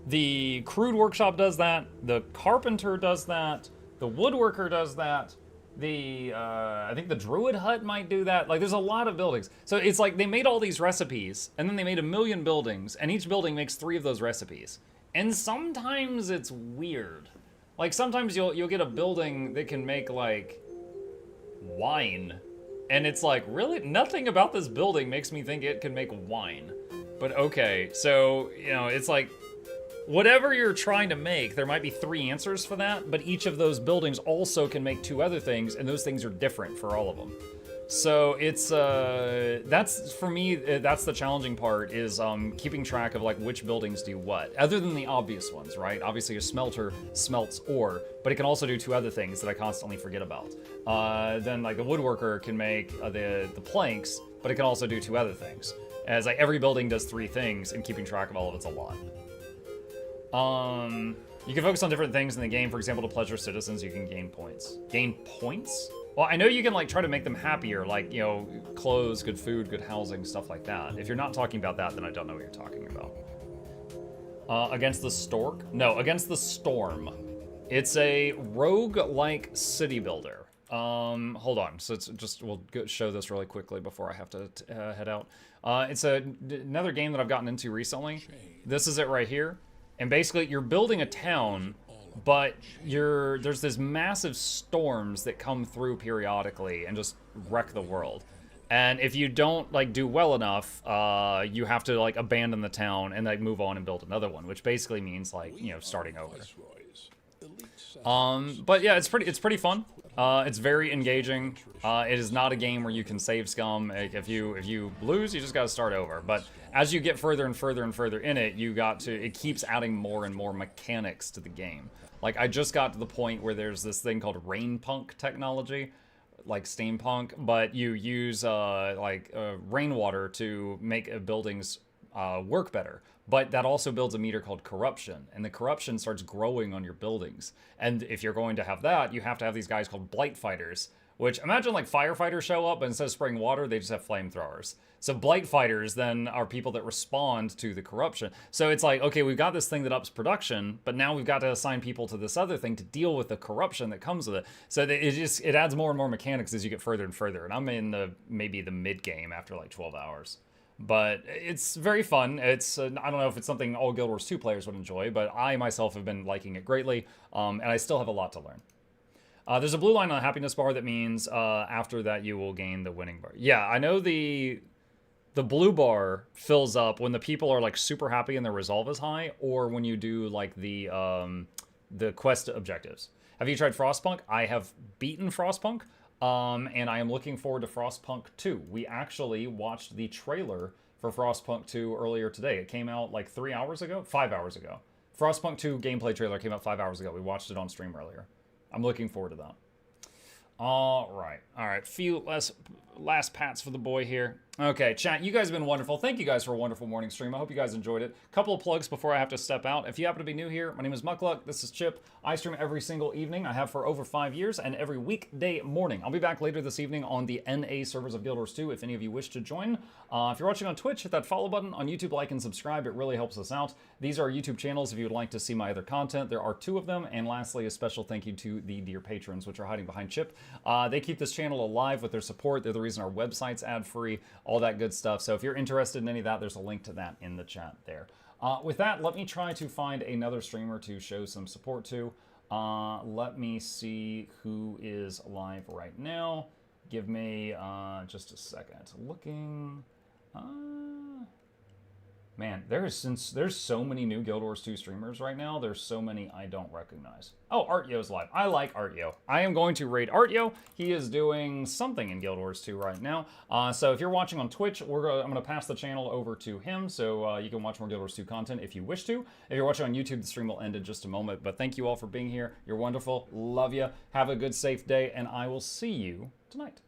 the crude workshop does that, the carpenter does that, the woodworker does that, I think the druid hut might do that. Like, there's a lot of buildings. So it's like they made all these recipes, and then they made 1 million buildings, and each building makes 3 of those recipes. And sometimes it's weird. Like, sometimes you'll get a building that can make, like, wine. And it's like, really? Nothing about this building makes me think it can make wine. But okay, so, it's like, whatever you're trying to make, there might be 3 answers for that, but each of those buildings also can make 2 other things, and those things are different for all of them. So it's, that's, for me, that's the challenging part, is keeping track of, like, which buildings do what, other than the obvious ones, right? Obviously, a smelter smelts ore, but it can also do 2 other things that I constantly forget about. Then, like, the woodworker can make the planks, but it can also do 2 other things. As, like, every building does 3 things, and keeping track of all of it's a lot. You can focus on different things in the game. For example, to pleasure citizens, you can gain points. Gain points? Well, I know you can, like, try to make them happier, like, clothes, good food, good housing, stuff like that. If you're not talking about that, then I don't know what you're talking about. Against the Stork? No, Against the Storm. It's a rogue-like city builder. Hold on. So we'll show this really quickly before I have to head out. It's another game that I've gotten into recently. This is it right here. And basically, you're building a town, but there's this massive storms that come through periodically and just wreck the world. And if you don't, like, do well enough, you have to, like, abandon the town and, like, move on and build another one, which basically means, like, starting over. But yeah, it's pretty fun. It's very engaging. It is not a game where you can save scum. Like, if you lose, you just gotta start over. But as you get further and further and further in it, it keeps adding more and more mechanics to the game. Like, I just got to the point where there's this thing called rainpunk technology, like steampunk, but you use rainwater to make buildings work better. But that also builds a meter called corruption, and the corruption starts growing on your buildings. And if you're going to have that, you have to have these guys called blight fighters, Which, imagine like firefighters show up, but instead of spraying water, they just have flamethrowers. So blight fighters then are people that respond to the corruption. So it's like, okay, we've got this thing that ups production, but now we've got to assign people to this other thing to deal with the corruption that comes with it. So it adds more and more mechanics as you get further and further. And I'm in maybe the mid game after like 12 hours. But it's very fun. It's I don't know if it's something all Guild Wars 2 players would enjoy, but I myself have been liking it greatly, and I still have a lot to learn. There's a blue line on the happiness bar that means after that you will gain the winning bar. Yeah, I know the blue bar fills up when the people are like super happy and their resolve is high, or when you do like the quest objectives. Have you tried Frostpunk? I have beaten Frostpunk. And I am looking forward to Frostpunk 2. We actually watched the trailer for Frostpunk 2 earlier today. It came out like 5 hours ago. Frostpunk 2 gameplay trailer came out 5 hours ago. We watched it on stream earlier. I'm looking forward to that. All right. Few last pats for the boy here. Okay, chat, you guys have been wonderful. Thank you guys for a wonderful morning stream. I hope you guys enjoyed it. Couple of plugs before I have to step out. If you happen to be new here, my name is Mukluk. This is Chip. I stream every single evening. I have for over 5 years, and every weekday morning. I'll be back later this evening on the NA servers of Guild Wars 2 if any of you wish to join. If you're watching on Twitch, hit that follow button. On YouTube, like and subscribe. It really helps us out. These are YouTube channels if you would like to see my other content. There are 2 of them. And lastly, a special thank you to the dear patrons, which are hiding behind Chip. They keep this channel alive with their support. They're the reason our website's ad-free, all that good stuff. So if you're interested in any of that, there's a link to that in the chat there. With that, let me try to find another streamer to show some support to. Let me see who is live right now. Give me just a second. Looking. Man, there's so many new Guild Wars 2 streamers right now. There's so many I don't recognize. Oh, Artyo's live. I like Artyo. I am going to raid Artyo. He is doing something in Guild Wars 2 right now. So if you're watching on Twitch, I'm going to pass the channel over to him, so you can watch more Guild Wars 2 content if you wish to. If you're watching on YouTube, the stream will end in just a moment. But thank you all for being here. You're wonderful. Love you. Have a good, safe day, and I will see you tonight.